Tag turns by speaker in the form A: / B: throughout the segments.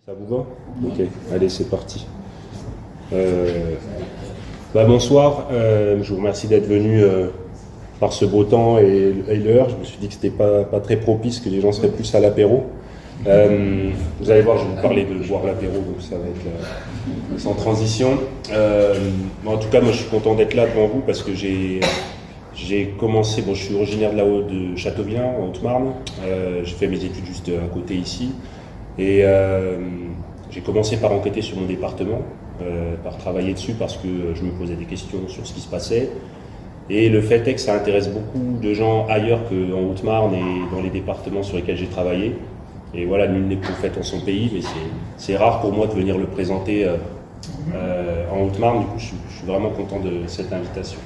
A: Ça vous va? Ok, allez, c'est parti. Bonsoir, je vous remercie d'être venu par ce beau temps et l'heure. Je me suis dit que c'était pas très propice, que les gens seraient plus à l'apéro. Vous allez voir, je vais vous parler de boire l'apéro, donc ça va être sans transition. En tout cas, moi je suis content d'être là devant vous parce que j'ai commencé, je suis originaire de Châteauvillain, en Haute-Marne. J'ai fait mes études juste à côté ici. Et j'ai commencé par enquêter sur mon département, par travailler dessus parce que je me posais des questions sur ce qui se passait. Et le fait est que ça intéresse beaucoup de gens ailleurs qu'en Haute-Marne et dans les départements sur lesquels j'ai travaillé. Et voilà, nul n'est prophète en son pays, mais c'est rare pour moi de venir le présenter en Haute-Marne. Du coup, je suis vraiment content de cette invitation.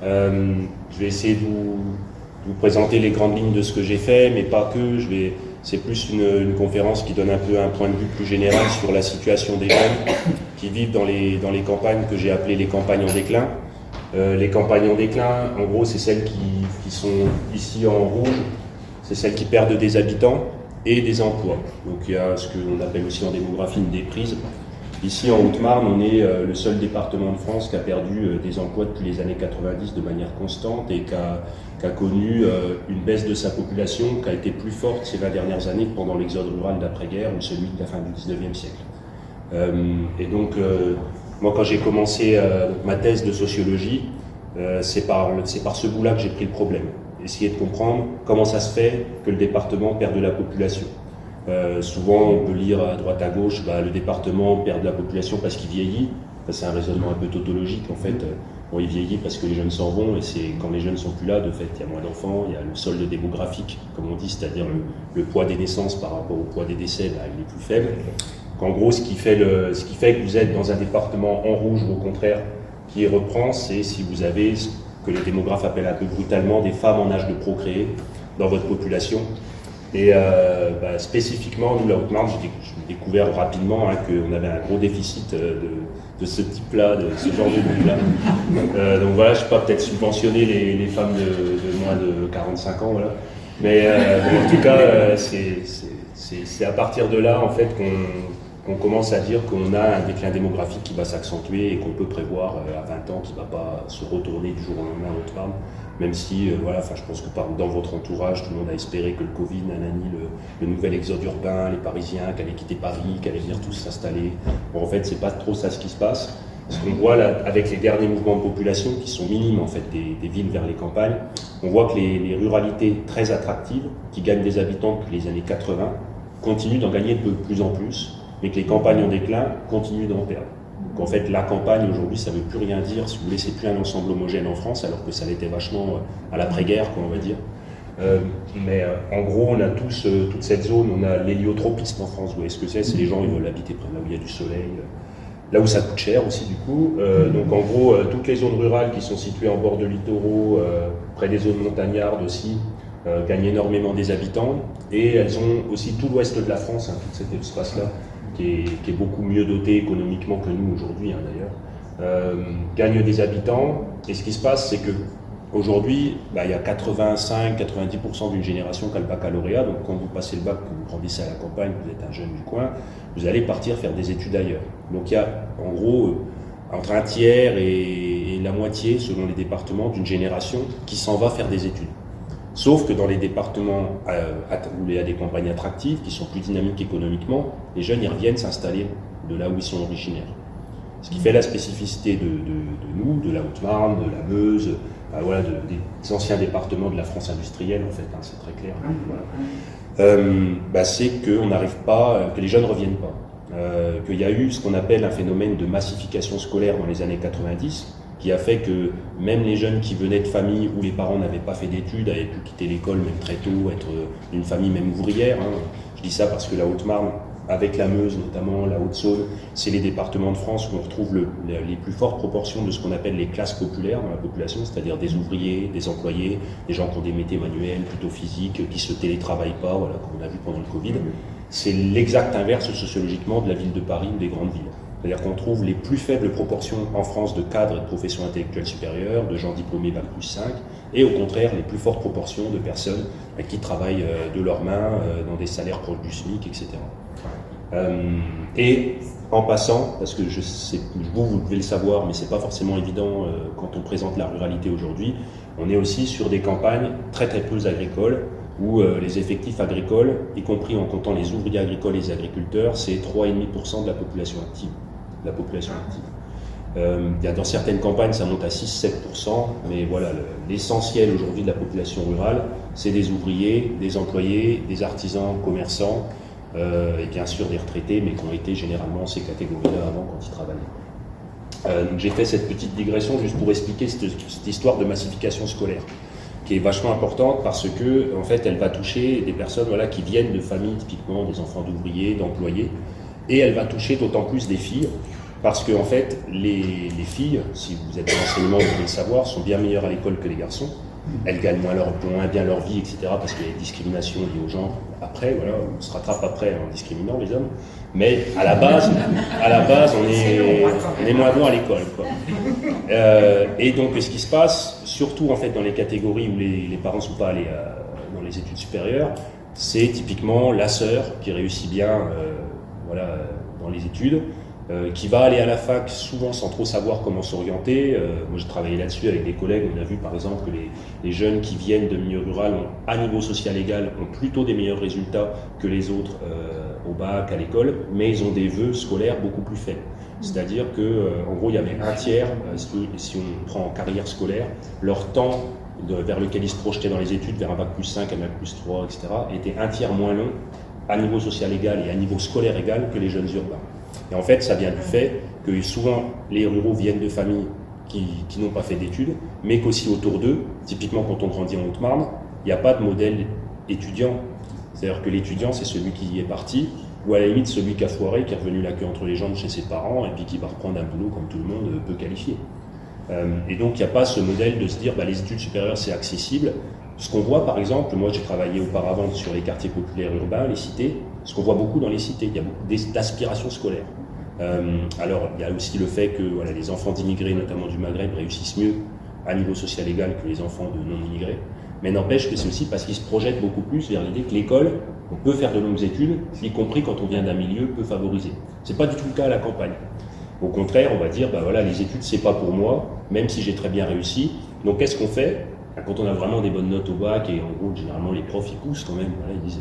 A: Je vais essayer de vous présenter les grandes lignes de ce que j'ai fait, mais pas que. C'est plus une conférence qui donne un peu un point de vue plus général sur la situation des jeunes qui vivent dans les campagnes que j'ai appelées les campagnes en déclin. Les campagnes en déclin, en gros, c'est celles qui sont ici en rouge, c'est celles qui perdent des habitants et des emplois. Donc il y a ce qu'on appelle aussi en démographie une déprise. Ici en Haute-Marne, on est le seul département de France qui a perdu des emplois depuis les années 90 de manière constante et qui a connu une baisse de sa population qui a été plus forte ces 20 dernières années que pendant l'exode rural d'après-guerre ou celui de la fin du 19e siècle. Moi quand j'ai commencé ma thèse de sociologie, c'est par ce bout-là que j'ai pris le problème. Essayer de comprendre comment ça se fait que le département perd de la population. Souvent, on peut lire à droite à gauche, le département perd de la population parce qu'il vieillit. C'est un raisonnement un peu tautologique. En fait, il vieillit parce que les jeunes s'en vont, et c'est quand les jeunes sont plus là, de fait, il y a moins d'enfants, il y a le solde démographique, comme on dit, c'est-à-dire le poids des naissances par rapport au poids des décès, il est plus faible. En gros, ce qui fait que vous êtes dans un département en rouge ou au contraire qui reprend, c'est si vous avez ce que les démographes appellent un peu brutalement des femmes en âge de procréer dans votre population. Et spécifiquement, nous, la Haute-Marne, j'ai découvert rapidement qu'on avait un gros déficit de ce type-là, de ce genre de groupe-là. Donc voilà, je ne sais pas, peut-être subventionner les femmes de moins de 45 ans, voilà. Mais en tout cas, c'est à partir de là, en fait, qu'on commence à dire qu'on a un déclin démographique qui va s'accentuer et qu'on peut prévoir à 20 ans qu'il ne va pas se retourner du jour au lendemain en Haute-Marne. Même si, je pense que dans votre entourage, tout le monde a espéré que le Covid, le nouvel exode urbain, les Parisiens qui allaient quitter Paris, qui allaient venir tous s'installer. Bon, en fait, c'est pas trop ça ce qui se passe. Ce qu'on voit là, avec les derniers mouvements de population, qui sont minimes en fait, des villes vers les campagnes, on voit que les ruralités très attractives, qui gagnent des habitants depuis les années 80, continuent d'en gagner de plus en plus, mais que les campagnes en déclin continuent d'en perdre. Donc en fait, la campagne aujourd'hui, ça ne veut plus rien dire, si vous voulez, c'est plus un ensemble homogène en France, alors que ça l'était vachement à l'après-guerre, on va dire. En gros, on a tous toute cette zone, on a l'héliotropisme en France. Vous voyez ce que c'est? C'est les gens, ils veulent habiter près de là où il y a du soleil, là où ça coûte cher aussi du coup. Donc en gros, toutes les zones rurales qui sont situées en bord de littoraux, près des zones montagnardes aussi, gagnent énormément des habitants. Et elles ont aussi tout l'ouest de la France, tout cet espace-là, qui est beaucoup mieux doté économiquement que nous aujourd'hui d'ailleurs, gagne des habitants. Et ce qui se passe, c'est qu'aujourd'hui, il y a 85-90% d'une génération qui a le baccalauréat. Donc quand vous passez le bac, que vous grandissez à la campagne, vous êtes un jeune du coin, vous allez partir faire des études ailleurs. Donc il y a en gros entre un tiers et la moitié, selon les départements, d'une génération qui s'en va faire des études. Sauf que dans les départements où il y a des campagnes attractives, qui sont plus dynamiques économiquement, les jeunes y reviennent s'installer de là où ils sont originaires. Ce qui fait la spécificité de nous, de la Haute-Marne, de la Meuse, des anciens départements de la France industrielle, en fait, c'est très clair. C'est qu'on n'arrive pas, que les jeunes ne reviennent pas. Qu'il y a eu ce qu'on appelle un phénomène de massification scolaire dans les années 90, qui a fait que même les jeunes qui venaient de familles où les parents n'avaient pas fait d'études, avaient pu quitter l'école même très tôt, être d'une famille même ouvrière. Je dis ça parce que la Haute-Marne, avec la Meuse notamment, la Haute-Saône, c'est les départements de France où on retrouve les plus fortes proportions de ce qu'on appelle les classes populaires dans la population, c'est-à-dire des ouvriers, des employés, des gens qui ont des métiers manuels, plutôt physiques, qui se télétravaillent pas, comme on a vu pendant le Covid. C'est l'exact inverse sociologiquement de la ville de Paris ou des grandes villes. C'est-à-dire qu'on trouve les plus faibles proportions en France de cadres et de professions intellectuelles supérieures, de gens diplômés Bac+5, et au contraire les plus fortes proportions de personnes qui travaillent de leurs mains dans des salaires proches du SMIC, etc. Et en passant, parce que je sais, vous devez le savoir, mais c'est pas forcément évident quand on présente la ruralité aujourd'hui, on est aussi sur des campagnes très peu agricoles, où les effectifs agricoles, y compris en comptant les ouvriers agricoles et les agriculteurs, c'est 3,5% de la population active. Dans certaines campagnes, ça monte à 6-7%, mais voilà, l'essentiel aujourd'hui de la population rurale, c'est des ouvriers, des employés, des artisans, commerçants, et bien sûr des retraités, mais qui ont été généralement ces catégories-là avant quand ils travaillaient. Donc j'ai fait cette petite digression juste pour expliquer cette histoire de massification scolaire, qui est vachement importante parce que en fait, elle va toucher des personnes qui viennent de familles, typiquement des enfants d'ouvriers, d'employés, et elle va toucher d'autant plus des filles, parce que en fait, les filles, si vous êtes dans l'enseignement, vous devez le savoir, sont bien meilleures à l'école que les garçons. Elles gagnent moins bien leur vie, etc., parce qu'il y a des discriminations liées aux genres. Après, voilà, on se rattrape après en discriminant les hommes. Mais à la base, on est moins bon à l'école, quoi. Et donc, ce qui se passe, surtout en fait dans les catégories où les parents ne sont pas allés dans les études supérieures, c'est typiquement la sœur qui réussit bien, dans les études, qui va aller à la fac souvent sans trop savoir comment s'orienter. Moi, j'ai travaillé là-dessus avec des collègues. On a vu par exemple que les jeunes qui viennent de milieu rural, à niveau social égal, ont plutôt des meilleurs résultats que les autres au bac, à l'école, mais ils ont des vœux scolaires beaucoup plus faibles. C'est-à-dire qu'en gros, il y avait un tiers, si on prend en carrière scolaire, leur temps vers lequel ils se projetaient dans les études, vers un bac plus 5, un bac plus 3, etc., était un tiers moins long à niveau social égal et à niveau scolaire égal que les jeunes urbains. Et en fait, ça vient du fait que souvent les ruraux viennent de familles qui n'ont pas fait d'études, mais qu'aussi autour d'eux, typiquement quand on grandit en Haute-Marne, il n'y a pas de modèle étudiant. C'est-à-dire que l'étudiant, c'est celui qui est parti, ou à la limite celui qui a foiré, qui est revenu la queue entre les jambes chez ses parents, et puis qui va reprendre un boulot comme tout le monde peut qualifier. Et donc il n'y a pas ce modèle de se dire les études supérieures c'est accessible. Ce qu'on voit par exemple, moi j'ai travaillé auparavant sur les quartiers populaires urbains, les cités, ce qu'on voit beaucoup dans les cités, il y a beaucoup d'aspirations scolaires. Alors il y a aussi le fait que les enfants d'immigrés, notamment du Maghreb, réussissent mieux à niveau social égal que les enfants de non-immigrés, mais n'empêche que c'est aussi parce qu'ils se projettent beaucoup plus vers l'idée que l'école, on peut faire de longues études, y compris quand on vient d'un milieu peu favorisé. C'est pas du tout le cas à la campagne. Au contraire, on va dire, les études, c'est pas pour moi, même si j'ai très bien réussi. Donc, qu'est-ce qu'on fait quand on a vraiment des bonnes notes au bac, et en gros, généralement, les profs, ils poussent quand même, ils disent,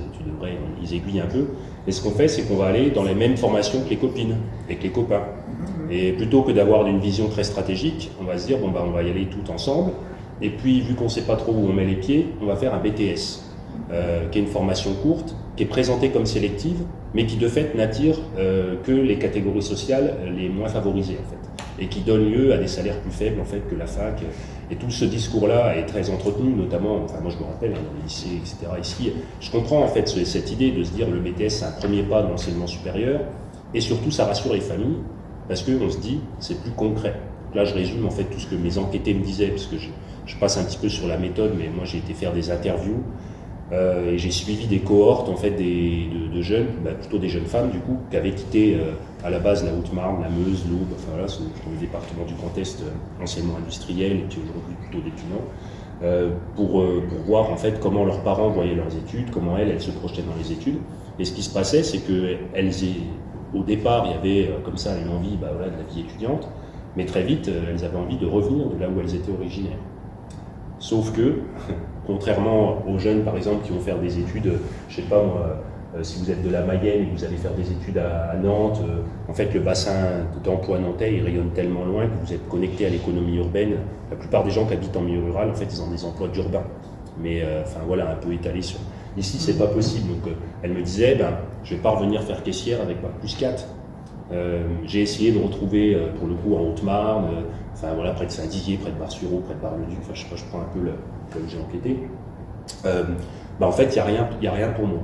A: ils aiguillent un peu. Et ce qu'on fait, c'est qu'on va aller dans les mêmes formations que les copines et que les copains. Et plutôt que d'avoir une vision très stratégique, on va se dire, on va y aller tout ensemble. Et puis, vu qu'on ne sait pas trop où on met les pieds, on va faire un BTS, qui est une formation courte, qui est présentée comme sélective, mais qui de fait n'attire que les catégories sociales les moins favorisées en fait, et qui donne lieu à des salaires plus faibles en fait que la fac. Et tout ce discours-là est très entretenu, notamment, moi je me rappelle dans les lycées, etc. Ici, je comprends en fait cette idée de se dire le BTS c'est un premier pas dans l'enseignement supérieur, et surtout ça rassure les familles parce qu'on se dit c'est plus concret. Donc là je résume en fait tout ce que mes enquêtés me disaient, parce que je passe un petit peu sur la méthode, mais moi j'ai été faire des interviews. Et j'ai suivi des cohortes en fait de jeunes, plutôt des jeunes femmes du coup, qui avaient quitté à la base la Haute-Marne, la Meuse, l'Aube, enfin voilà, c'est le département du Grand Est, enseignement industriel, et puis aujourd'hui plutôt d'étudiants, pour voir en fait comment leurs parents voyaient leurs études, comment elles se projetaient dans les études. Et ce qui se passait, c'est que au départ, il y avait comme ça une envie de la vie étudiante, mais très vite, elles avaient envie de revenir de là où elles étaient originaires. Sauf que, contrairement aux jeunes, par exemple, qui vont faire des études, je sais pas moi, si vous êtes de la Mayenne et que vous allez faire des études à Nantes, en fait, le bassin d'emploi nantais, il rayonne tellement loin que vous êtes connecté à l'économie urbaine. La plupart des gens qui habitent en milieu rural, en fait, ils ont des emplois d'urbains. Mais, un peu étalés sur... Ici, c'est pas possible. Donc, elle me disait, je vais pas revenir faire caissière avec bac plus 4. J'ai essayé de retrouver, pour le coup, en Haute-Marne, près de Saint-Dizier, près de Bar-sur-Aube, près de Bar-le-Duc, je sais pas, je prends un peu là où j'ai enquêté. En fait, il n'y a rien pour moi.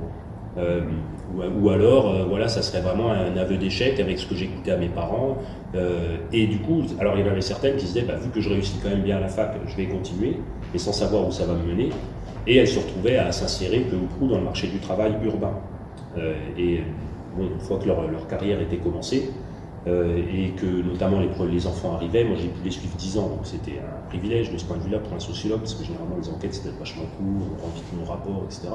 A: Ou alors, ça serait vraiment un aveu d'échec avec ce que j'écoutais à mes parents. Et du coup, alors il y en avait certaines qui se disaient, vu que je réussis quand même bien à la fac, je vais continuer, mais sans savoir où ça va me mener. Et elles se retrouvaient à s'insérer peu ou prou dans le marché du travail urbain. Une fois que leur carrière était commencée, et que notamment les enfants arrivaient, moi j'ai pu les suivre 10 ans, donc c'était un privilège de ce point de vue-là pour un sociologue, parce que généralement les enquêtes c'était vachement court, on rend vite nos rapports, etc.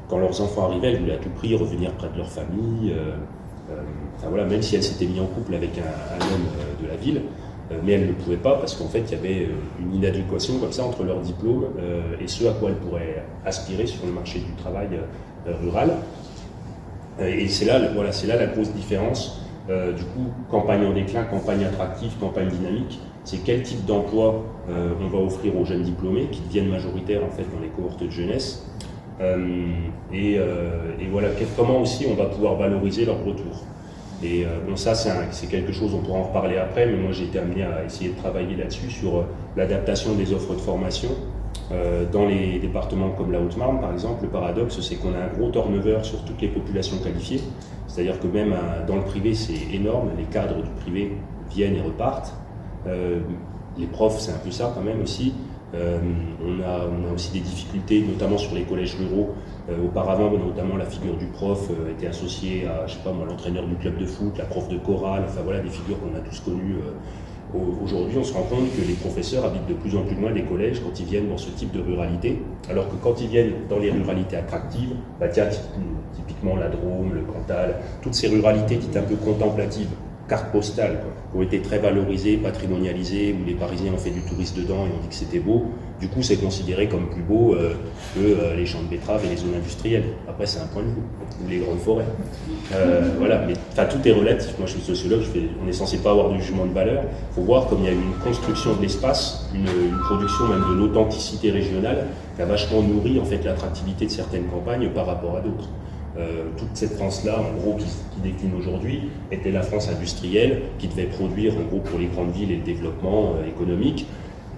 A: Quand leurs enfants arrivaient, elles voulaient à tout prix revenir près de leur famille, Enfin voilà, même si elle s'était mise en couple avec un homme de la ville, mais elle ne pouvait pas parce qu'en fait il y avait une inadéquation comme ça entre leur diplôme et ce à quoi elle pourrait aspirer sur le marché du travail rural. Et c'est là, voilà, c'est là la grosse différence. Du coup, campagne en déclin, campagne attractive, campagne dynamique, c'est quel type d'emploi on va offrir aux jeunes diplômés qui deviennent majoritaires en fait dans les cohortes de jeunesse. Et voilà, comment aussi on va pouvoir valoriser leur retour. Et bon, ça c'est quelque chose, on pourra en reparler après, mais moi j'ai été amené à essayer de travailler là-dessus sur l'adaptation des offres de formation. Dans les départements comme la Haute-Marne, par exemple, le paradoxe, c'est qu'on a un gros turnover sur toutes les populations qualifiées. C'est-à-dire que même dans le privé, c'est énorme. Les cadres du privé viennent et repartent. Les profs, c'est un peu ça quand même aussi. On a aussi des difficultés, notamment sur les collèges ruraux. Auparavant, notamment la figure du prof était associée à, je sais pas moi, l'entraîneur du club de foot, la prof de chorale, enfin voilà, des figures qu'on a tous connues. Aujourd'hui, on se rend compte que les professeurs habitent de plus en plus loin des collèges quand ils viennent dans ce type de ruralité, alors que quand ils viennent dans les ruralités attractives, bah tiens, typiquement la Drôme, le Cantal, toutes ces ruralités dites un peu contemplatives, carte postale, quoi, qui ont été très valorisées, patrimonialisées, où les Parisiens ont fait du tourisme dedans et ont dit que c'était beau. Du coup, c'est considéré comme plus beau que les champs de betteraves et les zones industrielles. Après, c'est un point de vue, ou les grandes forêts. Voilà, mais tout est relatif. Moi, je suis sociologue, on n'est censé pas avoir de jugement de valeur. Il faut voir comme il y a une construction de l'espace, une production même de l'authenticité régionale, qui a vachement nourri en fait l'attractivité de certaines campagnes par rapport à d'autres. Toute cette France-là, en gros, qui décline aujourd'hui, était la France industrielle, qui devait produire, en gros, pour les grandes villes et le développement économique.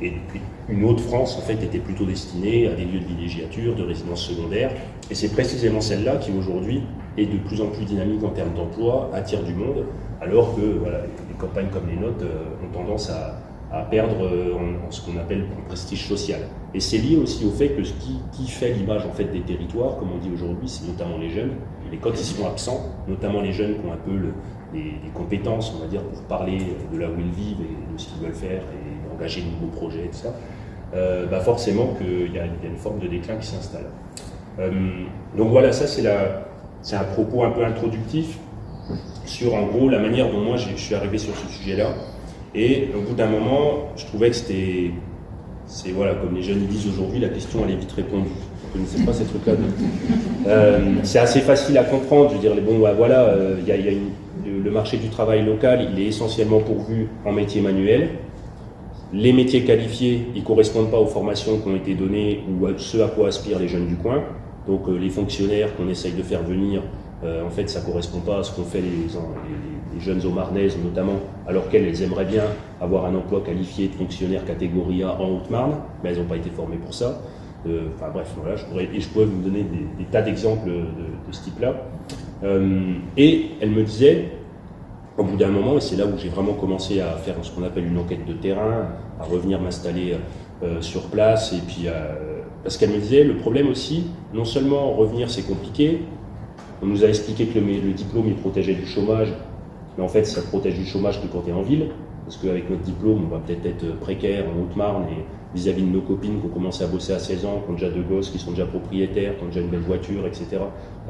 A: Et puis, une autre France, en fait, était plutôt destinée à des lieux de villégiature, de résidence secondaire. Et c'est précisément celle-là qui, aujourd'hui, est de plus en plus dynamique en termes d'emploi, attire du monde, alors que voilà, les campagnes comme les nôtres ont tendance à perdre en ce qu'on appelle en prestige social. Et c'est lié aussi au fait que ce qui fait l'image en fait des territoires, comme on dit aujourd'hui, c'est notamment les jeunes. Et quand ils sont absents, notamment les jeunes qui ont un peu les compétences, on va dire, pour parler de là où ils vivent et de ce qu'ils veulent faire et engager de nouveaux projets et tout ça, forcément qu'il y a une forme de déclin qui s'installe. Donc voilà, ça c'est un propos un peu introductif sur en gros la manière dont moi je suis arrivé sur ce sujet-là. Et au bout d'un moment, je trouvais que c'est voilà, comme les jeunes disent aujourd'hui, la question elle est vite répondue. Je ne connaissais pas ces trucs-là. C'est assez facile à comprendre. Je veux dire, voilà, le marché du travail local, il est essentiellement pourvu en métiers manuels. Les métiers qualifiés, ils ne correspondent pas aux formations qui ont été données ou à ce à quoi aspirent les jeunes du coin. Donc les fonctionnaires qu'on essaye de faire venir, en fait, ça ne correspond pas à ce qu'ont fait les jeunes Haut-Marnaises, notamment, alors qu'elles aimeraient bien avoir un emploi qualifié de fonctionnaire catégorie A en Haute-Marne, mais elles n'ont pas été formées pour ça. Bref, voilà, je pourrais vous donner des tas d'exemples de ce type-là. Et elle me disait, au bout d'un moment, et c'est là où j'ai vraiment commencé à faire ce qu'on appelle une enquête de terrain, à revenir m'installer sur place, et puis parce qu'elle me disait, le problème aussi, non seulement revenir c'est compliqué, on nous a expliqué que le diplôme il protégeait du chômage, mais en fait ça protège du chômage que quand tu es en ville, parce qu'avec notre diplôme on va peut-être être précaire en Haute-Marne et vis-à-vis de nos copines qui ont commencé à bosser à 16 ans, qui ont déjà deux gosses, qui sont déjà propriétaires, qui ont déjà une belle voiture, etc.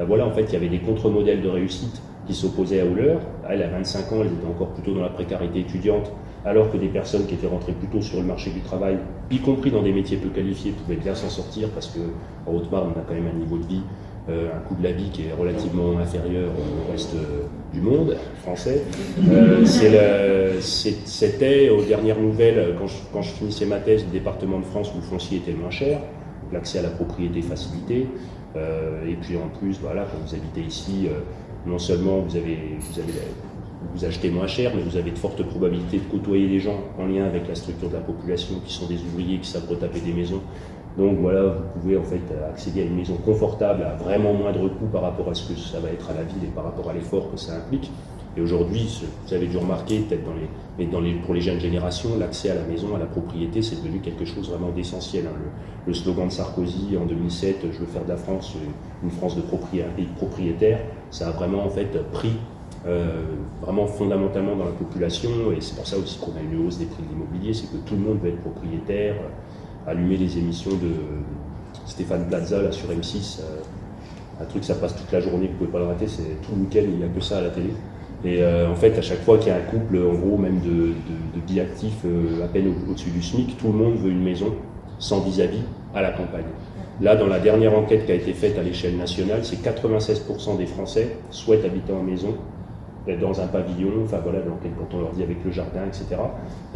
A: Voilà, en fait il y avait des contre-modèles de réussite qui s'opposaient à leur. Elle, à 25 ans, elle était encore plutôt dans la précarité étudiante, alors que des personnes qui étaient rentrées plutôt sur le marché du travail, y compris dans des métiers peu qualifiés, pouvaient bien s'en sortir, parce qu'en Haute-Marne, on a quand même un niveau de vie, un coût de la vie qui est relativement inférieur au reste du monde français. C'était, aux dernières nouvelles, quand je finissais ma thèse, le département de France où le foncier était le moins cher, l'accès à la propriété facilité, et puis en plus, voilà, quand vous habitez ici, non seulement vous achetez moins cher, mais vous avez de fortes probabilités de côtoyer des gens en lien avec la structure de la population, qui sont des ouvriers qui savent retaper des maisons. Donc voilà, vous pouvez en fait accéder à une maison confortable à vraiment moindre coût par rapport à ce que ça va être à la ville et par rapport à l'effort que ça implique. Et aujourd'hui, vous avez dû remarquer, peut-être pour les jeunes générations, l'accès à la maison, à la propriété, c'est devenu quelque chose vraiment d'essentiel. Le slogan de Sarkozy en 2007, je veux faire de la France une France de propriétaires, ça a vraiment en fait pris vraiment fondamentalement dans la population, et c'est pour ça aussi qu'on a une hausse des prix de l'immobilier, c'est que tout le monde veut être propriétaire. Allumer les émissions de Stéphane Plaza là, sur M6, un truc ça passe toute la journée, vous ne pouvez pas le rater, c'est tout le week-end, il n'y a que ça à la télé. Et en fait, à chaque fois qu'il y a un couple, en gros, même de biactifs à peine au-dessus du SMIC, tout le monde veut une maison sans vis-à-vis à la campagne. Là, dans la dernière enquête qui a été faite à l'échelle nationale, c'est 96% des Français souhaitent habiter en maison, dans un pavillon, enfin voilà, quand on leur dit avec le jardin, etc.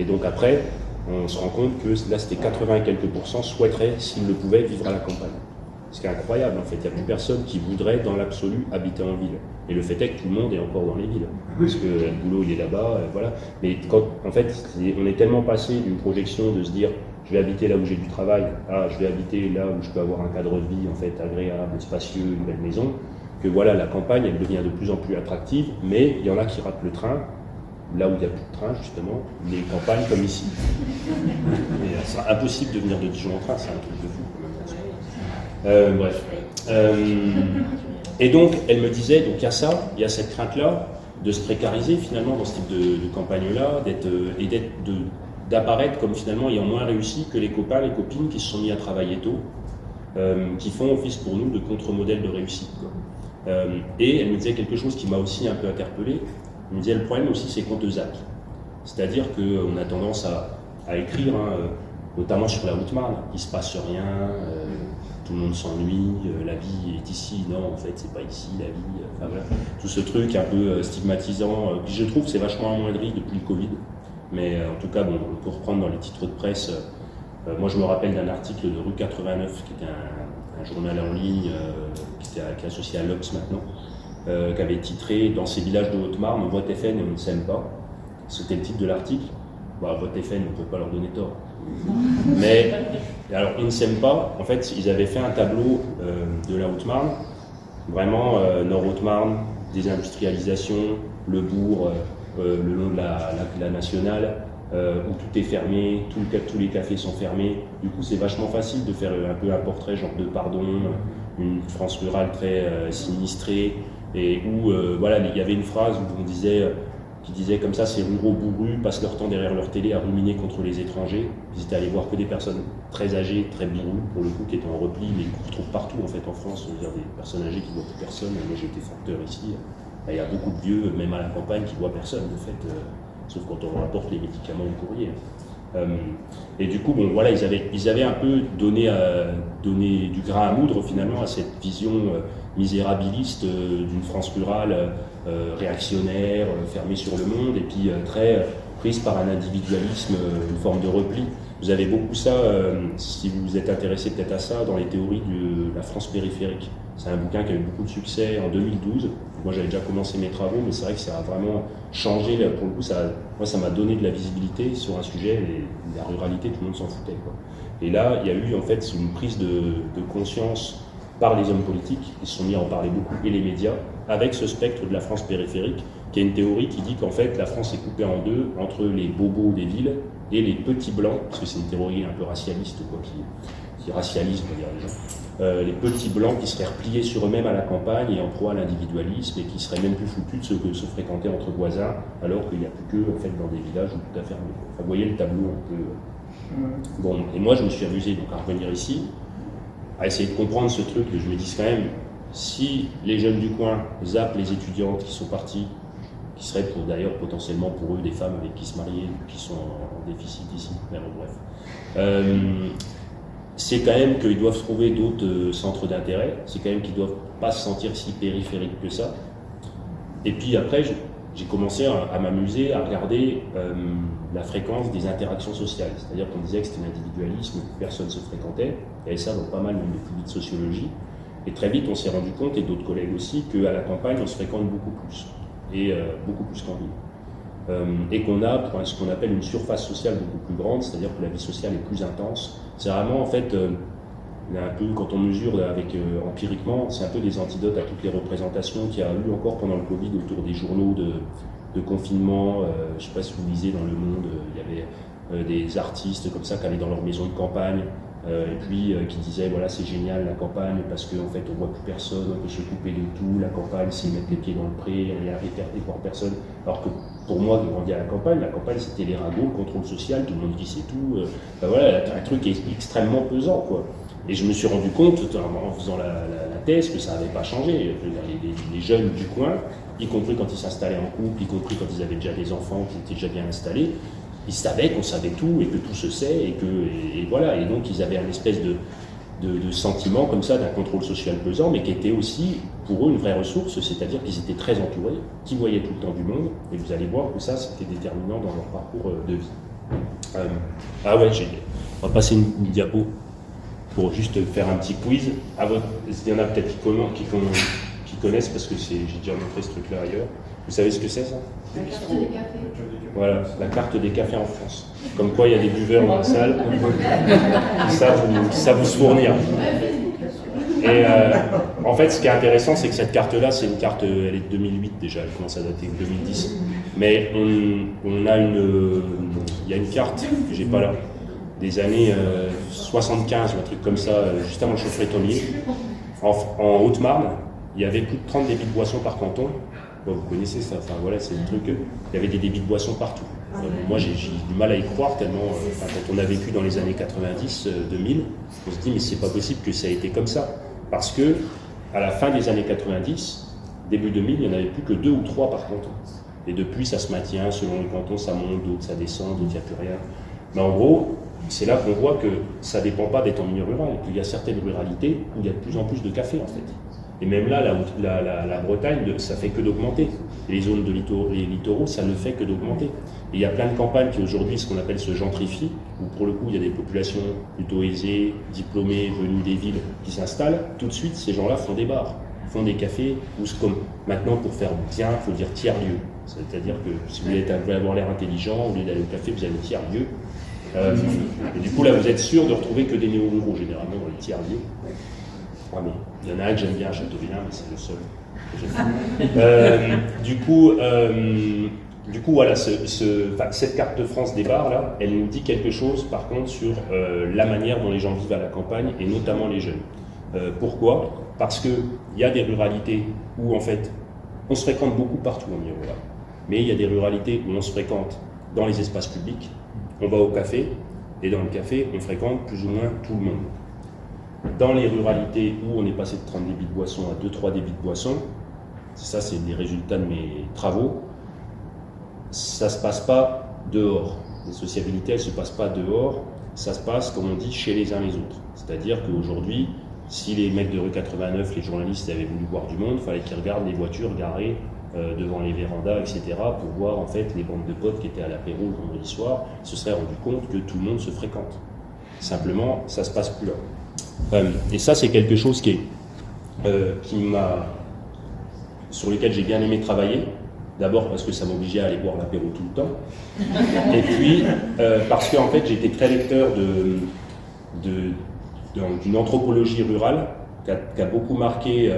A: Et donc après, on se rend compte que là, c'était 80 et quelques % souhaiteraient, s'ils le pouvaient, vivre à la campagne. Ce qui est incroyable, en fait. Il n'y a plus personne qui voudrait, dans l'absolu, habiter en ville. Et le fait est que tout le monde est encore dans les villes. Parce que le boulot, il est là-bas, voilà. Mais en fait, on est tellement passé d'une projection de se dire je vais habiter là où j'ai du travail, je vais habiter là où je peux avoir un cadre de vie, en fait, agréable, spacieux, une belle maison, que voilà, la campagne, elle devient de plus en plus attractive, mais il y en a qui ratent le train, là où il n'y a plus de train, justement, les campagnes comme ici. C'est impossible de venir de Dijon en train, c'est un truc de fou. Bref. Et donc, elle me disait, donc il y a cette crainte-là de se précariser finalement dans ce type de campagne-là, d'apparaître comme finalement ayant moins réussi que les copains, les copines qui se sont mis à travailler tôt, qui font office pour nous de contre-modèle de réussite, quoi. Et elle me disait quelque chose qui m'a aussi un peu interpellé. Elle me disait le problème aussi, c'est qu'on te zappe. C'est-à-dire qu'on a tendance à écrire, notamment sur la Haute-Marne, il ne se passe rien, tout le monde s'ennuie, la vie est ici, non, en fait, c'est pas ici, la vie, enfin voilà. Tout ce truc un peu stigmatisant, qui je trouve c'est vachement amoindri depuis le Covid, mais en tout cas, bon, on peut reprendre dans les titres de presse. Moi, je me rappelle d'un article de Rue 89, qui était un journal en ligne, qui est associé à l'Obs maintenant, qui avait titré « Dans ces villages de Haute-Marne, on vote FN et on ne s'aime pas ». C'était le titre de l'article. Vote FN, on ne peut pas leur donner tort. Mais, alors, ils ne s'aiment pas. En fait, ils avaient fait un tableau de la Haute-Marne, vraiment Nord-Haute-Marne, désindustrialisation, le bourg, le long de la nationale, où tout est fermé, tous les cafés sont fermés. Du coup, c'est vachement facile de faire un peu un portrait genre de Pardon, une France rurale très sinistrée, et où voilà, il y avait une phrase où on disait qui disaient comme ça, ces ruraux bourrus passent leur temps derrière leur télé à ruminer contre les étrangers. Ils étaient allés voir que des personnes très âgées, très bourrues, pour le coup, qui étaient en repli, mais qu'on retrouve partout en fait en France. On veut dire des personnes âgées qui ne voient plus personne. Moi j'ai été facteur ici. Il y a beaucoup de vieux, même à la campagne, qui ne voient personne de fait, sauf quand on rapporte les médicaments au courrier. Et du coup, bon, voilà, ils avaient un peu donné du grain à moudre finalement à cette vision misérabiliste d'une France rurale réactionnaire, fermée sur le monde, et puis très prise par un individualisme, une forme de repli. Vous avez beaucoup ça, si vous vous êtes intéressé peut-être à ça, dans les théories de la France périphérique. C'est un bouquin qui a eu beaucoup de succès en 2012. Moi, j'avais déjà commencé mes travaux, mais c'est vrai que ça a vraiment changé. Pour le coup, moi, ça m'a donné de la visibilité sur un sujet, la ruralité, tout le monde s'en foutait, quoi. Et là, il y a eu en fait une prise de conscience par les hommes politiques, qui se sont mis à en parler beaucoup, et les médias, avec ce spectre de la France périphérique, qui est une théorie qui dit qu'en fait, la France est coupée en deux entre les bobos des villes et les petits blancs, parce que c'est une théorie un peu racialiste, quoi, qui racialise, on va dire, les gens. Les petits blancs qui seraient repliés sur eux-mêmes à la campagne et en proie à l'individualisme et qui seraient même plus foutus de se fréquenter entre voisins, alors qu'il n'y a plus qu'eux en fait, dans des villages où tout a fermé. Enfin, vous voyez le tableau un peu. Bon, et moi je me suis amusé donc, à revenir ici, à essayer de comprendre ce truc, et je me dis quand même, si les jeunes du coin zappent les étudiantes qui sont parties, qui seraient d'ailleurs potentiellement pour eux des femmes avec qui se marier, qui sont en déficit ici, mais bon, bref. C'est quand même qu'ils doivent trouver d'autres centres d'intérêt, c'est quand même qu'ils ne doivent pas se sentir si périphériques que ça. Et puis après, j'ai commencé à m'amuser, à regarder la fréquence des interactions sociales. C'est-à-dire qu'on disait que c'était l'individualisme, que personne ne se fréquentait. Il y avait ça dans pas mal même d'études de sociologie. Et très vite, on s'est rendu compte, et d'autres collègues aussi, qu'à la campagne, on se fréquente beaucoup plus. Et beaucoup plus qu'en ville. Et qu'on a ce qu'on appelle une surface sociale beaucoup plus grande, c'est-à-dire que la vie sociale est plus intense. C'est vraiment, en fait, un peu, quand on mesure empiriquement, c'est un peu des antidotes à toutes les représentations qu'il y a eu encore pendant le Covid autour des journaux de confinement. Je ne sais pas si vous lisez dans Le Monde, il y avait des artistes comme ça qui allaient dans leur maison de campagne, et puis qui disaient voilà, c'est génial la campagne parce qu'en fait on voit plus personne, on peut se couper de tout, la campagne c'est mettre les pieds dans le pré, on est arrêté voir personne. Alors que pour moi qui grandis à la campagne c'était les ragots, le contrôle social, tout le monde qui sait tout. Voilà, un truc extrêmement pesant, quoi. Et je me suis rendu compte, en faisant la thèse, que ça n'avait pas changé. Les jeunes du coin, y compris quand ils s'installaient en couple, y compris quand ils avaient déjà des enfants qui étaient déjà bien installés, ils savaient qu'on savait tout et que tout se sait, et voilà. Et donc ils avaient un espèce de sentiment comme ça d'un contrôle social pesant, mais qui était aussi pour eux une vraie ressource, c'est-à-dire qu'ils étaient très entourés, qu'ils voyaient tout le temps du monde, et vous allez voir que ça c'était déterminant dans leur parcours de vie. Ah ouais, on va passer une diapo pour juste faire un petit quiz. Il y en a peut-être qui connaissent parce que j'ai déjà montré ce truc-là ailleurs. Vous savez ce que c'est ça?
B: La carte des cafés.
A: Voilà, la carte des cafés en France. Comme quoi il y a des buveurs dans la salle qui savent vous se fournir. Et en fait, ce qui est intéressant, c'est que cette carte-là, c'est une carte, elle est de 2008 déjà, elle commence à dater de 2010. Mais il y a une carte que j'ai pas là, des années 75 ou un truc comme ça, juste avant le chaufferie Tomier. En Haute-Marne, il y avait plus de 30 débits de boissons par canton. Bon, vous connaissez ça, enfin voilà, c'est le truc. Il y avait des débits de boissons partout. Moi, j'ai du mal à y croire tellement, quand on a vécu dans les années 90, 2000, on se dit mais c'est pas possible que ça ait été comme ça. Parce que à la fin des années 90, début 2000, il n'y en avait plus que 2 ou 3 par canton. Et depuis, ça se maintient, selon les cantons, ça monte, d'autres ça descend, d'autres il n'y a plus rien. Mais en gros, c'est là qu'on voit que ça ne dépend pas d'être en milieu rural, et qu'il y a certaines ruralités où il y a de plus en plus de café en fait. Et même là, la Bretagne, ça fait que d'augmenter. Les zones de littoraux, ça ne fait que d'augmenter. Et il y a plein de campagnes qui aujourd'hui, ce qu'on appelle se gentrifient, où pour le coup, il y a des populations plutôt aisées, diplômées, venues des villes, qui s'installent. Tout de suite, ces gens-là font des bars, font des cafés, ou comme maintenant, pour faire bien, il faut dire tiers-lieu. C'est-à-dire que si vous voulez avoir l'air intelligent, au lieu d'aller au café, vous allez au tiers-lieu. Et du coup, là, vous êtes sûr de retrouver que des néo-ruraux, généralement, dans les tiers-lieux. Ah, mais il y en a un que j'aime bien à Châteauvillain, mais c'est le seul que j'aime bien. Du coup, voilà, cette carte de France des bars, là, elle nous dit quelque chose, par contre, sur la manière dont les gens vivent à la campagne, et notamment les jeunes. Pourquoi? Parce qu'il y a des ruralités où, en fait, on se fréquente beaucoup partout en milieu rural. Mais il y a des ruralités où on se fréquente dans les espaces publics, on va au café, et dans le café, on fréquente plus ou moins tout le monde. Dans les ruralités où on est passé de 30 débits de boissons à 2-3 débits de boissons, ça c'est des résultats de mes travaux, ça ne se passe pas dehors. Les sociabilités, elles ne se passent pas dehors, ça se passe, comme on dit, chez les uns les autres. C'est-à-dire qu'aujourd'hui, si les mecs de rue 89, les journalistes avaient voulu voir du monde, il fallait qu'ils regardent les voitures garées devant les vérandas, etc., pour voir en fait les bandes de potes qui étaient à l'apéro le vendredi soir, ils se seraient rendu compte que tout le monde se fréquente. Simplement, ça ne se passe plus là. Et ça, c'est quelque chose sur lequel j'ai bien aimé travailler. D'abord parce que ça m'obligeait à aller boire l'apéro tout le temps. Et puis, parce qu'en fait, j'étais très lecteur d'une anthropologie rurale qui a beaucoup marqué.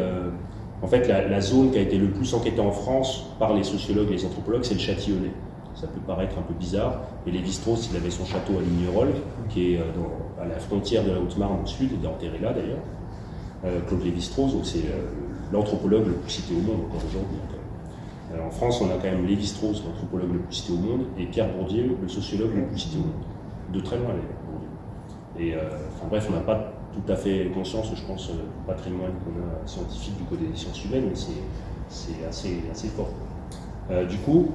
A: En fait, la zone qui a été le plus enquêtée en France par les sociologues et les anthropologues, c'est le Châtillonnais. Ça peut paraître un peu bizarre, mais Lévi-Strauss, il avait son château à Lignerolles, qui est à la frontière de la Haute-Marne au sud, il est enterré là d'ailleurs. Claude Lévi-Strauss, donc c'est l'anthropologue le plus cité au monde encore aujourd'hui. En France, on a quand même Lévi-Strauss, l'anthropologue le plus cité au monde, et Pierre Bourdieu, le sociologue le plus cité au monde. De très loin, Bourdieu. Et bref, on n'a pas tout à fait conscience, je pense, du patrimoine qu'on a scientifique du côté des sciences humaines, mais c'est assez fort. Du coup,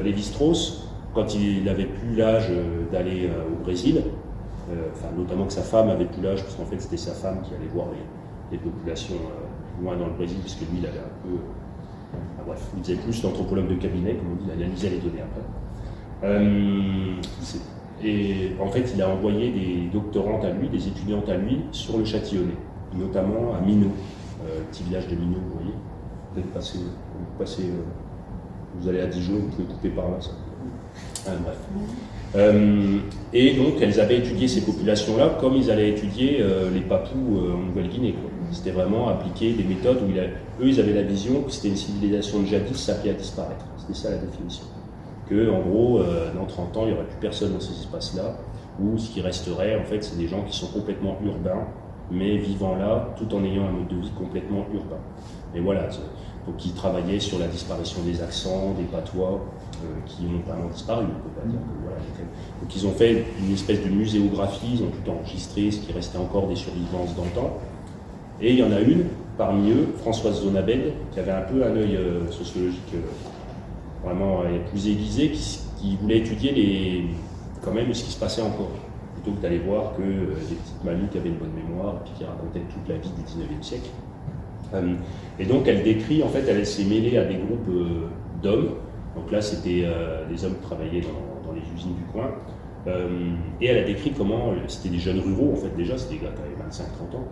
A: Lévi-Strauss, quand il n'avait plus l'âge d'aller au Brésil, notamment que sa femme avait plus l'âge, parce qu'en fait c'était sa femme qui allait voir les populations loin dans le Brésil, puisque lui il avait un peu... bref, il faisait plus l'anthropologue de cabinet, comme on dit, il analysait les données après. Et en fait, il a envoyé des doctorantes à lui, des étudiantes à lui, sur le Châtillonnais, notamment à Minot, petit village de Minot, vous voyez. Vous passez, vous allez à Dijon, vous pouvez couper par là, ça. Bref. Et donc, elles avaient étudié ces populations-là comme ils allaient étudier les Papous en Nouvelle-Guinée. C'était vraiment appliquer des méthodes où eux, ils avaient la vision que c'était une civilisation de jadis appelée à disparaître. C'était ça la définition. Que, en gros, dans 30 ans, il n'y aurait plus personne dans ces espaces-là, où ce qui resterait, en fait, c'est des gens qui sont complètement urbains, mais vivant là, tout en ayant un mode de vie complètement urbain. Et voilà, Donc ils travaillaient sur la disparition des accents, des patois, qui ont vraiment disparu, on peut pas dire que voilà. Donc ils ont fait une espèce de muséographie, ils ont tout enregistré, ce qui restait encore des survivances dans le temps. Et il y en a une, parmi eux, Françoise Zonabed, qui avait un peu un œil sociologique vraiment plus aiguisé, qui voulait étudier quand même ce qui se passait encore, plutôt que d'aller voir que des petites mamies qui avaient une bonne mémoire, et puis qui racontaient toute la vie du 19e siècle. Et donc elle décrit, en fait, elle s'est mêlée à des groupes d'hommes. Donc là, c'était des hommes qui travaillaient dans les usines du coin. Et elle a décrit comment, c'était des jeunes ruraux, en fait, déjà, c'était des gars qui avaient 25-30 ans.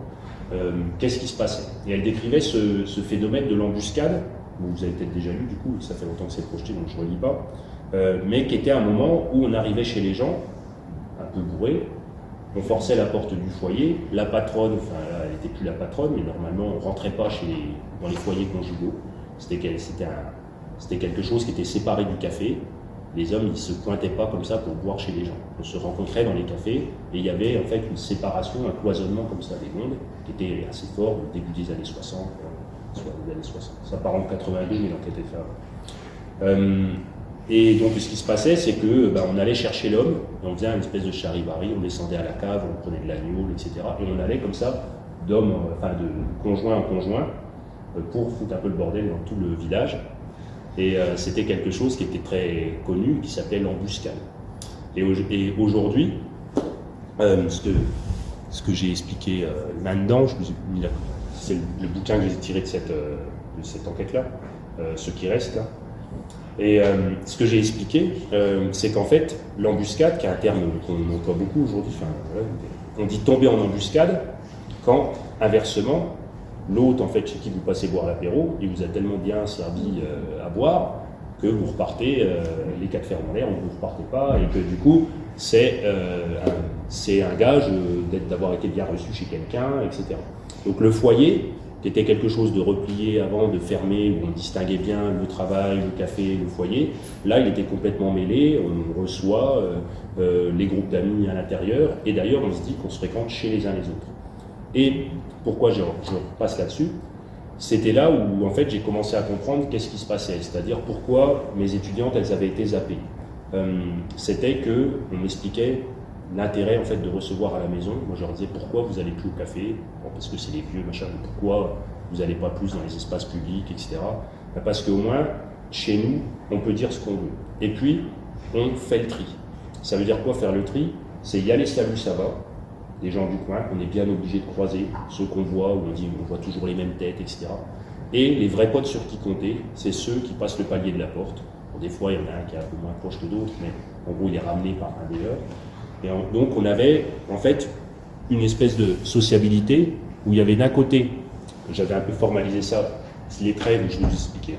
A: Qu'est-ce qui se passait? Et elle décrivait ce phénomène de l'embuscade, vous avez peut-être déjà lu, du coup, ça fait longtemps que c'est projeté, donc je ne relis pas, mais qui était un moment où on arrivait chez les gens, un peu bourrés, on forçait la porte du foyer, la patronne, enfin là, elle n'était plus la patronne, mais normalement, on ne rentrait pas dans les foyers conjugaux. C'était quelque chose qui était séparé du café. Les hommes, ils ne se pointaient pas comme ça pour boire chez les gens. On se rencontrait dans les cafés et il y avait en fait une séparation, un cloisonnement comme ça des mondes qui était assez fort au début des années 60, soit des années 60. Ça part en 82, mais l'enquête est faite. Et donc ce qui se passait, c'est que on allait chercher l'homme, on faisait une espèce de charivari, on descendait à la cave, on prenait de l'agneau, etc. Et on allait comme ça, de conjoint en conjoint, pour foutre un peu le bordel dans tout le village. Et c'était quelque chose qui était très connu, qui s'appelait l'embuscade. Et aujourd'hui, ce que j'ai expliqué là-dedans, c'est le bouquin que j'ai tiré de cette enquête-là, ce qui reste là. Et ce que j'ai expliqué, c'est qu'en fait, l'embuscade, qui est un terme qu'on emploie beaucoup aujourd'hui, on dit tomber en embuscade quand, inversement, l'hôte, en fait, chez qui vous passez boire l'apéro, il vous a tellement bien servi à boire que vous repartez les quatre fers en l'air, vous ne repartez pas, et que du coup, c'est un gage d'avoir été bien reçu chez quelqu'un, etc. Donc le foyer, qui était quelque chose de replié avant, de fermé, où on distinguait bien le travail, le café, le foyer, là, il était complètement mêlé, on reçoit les groupes d'amis à l'intérieur, et d'ailleurs, on se dit qu'on se fréquente chez les uns les autres. Et pourquoi je repasse là-dessus, c'était là où en fait j'ai commencé à comprendre qu'est-ce qui se passait, c'est-à-dire pourquoi mes étudiantes elles avaient été zappées. C'était qu'on m'expliquait l'intérêt en fait de recevoir à la maison. Moi je leur disais pourquoi vous n'allez plus au café, bon, parce que c'est les vieux machin, pourquoi vous n'allez pas plus dans les espaces publics, etc. Parce qu'au moins chez nous on peut dire ce qu'on veut. Et puis on fait le tri. Ça veut dire quoi faire le tri? C'est y aller, salut, ça va. Des gens du coin qu'on est bien obligé de croiser, ceux qu'on voit, où on voit toujours les mêmes têtes, etc. Et les vrais potes sur qui compter, c'est ceux qui passent le palier de la porte. Bon, des fois, il y en a un qui est un peu moins proche que d'autres, mais en gros, il est ramené par un des leurs. Et donc, on avait en fait une espèce de sociabilité où il y avait d'un côté, j'avais un peu formalisé ça, les traits, je vais vous expliquer.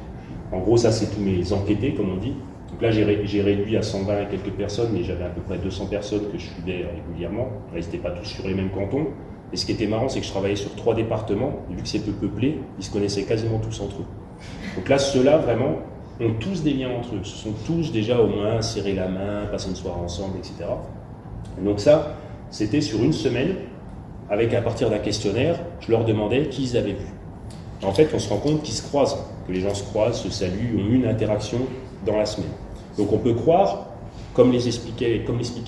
A: En gros, ça, c'est tous mes enquêtés, comme on dit. Donc là, j'ai réduit à 120 et quelques personnes, mais j'avais à peu près 200 personnes que je suivais régulièrement. Là, ils n'étaient pas tous sur les mêmes cantons. Et ce qui était marrant, c'est que je travaillais sur 3 départements. Et vu que c'est peu peuplé, ils se connaissaient quasiment tous entre eux. Donc là, ceux-là, vraiment, ont tous des liens entre eux. Ce sont tous déjà au moins serrés la main, passer une soirée ensemble, etc. Et donc ça, c'était sur une semaine, avec à partir d'un questionnaire, je leur demandais qui ils avaient vu. En fait, on se rend compte qu'ils se croisent, que les gens se croisent, se saluent, ont une interaction dans la semaine. Donc on peut croire, comme l'expliquaient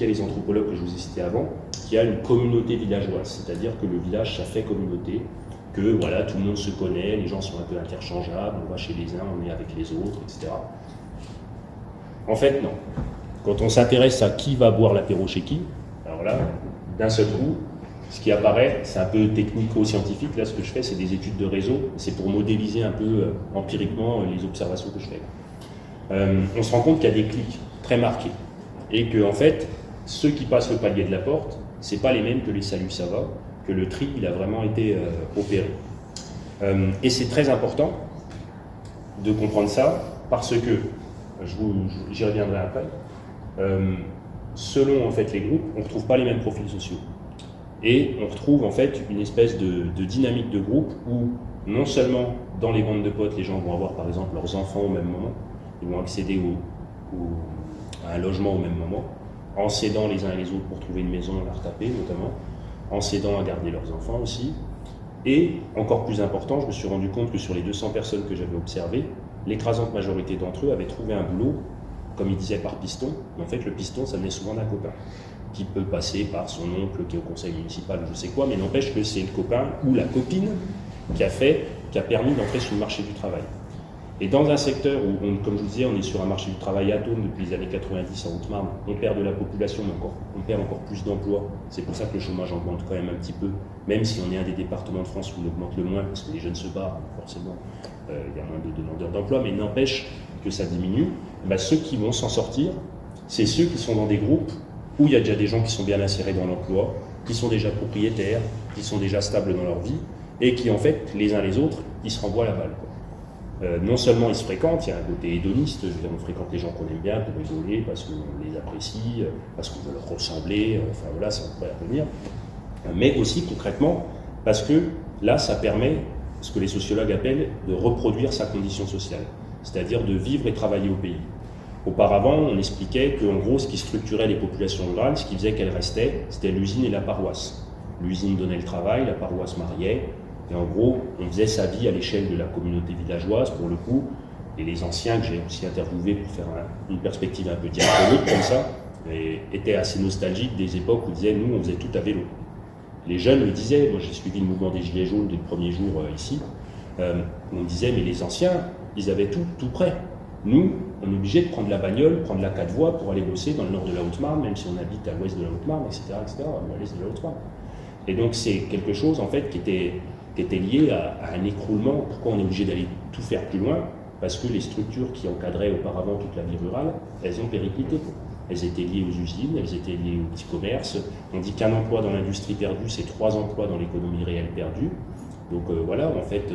A: les anthropologues que je vous ai cités avant, qu'il y a une communauté villageoise, c'est-à-dire que le village, ça fait communauté, que voilà, tout le monde se connaît, les gens sont un peu interchangeables, on va chez les uns, on est avec les autres, etc. En fait, non. Quand on s'intéresse à qui va boire l'apéro chez qui, alors là, d'un seul coup, ce qui apparaît, c'est un peu technico-scientifique, là ce que je fais, c'est des études de réseau, c'est pour modéliser un peu empiriquement les observations que je fais. On se rend compte qu'il y a des clics très marqués et que en fait, ceux qui passent le palier de la porte, c'est pas les mêmes que les salut ça va, que le tri il a vraiment été opéré. Et c'est très important de comprendre ça parce que j'y reviendrai après. Selon en fait les groupes, on ne retrouve pas les mêmes profils sociaux et on retrouve en fait une espèce de dynamique de groupe où non seulement dans les bandes de potes, les gens vont avoir par exemple leurs enfants au même moment. Ils vont accéder à un logement au même moment, en s'aidant les uns et les autres pour trouver une maison à la retaper notamment, en s'aidant à garder leurs enfants aussi. Et, encore plus important, je me suis rendu compte que sur les 200 personnes que j'avais observées, l'écrasante majorité d'entre eux avaient trouvé un boulot, comme ils disaient, par piston. Mais en fait, le piston, ça venait souvent d'un copain, qui peut passer par son oncle qui est au conseil municipal ou je sais quoi, mais n'empêche que c'est le copain ou la copine qui a permis d'entrer sur le marché du travail. Et dans un secteur où, comme je vous disais, on est sur un marché du travail atone depuis les années 90 en Haute-Marne, on perd de la population, mais on perd encore plus d'emplois. C'est pour ça que le chômage augmente quand même un petit peu, même si on est un des départements de France où il augmente le moins, parce que les jeunes se barrent, forcément, il y a moins de demandeurs d'emploi, mais il n'empêche que ça diminue. Ceux qui vont s'en sortir, c'est ceux qui sont dans des groupes où il y a déjà des gens qui sont bien insérés dans l'emploi, qui sont déjà propriétaires, qui sont déjà stables dans leur vie, et qui, en fait, les uns les autres, ils se renvoient la balle. Non seulement ils se fréquentent, il y a un côté hédoniste, je veux dire, on fréquente les gens qu'on aime bien pour rigoler, parce qu'on les apprécie, parce qu'on veut leur ressembler, enfin voilà, ça on pourrait revenir, mais aussi concrètement, parce que là, ça permet, ce que les sociologues appellent, de reproduire sa condition sociale, c'est-à-dire de vivre et travailler au pays. Auparavant, on expliquait qu'en gros, ce qui structurait les populations rurales, ce qui faisait qu'elles restaient, c'était l'usine et la paroisse. L'usine donnait le travail, la paroisse mariait, et en gros, on faisait sa vie à l'échelle de la communauté villageoise, pour le coup, et les anciens que j'ai aussi interviewés pour faire une perspective un peu diachronique comme ça, étaient assez nostalgiques des époques où ils disaient, nous, on faisait tout à vélo. Les jeunes le disaient, moi j'ai suivi le mouvement des Gilets jaunes dès le premier jour ici, on disait, mais les anciens, ils avaient tout prêt. Nous, on est obligé de prendre la bagnole, prendre la 4 voies pour aller bosser dans le nord de la Haute-Marne, même si on habite à l'ouest de la Haute-Marne, etc., ou à l'est de la Haute-Marne. Et donc c'est quelque chose en fait qui était lié à un écroulement. Pourquoi on est obligé d'aller tout faire plus loin? Parce que les structures qui encadraient auparavant toute la vie rurale, elles ont périclité. Elles étaient liées aux usines, elles étaient liées aux petits commerces. On dit qu'un emploi dans l'industrie perdu, c'est 3 emplois dans l'économie réelle perdue. Donc voilà, en fait,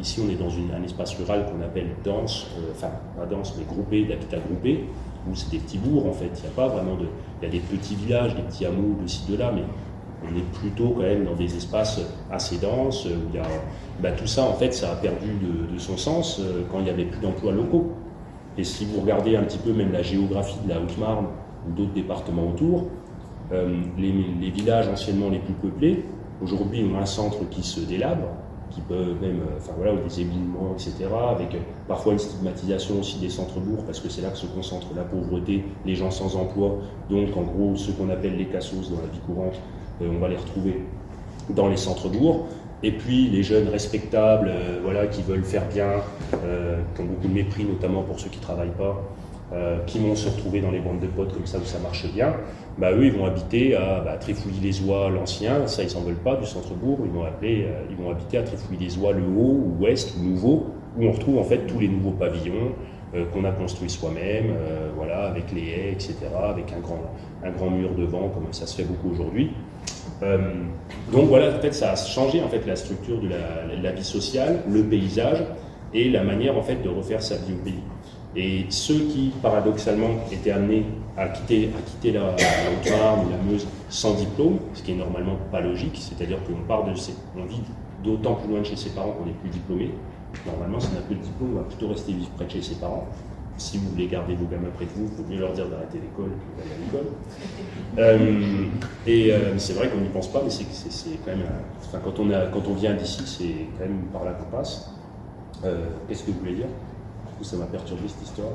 A: ici on est dans un espace rural qu'on appelle dense, enfin pas dense mais groupé, d'habitat groupé, où c'est des petits bourgs en fait. Il n'y a pas vraiment il y a des petits villages, des petits hameaux de ci, de là, mais on est plutôt quand même dans des espaces assez denses, où il y a, tout ça en fait ça a perdu de son sens quand il n'y avait plus d'emplois locaux. Et si vous regardez un petit peu même la géographie de la Haute-Marne ou d'autres départements autour, les villages anciennement les plus peuplés, aujourd'hui ont un centre qui se délabre, qui peut même, des éboulements, etc., avec parfois une stigmatisation aussi des centres-bourgs, parce que c'est là que se concentre la pauvreté, les gens sans emploi, donc en gros ceux qu'on appelle les cassos dans la vie courante, on va les retrouver dans les centres-bourgs. Et puis les jeunes respectables, qui veulent faire bien, qui ont beaucoup de mépris, notamment pour ceux qui ne travaillent pas, qui vont se retrouver dans les bandes de potes comme ça où ça marche bien, eux ils vont habiter à Tréfouilly-les-Oies, l'ancien, ça ils s'en veulent pas, du centre-bourg, ils vont habiter à Tréfouilly-les-Oies, le Haut, ou Ouest, ou Nouveau, où on retrouve en fait tous les nouveaux pavillons qu'on a construits soi-même, avec les haies, etc., avec un grand mur devant, comme ça se fait beaucoup aujourd'hui. Donc voilà, en fait, ça a changé en fait la structure de la vie sociale, le paysage et la manière en fait de refaire sa vie au pays. Et ceux qui, paradoxalement, étaient amenés à quitter la Haute-Marne ou la Meuse sans diplôme, ce qui est normalement pas logique, c'est-à-dire qu'on vit d'autant plus loin de chez ses parents qu'on n'est plus diplômé. Normalement, si on n'a plus de diplôme, on va plutôt rester vivre près de chez ses parents. Si vous voulez garder vos gamins près de vous, il faut mieux leur dire d'arrêter l'école que d'aller à l'école. C'est vrai qu'on n'y pense pas, mais c'est quand même... quand on vient d'ici, c'est quand même par là qu'on passe. Qu'est-ce que vous voulez dire? Du coup, ça m'a perturbé cette histoire.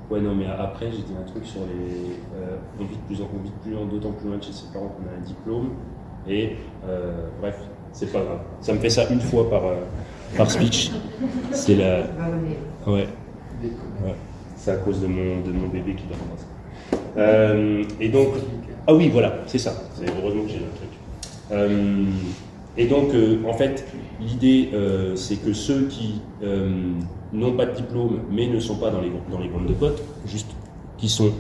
A: Ouais, non, mais après, j'ai dit un truc sur les... on vit d'autant plus loin de chez ses parents qu'on a un diplôme. Et bref, c'est pas grave. Ça me fait ça une fois par speech. C'est la... Ouais. C'est à cause de mon bébé qui dort. Et donc... Ah oui, voilà, c'est ça. Heureusement que j'ai un truc. Et donc, en fait, l'idée, c'est que ceux qui n'ont pas de diplôme, mais ne sont pas dans les bandes de potes, juste qui sont,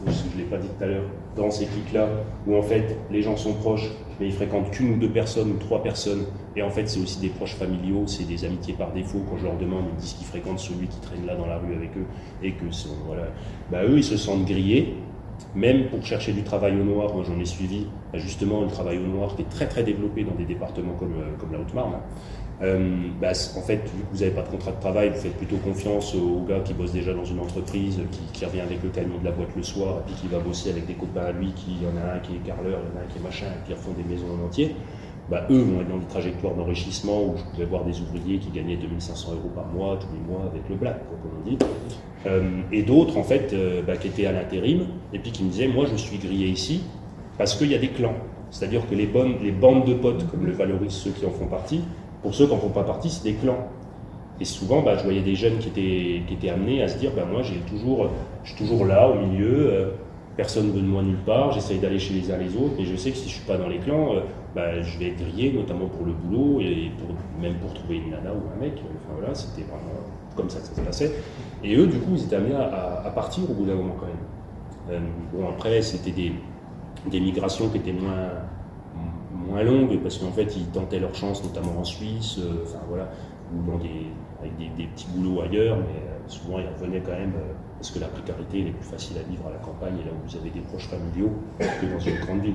A: je ne l'ai pas dit tout à l'heure, dans ces clics-là, où en fait, les gens sont proches, mais ils fréquentent qu'une ou 2 personnes ou 3 personnes, et en fait, c'est aussi des proches familiaux, c'est des amitiés par défaut. Quand je leur demande, ils me disent qu'ils fréquentent celui qui traîne là dans la rue avec eux, et que eux, ils se sentent grillés. Même pour chercher du travail au noir, moi j'en ai suivi justement le travail au noir qui est très très développé dans des départements comme la Haute-Marne. En fait, vu que vous n'avez pas de contrat de travail, vous faites plutôt confiance aux gars qui bossent déjà dans une entreprise, qui revient avec le camion de la boîte le soir, et puis qui va bosser avec des copains à lui, il y en a un qui est carreleur, il y en a un qui est machin, et qui refont des maisons en entier. Eux vont être dans des trajectoires d'enrichissement où je pouvais voir des ouvriers qui gagnaient 2500 € par mois, tous les mois, avec le black, comme on dit. Et d'autres, en fait, qui étaient à l'intérim, et puis qui me disaient, moi je suis grillé ici, parce qu'il y a des clans. C'est-à-dire que les bandes de potes, comme le valorisent ceux qui en font partie, pour ceux qui n'en font pas partie, c'est des clans. Et souvent, je voyais des jeunes qui étaient amenés à se dire, moi je suis toujours là, au milieu, personne ne veut de moi nulle part, j'essaye d'aller chez les uns les autres, mais je sais que si je ne suis pas dans les clans, je vais être grillé, notamment pour le boulot, et même pour trouver une nana ou un mec. Enfin voilà, c'était vraiment comme ça que ça se passait. Et eux, du coup, ils étaient amenés à partir au bout d'un moment quand même. Après, c'était des migrations qui étaient moins longues, parce qu'en fait, ils tentaient leur chance, notamment en Suisse, ou avec des petits boulots ailleurs, mais souvent ils revenaient quand même, parce que la précarité elle est plus facile à vivre à la campagne, et là où vous avez des proches familiaux, que dans une grande ville.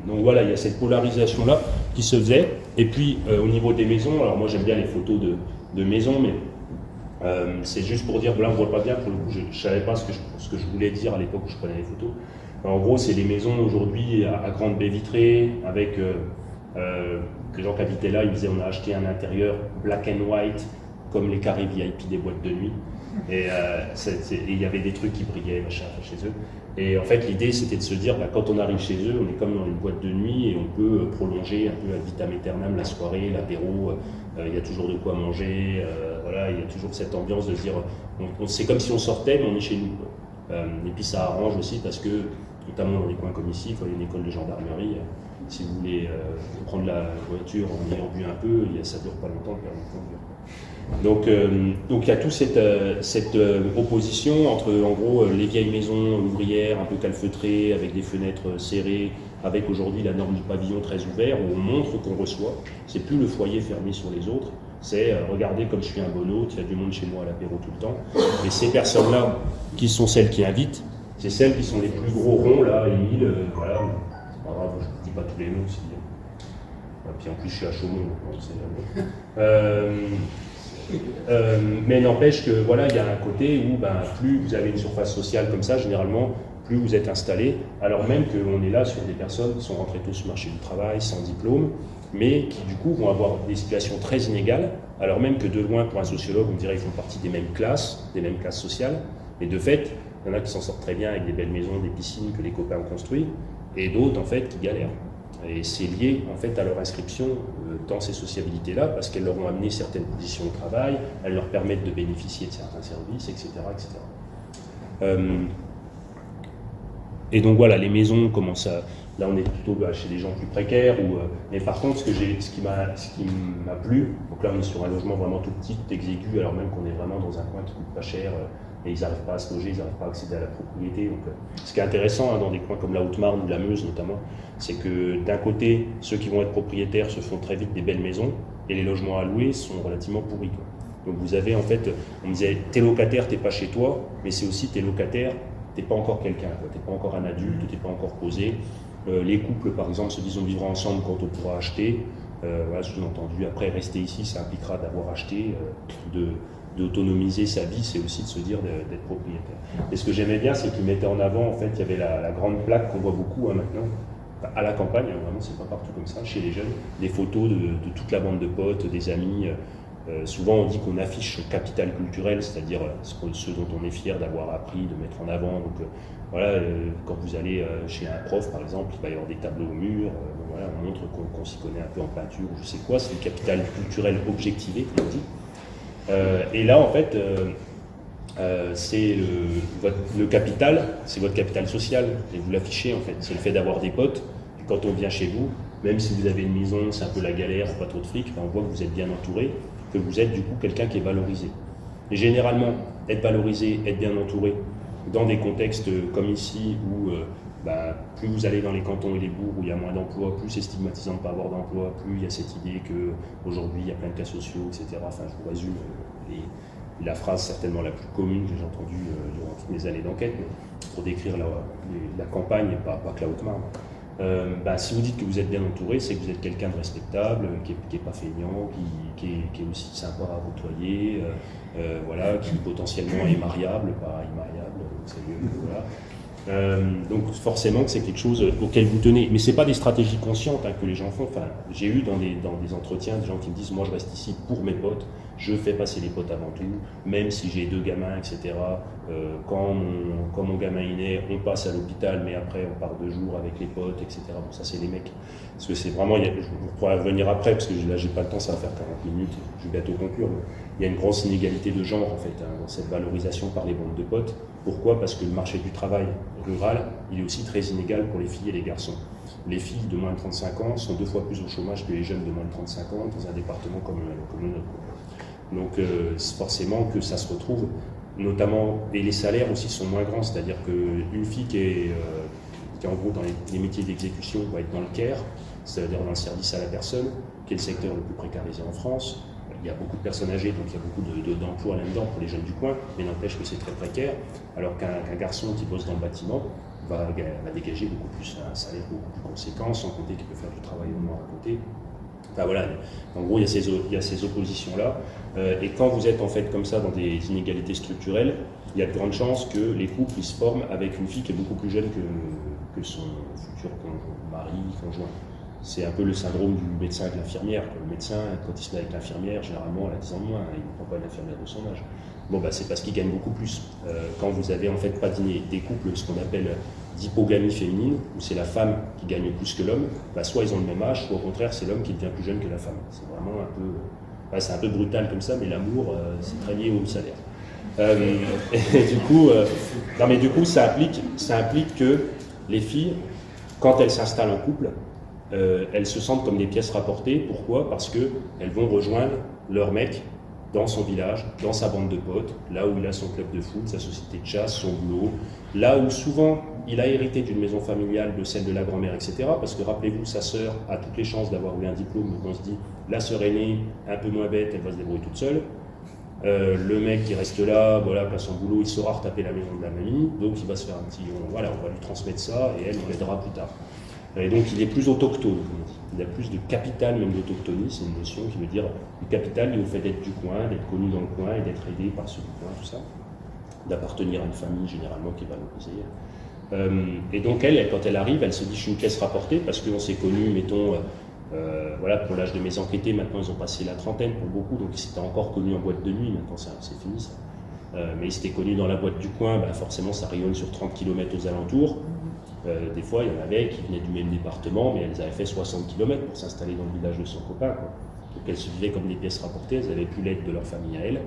A: Donc voilà, il y a cette polarisation-là qui se faisait. Et puis, au niveau des maisons, alors moi j'aime bien les photos de maisons, mais c'est juste pour dire, là on ne voit pas bien, pour le coup, je ne savais pas ce que je voulais dire à l'époque où je prenais les photos. En gros, c'est les maisons aujourd'hui à grande baie vitrée, avec les gens qui habitaient là, ils disaient on a acheté un intérieur black and white, comme les carrés VIP des boîtes de nuit. Et il y avait des trucs qui brillaient machin, chez eux. Et en fait, l'idée, c'était de se dire, quand on arrive chez eux, on est comme dans une boîte de nuit et on peut prolonger un peu ad vitam aeternam la soirée, l'apéro. Il y a toujours de quoi manger. Il y a toujours cette ambiance de se dire, c'est comme si on sortait, mais on est chez nous. Et puis ça arrange aussi parce que, notamment dans des coins comme ici, quand il y a une école de gendarmerie, si vous voulez prendre la voiture en ayant bu un peu, ça ne dure pas longtemps, le permis de conduire. Donc il y a toute cette opposition entre en gros les vieilles maisons ouvrières un peu calfeutrées avec des fenêtres serrées, avec aujourd'hui la norme du pavillon très ouvert où on montre qu'on reçoit. C'est plus le foyer fermé sur les autres, c'est regardez comme je suis un bon hôte, il y a du monde chez moi à l'apéro tout le temps. Et ces personnes-là qui sont celles qui invitent, c'est celles qui sont les plus gros ronds là, Émile, voilà, c'est pas grave, je ne dis pas tous les noms aussi. Puis en plus je suis à Chaumont, donc c'est mais n'empêche que voilà, il y a un côté où plus vous avez une surface sociale comme ça, généralement, plus vous êtes installé, alors même qu'on est là sur des personnes qui sont rentrées tôt sur le marché du travail, sans diplôme, mais qui du coup vont avoir des situations très inégales, alors même que de loin, pour un sociologue, on dirait qu'ils font partie des mêmes classes sociales, et de fait, il y en a qui s'en sortent très bien avec des belles maisons, des piscines que les copains ont construites, et d'autres en fait qui galèrent. Et c'est lié en fait à leur inscription dans ces sociabilités-là, parce qu'elles leur ont amené certaines positions au travail, elles leur permettent de bénéficier de certains services, etc. Et donc voilà, les maisons commencent à... Là on est plutôt chez des gens plus précaires, mais par contre ce qui m'a plu, donc là on est sur un logement vraiment tout petit, tout exigu, alors même qu'on est vraiment dans un coin qui coûte pas cher, et ils n'arrivent pas à se loger, ils n'arrivent pas à accéder à la propriété. Donc, ce qui est intéressant dans des coins comme la Haute-Marne ou la Meuse notamment, c'est que d'un côté, ceux qui vont être propriétaires se font très vite des belles maisons, et les logements à louer sont relativement pourris. Donc vous avez en fait, on me disait, t'es locataire, t'es pas chez toi, mais c'est aussi t'es locataire, t'es pas encore quelqu'un, t'es pas encore un adulte, t'es pas encore posé. Les couples par exemple se disent on vivra ensemble quand on pourra acheter. Voilà, sous-entendu, après rester ici, ça impliquera d'avoir acheté, d'autonomiser sa vie, c'est aussi de se dire d'être propriétaire. Et ce que j'aimais bien, c'est qu'il mettait en avant, en fait, il y avait la grande plaque qu'on voit beaucoup maintenant, à la campagne, vraiment, c'est pas partout comme ça, chez les jeunes, des photos de toute la bande de potes, des amis. Souvent, on dit qu'on affiche le capital culturel, c'est-à-dire ce dont on est fier d'avoir appris, de mettre en avant. Donc, quand vous allez chez un prof, par exemple, il va y avoir des tableaux au mur, voilà, on montre qu'on s'y connaît un peu en peinture, ou je sais quoi, c'est le capital culturel objectivé, comme on dit. Et là, en fait, c'est le capital, c'est votre capital social, et vous l'affichez, en fait. C'est le fait d'avoir des potes. Et quand on vient chez vous, même si vous avez une maison, c'est un peu la galère, pas trop de fric, on voit que vous êtes bien entouré, que vous êtes du coup quelqu'un qui est valorisé. Et généralement, être valorisé, être bien entouré, dans des contextes comme ici, où plus vous allez dans les cantons et les bourgs où il y a moins d'emplois, plus c'est stigmatisant de ne pas avoir d'emploi, plus il y a cette idée qu'aujourd'hui il y a plein de cas sociaux, etc. Enfin, je vous résume la phrase certainement la plus commune que j'ai entendue durant toutes mes années d'enquête, pour décrire la campagne et pas que la Haute-Marne. Si vous dites que vous êtes bien entouré, c'est que vous êtes quelqu'un de respectable, qui est pas feignant, qui est aussi sympa à côtoyer, voilà, qui potentiellement est mariable, pas immariable, c'est mieux, voilà. Donc forcément que c'est quelque chose auquel vous tenez, mais c'est pas des stratégies conscientes que les gens font. Enfin, j'ai eu dans des entretiens des gens qui me disent moi je reste ici pour mes potes, je fais passer les potes avant tout, même si j'ai 2 gamins, etc. Quand mon gamin est né, on passe à l'hôpital, mais après on part 2 jours avec les potes, etc. Bon, ça c'est les mecs. Parce que c'est vraiment, je pourrais revenir après, parce que là j'ai pas le temps, ça va faire 40 minutes, je vais bientôt conclure. Mais il y a une grosse inégalité de genre en fait, dans cette valorisation par les bandes de potes. Pourquoi? Parce que le marché du travail rural, il est aussi très inégal pour les filles et les garçons. Les filles de moins de 35 ans sont 2 fois plus au chômage que les jeunes de moins de 35 ans dans un département comme le nôtre. Donc forcément que ça se retrouve, notamment, et les salaires aussi sont moins grands, c'est-à-dire qu'une fille qui est en gros dans les métiers d'exécution va être dans le care, c'est-à-dire dans le service à la personne, qui est le secteur le plus précarisé en France. Il y a beaucoup de personnes âgées, donc il y a beaucoup d'emplois là-dedans pour les jeunes du coin, mais n'empêche que c'est très précaire, alors qu'un garçon qui bosse dans le bâtiment va dégager beaucoup plus un salaire beaucoup plus conséquent, sans compter qu'il peut faire du travail au noir à côté. Enfin voilà, en gros il y a ces oppositions-là, et quand vous êtes en fait comme ça dans des inégalités structurelles, il y a de grandes chances que les couples ils se forment avec une fille qui est beaucoup plus jeune que son futur mari, conjoint. C'est un peu le syndrome du médecin avec l'infirmière. Le médecin, quand il se met avec l'infirmière, généralement, elle a 10 ans de moins, il ne prend pas une infirmière de son âge. Bon, c'est parce qu'il gagne beaucoup plus. Quand vous avez en fait pas des couples, ce qu'on appelle d'hypogamie féminine, où c'est la femme qui gagne plus que l'homme, soit ils ont le même âge, soit au contraire, c'est l'homme qui devient plus jeune que la femme. C'est vraiment c'est un peu brutal comme ça, mais l'amour, c'est très lié au salaire. Et du coup, ça implique que les filles, quand elles s'installent en couple, elles se sentent comme des pièces rapportées. Pourquoi? Parce qu'elles vont rejoindre leur mec dans son village, dans sa bande de potes, là où il a son club de foot, sa société de chasse, son boulot, là où souvent il a hérité d'une maison familiale, de celle de la grand-mère, etc. Parce que rappelez-vous, sa sœur a toutes les chances d'avoir eu un diplôme, donc on se dit, la sœur aînée, un peu moins bête, elle va se débrouiller toute seule. Le mec qui reste là, voilà, pas son boulot, il saura retaper la maison de la mamie, donc il va se faire on va lui transmettre ça, et elle, on l'aidera plus tard. Et donc il est plus autochtone, il a plus de capital même d'autochtonie, c'est une notion qui veut dire le capital lié au fait d'être du coin, d'être connu dans le coin et d'être aidé par ceux du coin, tout ça, d'appartenir à une famille généralement qui est valorisée. Et donc elle, quand elle arrive, elle se dit je suis une pièce rapportée parce qu'on s'est connus, mettons, voilà, pour l'âge de mes enquêtés, maintenant ils ont passé la trentaine pour beaucoup, donc ils s'étaient encore connus en boîte de nuit, maintenant c'est fini ça. Mais ils s'étaient connus dans la boîte du coin, forcément ça rayonne sur 30 km aux alentours. Des fois, il y en avait qui venaient du même département, mais elles avaient fait 60 km pour s'installer dans le village de son copain, quoi. Donc elles se vivaient comme des pièces rapportées, elles avaient plus l'aide de leur famille à elles.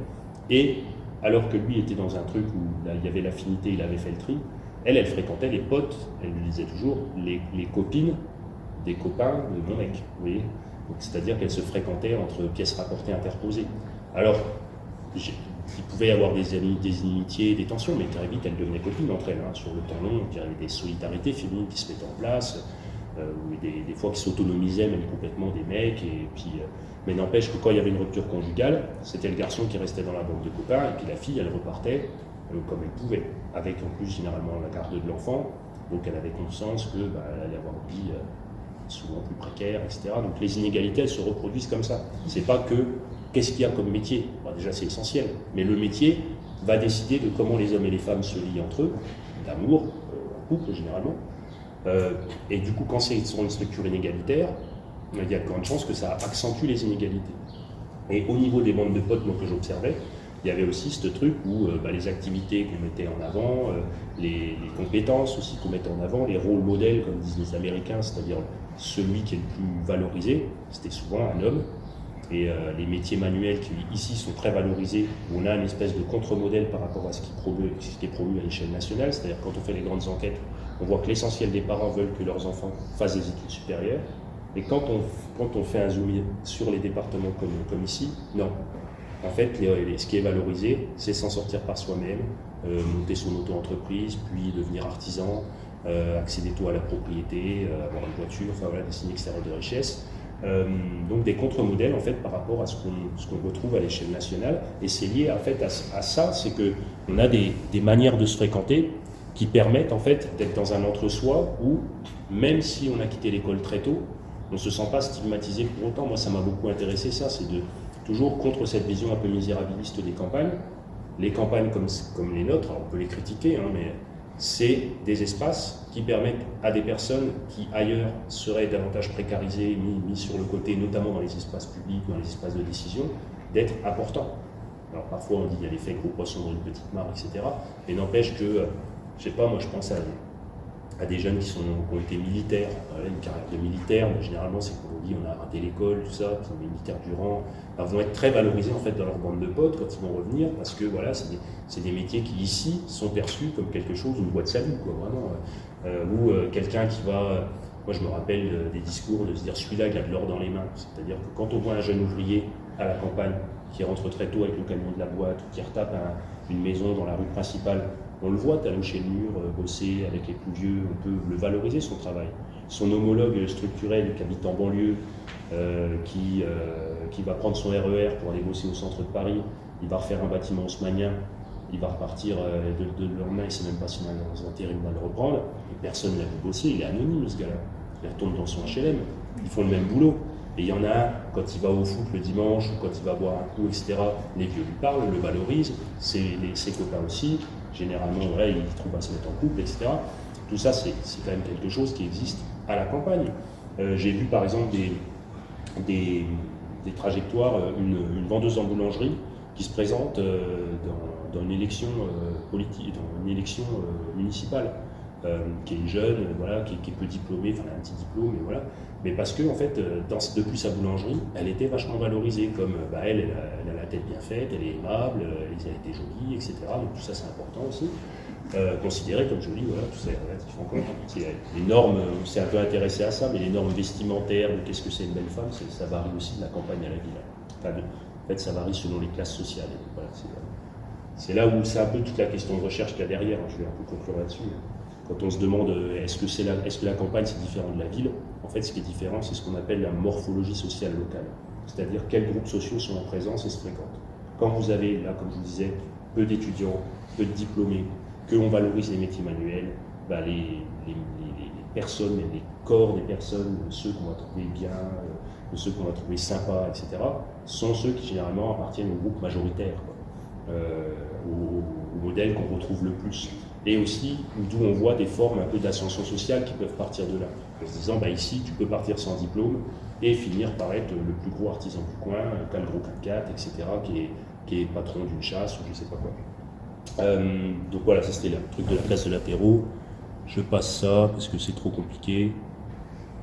A: Et alors que lui était dans un truc où là, il y avait l'affinité, il avait fait le tri, elle fréquentait les potes, elle lui disait toujours, les copines des copains de mon mec, vous voyez. C'est-à-dire qu'elles se fréquentaient entre pièces rapportées interposées. Alors, il pouvait y avoir des inimitiés, des tensions, mais très vite elles devenaient copines entre elles. Sur le temps long, il y avait des solidarités féminines qui se mettaient en place, des fois qui s'autonomisaient même complètement des mecs. Mais n'empêche que quand il y avait une rupture conjugale, c'était le garçon qui restait dans la bande de copains, et puis la fille, elle repartait comme elle pouvait, avec en plus généralement la garde de l'enfant, donc elle avait conscience qu'elle allait avoir une vie souvent plus précaire, etc. Donc les inégalités, elles se reproduisent comme ça. C'est pas que qu'est-ce qu'il y a comme métier? Déjà, c'est essentiel. Mais le métier va décider de comment les hommes et les femmes se lient entre eux, d'amour, en couple généralement. Et du coup, quand c'est sur une structure inégalitaire, il y a de grandes chances que ça accentue les inégalités. Et au niveau des bandes de potes que j'observais, il y avait aussi ce truc où les activités qu'on mettait en avant, les compétences aussi qu'on mettait en avant, les rôles modèles, comme disent les Américains, c'est-à-dire celui qui est le plus valorisé, c'était souvent un homme. Et les métiers manuels qui ici sont très valorisés, où on a une espèce de contre-modèle par rapport à ce qui est promu à l'échelle nationale, c'est-à-dire quand on fait les grandes enquêtes, on voit que l'essentiel des parents veulent que leurs enfants fassent des études supérieures, et quand on fait un zoom sur les départements comme ici, non. En fait, ce qui est valorisé, c'est s'en sortir par soi-même, monter son auto-entreprise, puis devenir artisan, accéder tôt à la propriété, avoir une voiture, enfin voilà, des signes extérieurs de richesse. Donc des contre-modèles en fait par rapport à ce qu'on retrouve à l'échelle nationale, et c'est lié en fait à ça, c'est qu'on a des manières de se fréquenter qui permettent en fait d'être dans un entre-soi où même si on a quitté l'école très tôt, on ne se sent pas stigmatisé pour autant. Moi ça m'a beaucoup intéressé ça, c'est de toujours contre cette vision un peu misérabiliste des campagnes. Les campagnes comme les nôtres, alors on peut les critiquer, hein, mais c'est des espaces qui permettent à des personnes qui ailleurs seraient davantage précarisées, mis sur le côté, notamment dans les espaces publics, dans les espaces de décision, d'être importants. Alors parfois on dit qu'il y a l'effet gros poisson dans une petite mare, etc. Mais n'empêche que, je sais pas, moi je pense à des jeunes qui ont été militaires, une carrière de militaire, mais généralement c'est qu'on dit on a raté l'école, tout ça, puis les militaires du rang, vont être très valorisés en fait dans leur bande de potes quand ils vont revenir, parce que voilà, c'est des métiers qui ici sont perçus comme quelque chose, une voie de salut, quoi, vraiment. Ou quelqu'un qui va, moi je me rappelle des discours de se dire celui-là il a de l'or dans les mains, c'est-à-dire que quand on voit un jeune ouvrier à la campagne qui rentre très tôt avec le camion de la boîte, ou qui retape une maison dans la rue principale, on le voit taloncher le mur, bosser avec les plus vieux, on peut le valoriser son travail. Son homologue structurel qui habite en banlieue, qui va prendre son RER pour aller bosser au centre de Paris, il va refaire un bâtiment haussmannien, il va repartir de lendemain, il ne sait même pas si dans les intérim va le reprendre, et personne ne l'a vu bosser, il est anonyme ce gars-là. Il retourne dans son HLM, ils font le même boulot. Et il y en a un, quand il va au foot le dimanche, ou quand il va boire un coup, etc., les vieux lui parlent, le valorisent, ses copains aussi, généralement, ouais, ils trouvent à se mettre en couple, etc. Tout ça, c'est quand même quelque chose qui existe à la campagne. J'ai vu par exemple des trajectoires, une vendeuse en boulangerie qui se présente dans une élection politique, dans une élection municipale, qui est jeune, voilà, qui est peu diplômée, enfin elle a un petit diplôme, mais voilà. Mais parce que en fait, depuis sa boulangerie, elle était vachement valorisée, comme elle a la tête bien faite, elle est aimable, elle a été jolie, etc. Donc tout ça c'est important aussi. Considérée comme jolie, voilà, tout ça est relatif encore. Les normes, on s'est un peu intéressé à ça, mais les normes vestimentaires, de qu'est-ce que c'est une belle femme, ça varie aussi de la campagne à la ville. Enfin, en fait, ça varie selon les classes sociales. Voilà, c'est là où c'est un peu toute la question de recherche qu'il y a derrière. Je vais un peu conclure là-dessus. Quand on se demande est-ce que la campagne c'est différent de la ville, en fait ce qui est différent c'est ce qu'on appelle la morphologie sociale locale, c'est-à-dire quels groupes sociaux sont en présence et se fréquentent. Quand vous avez là, comme je vous disais, peu d'étudiants, peu de diplômés, qu'on valorise les métiers manuels, les personnes, les corps des personnes, ceux qu'on va trouver bien, ceux qu'on va trouver sympas, etc., sont ceux qui généralement appartiennent au groupe majoritaire, au modèle qu'on retrouve le plus. Et aussi d'où on voit des formes un peu d'ascension sociale qui peuvent partir de là. En se disant, ici, tu peux partir sans diplôme et finir par être le plus gros artisan du coin, t'as le gros 4x4, etc., qui est patron d'une chasse ou je sais pas quoi. Donc voilà, ça c'était le truc de la place de l'apéro. Je passe ça parce que c'est trop compliqué.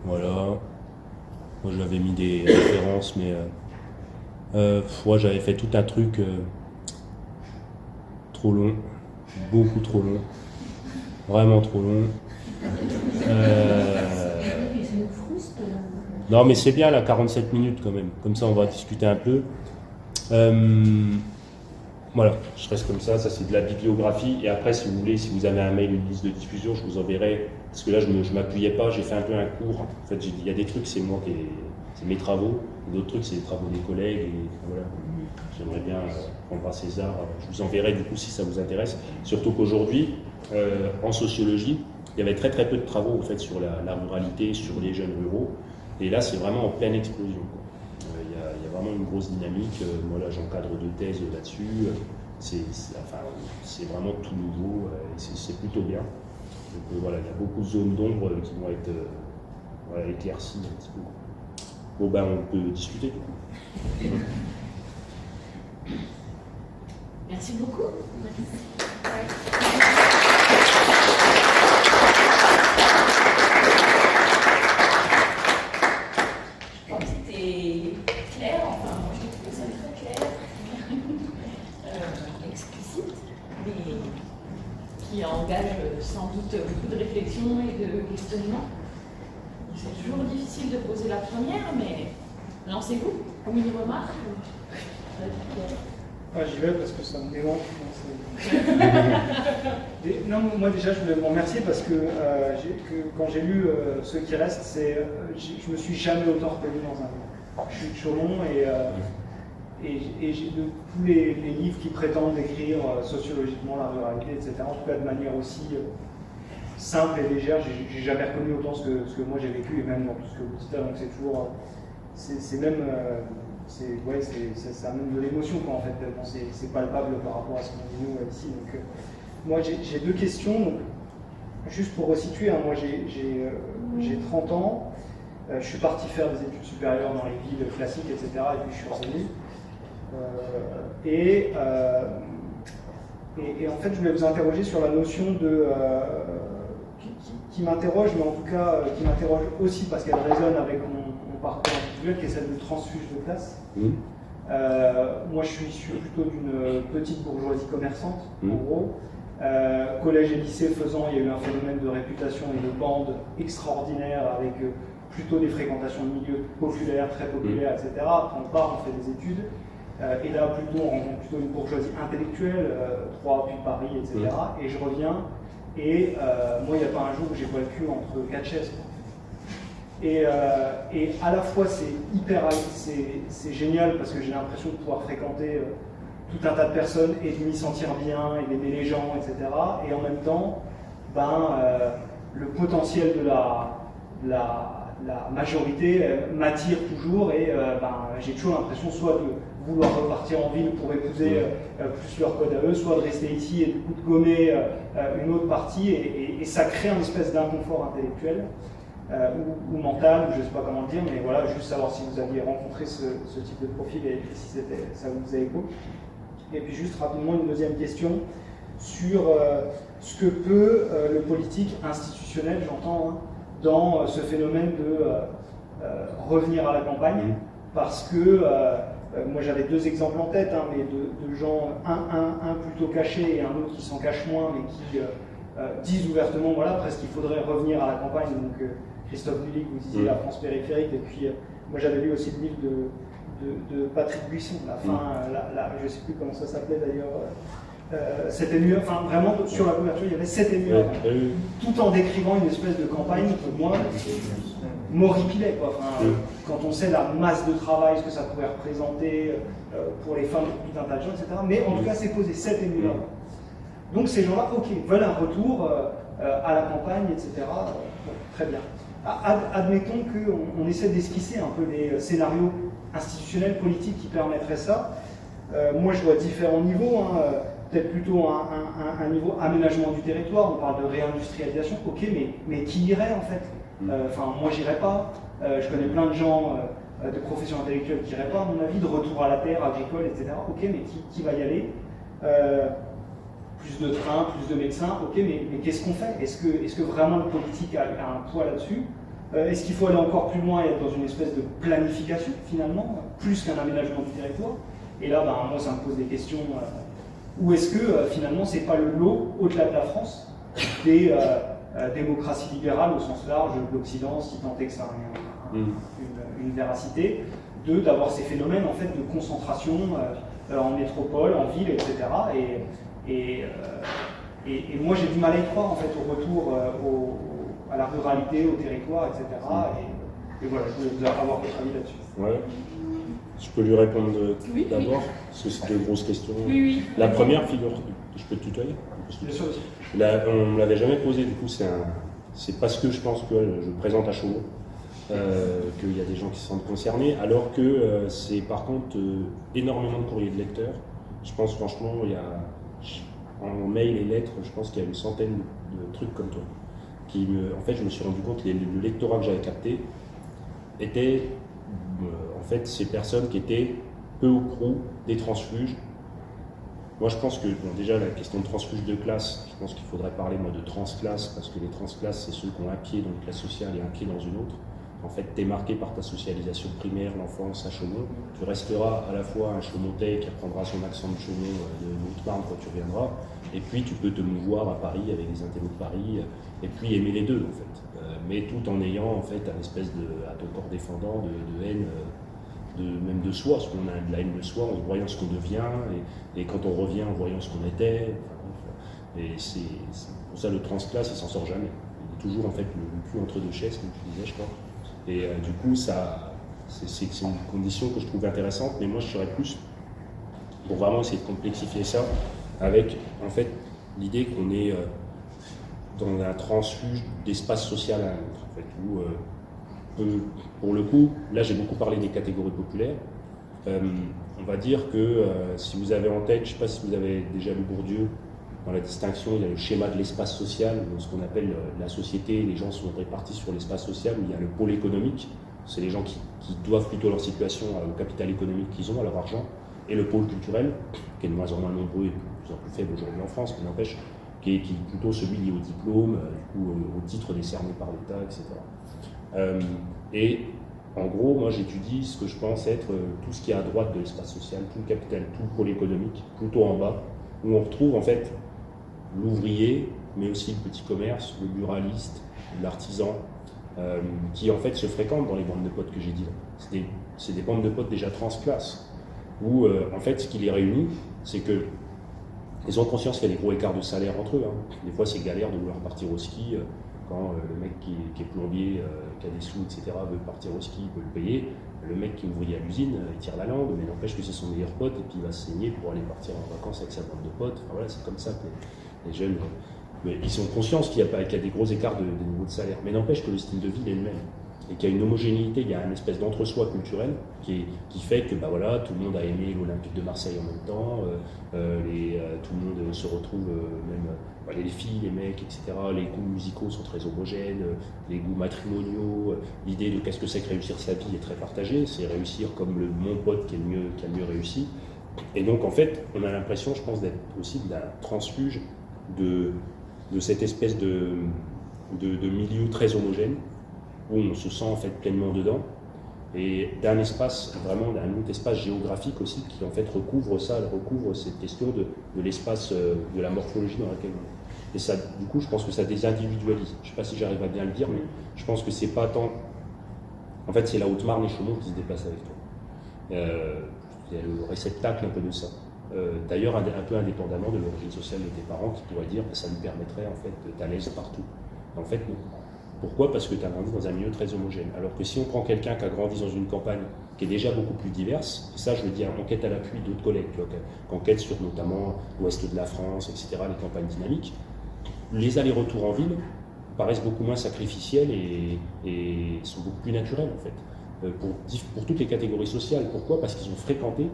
A: Voilà. Moi j'avais mis des références, mais moi j'avais fait tout un truc trop long. Beaucoup trop long, vraiment trop long. Non mais c'est bien là, 47 minutes quand même, comme ça on va discuter un peu. Voilà, je reste comme ça c'est de la bibliographie, et après si vous voulez, si vous avez un mail, une liste de diffusion, je vous enverrai, parce que là je m'appuyais pas, j'ai fait un peu un cours, en fait il y a des trucs, c'est moi c'est mes travaux, d'autres trucs c'est les travaux des collègues, et voilà. J'aimerais bien prendre à César. Je vous enverrai du coup si ça vous intéresse. Surtout qu'aujourd'hui, en sociologie, il y avait très très peu de travaux en fait, sur la ruralité, sur les jeunes ruraux. Et là, c'est vraiment en pleine explosion. Il y a vraiment une grosse dynamique. Moi là, j'encadre 2 thèses là-dessus. C'est vraiment tout nouveau. C'est plutôt bien. Donc voilà, il y a beaucoup de zones d'ombre qui vont être éclaircies un petit peu. Bon on peut discuter du coup.
B: Merci beaucoup. Je pense que c'était clair, enfin moi je trouve ça très clair, explicite, mais qui engage sans doute beaucoup de réflexion et de questionnement. C'est toujours difficile de poser la première, mais lancez-vous, comme une remarque.
C: J'y vais parce que ça me dérange. Non, moi déjà, je voulais vous remercier parce que, quand j'ai lu Ce qui reste, je me suis jamais autant reconnu dans un livre. Je suis de Chaumont et de tous les livres qui prétendent décrire sociologiquement la ruralité, etc., en tout cas de manière aussi simple et légère, j'ai jamais reconnu autant ce que moi j'ai vécu, et même dans tout ce que vous dites là, donc c'est toujours, ça amène de l'émotion, quoi, en fait, c'est palpable par rapport à ce qu'on dit nous ici. Donc, moi j'ai deux questions, donc, juste pour resituer, hein, moi j'ai 30 ans, je suis parti faire des études supérieures dans les villes classiques, etc., et puis je suis revenu. Et en fait, je voulais vous interroger sur la notion de qui m'interroge, mais en tout cas qui m'interroge aussi parce qu'elle résonne avec mon parcours individuel, qui est celle de transfuge de classe. Moi, je suis issu plutôt d'une petite bourgeoisie commerçante, en gros. Collège et lycée faisant, il y a eu un phénomène de réputation et de bande extraordinaire avec plutôt des fréquentations de milieux populaires, très populaires, etc. Après, on part, on fait des études. Et là, plutôt, on rencontre plutôt une bourgeoisie intellectuelle, Troyes, puis Paris, etc. Et je reviens, et moi, il n'y a pas un jour où j'ai pas le cul entre quatre chaises. Et à la fois, c'est génial parce que j'ai l'impression de pouvoir fréquenter tout un tas de personnes et de m'y sentir bien et d'aimer les gens, etc. Et en même temps, le potentiel de la majorité m'attire toujours et j'ai toujours l'impression soit de vouloir repartir en ville pour épouser plus leur code à eux, soit de rester ici et du coup de gommer une autre partie et ça crée une espèce d'inconfort intellectuel ou mental, je ne sais pas comment le dire, mais voilà, juste savoir si vous aviez rencontré ce type de profil et si ça vous faisait écho. Et puis juste rapidement une deuxième question sur ce que peut le politique institutionnel, j'entends, hein, dans ce phénomène de revenir à la campagne, parce que moi j'avais deux exemples en tête, hein, mais de gens, un plutôt caché et un autre qui s'en cache moins, mais qui disent ouvertement, voilà, presque qu'il faudrait revenir à la campagne. Donc Christophe Nulic, vous disiez la France périphérique, et puis moi j'avais lu aussi le livre de Patrick Buisson, la fin, je ne sais plus comment ça s'appelait d'ailleurs. C'était mieux, enfin vraiment sur la couverture, il y avait 7 émules, tout en décrivant une espèce de campagne que moi m'horripilait, quoi. Enfin, quand on sait la masse de travail, ce que ça pouvait représenter pour les femmes, tout un tas de gens, etc. Mais en tout cas, c'est posé 7 émules. Donc ces gens-là, ok, veulent un retour à la campagne, etc. Très bien. Admettons qu'on essaie d'esquisser un peu les scénarios institutionnels, politiques qui permettraient ça. Moi, je vois différents niveaux. Hein. Peut-être plutôt un niveau aménagement du territoire, on parle de réindustrialisation, ok, mais qui irait en fait? Enfin, moi j'irais pas, je connais plein de gens de professions intellectuelles qui iraient pas, à mon avis, de retour à la terre, agricole, etc. Ok, mais qui va y aller? Plus de trains, plus de médecins, ok, mais qu'est-ce qu'on fait? Est-ce que vraiment le politique a un poids là-dessus? Est-ce qu'il faut aller encore plus loin et être dans une espèce de planification, finalement, plus qu'un aménagement du territoire? Et là, moi, ça me pose des questions. Ou est-ce que, finalement, c'est pas le lot, au-delà de la France, des démocraties libérales au sens large de l'Occident, si tant est que ça a une véracité, d'avoir ces phénomènes, en fait, de concentration en métropole, en ville, etc. Et moi, j'ai du mal à y croire, en fait, au retour à la ruralité, au territoire, etc. Et voilà, je voulais avoir votre avis là-dessus.
A: Ouais. Je peux lui répondre d'abord, parce que c'est deux grosses questions.
B: Oui.
A: La première figure, je peux te tutoyer?
C: Bien sûr.
A: On ne me l'avait jamais posé, du coup, c'est parce que je pense que je présente à Chaumont qu'il y a des gens qui se sentent concernés, alors que c'est par contre énormément de courriers de lecteurs. Je pense franchement, en mail et lettres, je pense qu'il y a une centaine de trucs comme toi. En fait, je me suis rendu compte que le lectorat que j'avais capté était en fait ces personnes qui étaient peu ou prou des transfuges. Moi, je pense que, déjà, la question de transfuge de classe, je pense qu'il faudrait parler, moi, de transclasse, parce que les transclasses, c'est ceux qui ont un pied dans une classe sociale et un pied dans une autre. En fait, tu es marqué par ta socialisation primaire, l'enfance à Chaumont. Tu resteras à la fois un Chaumontais qui apprendra son accent de Chaumont, de Haute-Marne quand tu reviendras, et puis tu peux te mouvoir à Paris avec les intellos de Paris, et puis aimer les deux, en fait. Mais tout en ayant, en fait, un espèce de, à ton corps défendant, de haine même de soi, parce qu'on a de la haine de soi en voyant ce qu'on devient, et quand on revient en voyant ce qu'on était. Et c'est pour ça le transclasse, il s'en sort jamais. Il est toujours en fait le cul entre deux chaises, comme tu disais, je crois. Et du coup, c'est une condition que je trouve intéressante, mais moi je serais plus pour vraiment essayer de complexifier ça avec en fait l'idée qu'on est dans un transfuge d'espace social à un autre, en fait, où pour le coup, là j'ai beaucoup parlé des catégories populaires. On va dire que si vous avez en tête, je ne sais pas si vous avez déjà lu Bourdieu, dans la distinction, il y a le schéma de l'espace social, ce qu'on appelle la société, les gens sont répartis sur l'espace social, où il y a le pôle économique, c'est les gens qui doivent plutôt leur situation au capital économique qu'ils ont, à leur argent, et le pôle culturel, qui est de moins en moins nombreux et de plus en plus faible aujourd'hui en France, mais n'empêche, qui est plutôt celui lié au diplôme, du coup, au titre décerné par l'État, etc. Et en gros, moi j'étudie ce que je pense être tout ce qui est à droite de l'espace social, tout le capital, tout le pôle économique, plutôt en bas, où on retrouve en fait l'ouvrier, mais aussi le petit commerce, le buraliste, l'artisan, qui en fait se fréquentent dans les bandes de potes que j'ai dit. C'est des bandes de potes déjà transclasses, où en fait ce qui les réunit, c'est que ils ont conscience qu'il y a des gros écarts de salaire entre eux. Des fois c'est galère de vouloir partir au ski, quand le mec qui est plombier, qui a des sous, etc., veut partir au ski, il peut le payer. Le mec qui est ouvrier à l'usine, il tire la langue, mais n'empêche que c'est son meilleur pote, et puis il va se saigner pour aller partir en vacances avec sa bande de potes. Enfin, voilà, c'est comme ça que les jeunes, mais ils ont conscience qu'il y a des gros écarts de niveau de salaire, mais n'empêche que le style de vie est le même, et qu'il y a une homogénéité, il y a une espèce d'entre-soi culturel qui fait que bah voilà, tout le monde a aimé l'Olympique de Marseille en même temps, tout le monde se retrouve, même les filles, les mecs, etc. Les goûts musicaux sont très homogènes, les goûts matrimoniaux, l'idée de qu'est-ce que c'est que réussir sa vie est très partagée, c'est réussir comme mon pote qui a le mieux réussi. Et donc en fait, on a l'impression, je pense, d'être aussi d'un transfuge de cette espèce de milieu très homogène, où on se sent en fait pleinement dedans, et d'un espace, vraiment d'un autre espace géographique aussi, qui en fait recouvre cette question de l'espace, de la morphologie dans laquelle on est. Et ça, du coup, je pense que ça désindividualise. Je ne sais pas si j'arrive à bien le dire, mais je pense que c'est pas tant... En fait, c'est la Haute-Marne et Chaumont qui se déplacent avec toi. Il y a le réceptacle un peu de ça. D'ailleurs, un peu indépendamment de l'origine sociale de tes parents, qui pourraient dire que ça nous permettrait en fait d'être à l'aise partout. En fait, non. Pourquoi ? Parce que tu as grandi dans un milieu très homogène. Alors que si on prend quelqu'un qui a grandi dans une campagne qui est déjà beaucoup plus diverse, et ça je le dis en enquête à l'appui d'autres collègues, qui enquêtent sur notamment l'ouest de la France, etc., les campagnes dynamiques, les allers-retours en ville paraissent beaucoup moins sacrificiels et sont beaucoup plus naturels en fait, pour toutes les catégories sociales. Pourquoi ? Parce qu'ils ont fréquenté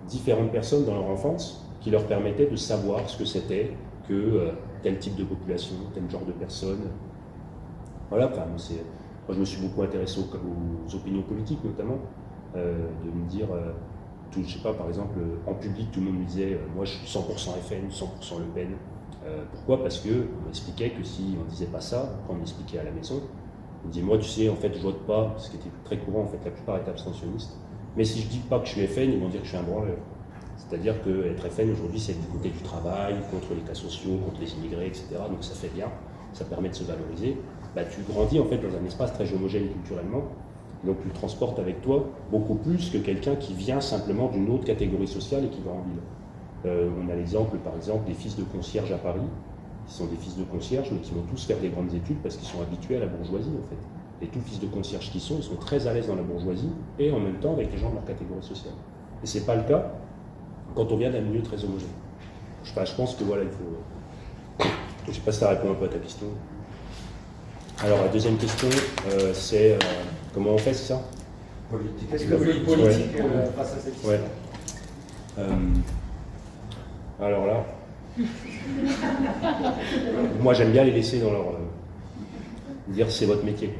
A: différentes personnes dans leur enfance qui leur permettaient de savoir ce que c'était que tel type de population, tel genre de personnes. Voilà, enfin, moi je me suis beaucoup intéressé aux opinions politiques notamment, de me dire, je sais pas, par exemple, en public, tout le monde me disait, moi je suis 100% FN, 100% Le Pen. Pourquoi ? Parce qu'on m'expliquait que si on disait pas ça, quand on m'expliquait à la maison, on me disait, moi tu sais, en fait je vote pas, ce qui était très courant, en fait la plupart étaient abstentionnistes, mais si je dis pas que je suis FN, ils vont dire que je suis un branleur. C'est-à-dire qu'être FN aujourd'hui, c'est du côté du travail, contre les cas sociaux, contre les immigrés, etc. Donc ça fait bien, ça permet de se valoriser. Bah, tu grandis en fait dans un espace très homogène culturellement, donc tu le transportes avec toi beaucoup plus que quelqu'un qui vient simplement d'une autre catégorie sociale et qui va en ville. On a l'exemple par exemple des fils de concierges à Paris, qui sont des fils de concierges mais qui vont tous faire des grandes études parce qu'ils sont habitués à la bourgeoisie en fait. Et tous fils de concierges qui ils sont très à l'aise dans la bourgeoisie et en même temps avec les gens de leur catégorie sociale. Et c'est pas le cas quand on vient d'un milieu très homogène. Je pense que voilà, il faut... Je sais pas si ça répond un peu à ta question. Alors, la deuxième question, c'est comment on fait, c'est ça ?
C: Politique. Qu'est-ce que vous voulez politique face à cette question ?
A: Ouais. Alors là, moi j'aime bien les laisser dans leur... dire c'est votre métier.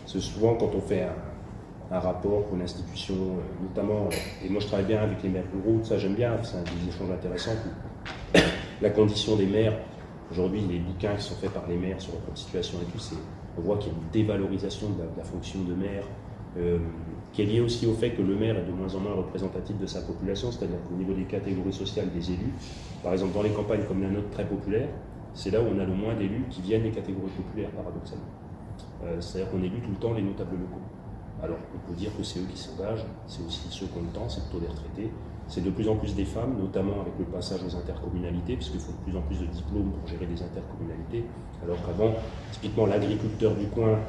A: Parce que souvent, quand on fait un rapport pour une institution, notamment, et moi je travaille bien avec les maires ruraux, ça j'aime bien, c'est des échanges intéressants. La condition des maires, aujourd'hui, les bouquins qui sont faits par les maires sur leur situation et tout, on voit qu'il y a une dévalorisation de la fonction de maire, qui est liée aussi au fait que le maire est de moins en moins représentatif de sa population, c'est-à-dire qu'au niveau des catégories sociales des élus, par exemple dans les campagnes comme la nôtre très populaire, c'est là où on a le moins d'élus qui viennent des catégories populaires, paradoxalement. C'est-à-dire qu'on élit tout le temps les notables locaux. Alors on peut dire que c'est eux qui s'engagent, c'est aussi ceux qui ont le temps, c'est plutôt des retraités. C'est de plus en plus des femmes, notamment avec le passage aux intercommunalités, puisqu'il faut de plus en plus de diplômes pour gérer des intercommunalités, alors qu'avant, typiquement l'agriculteur du coin,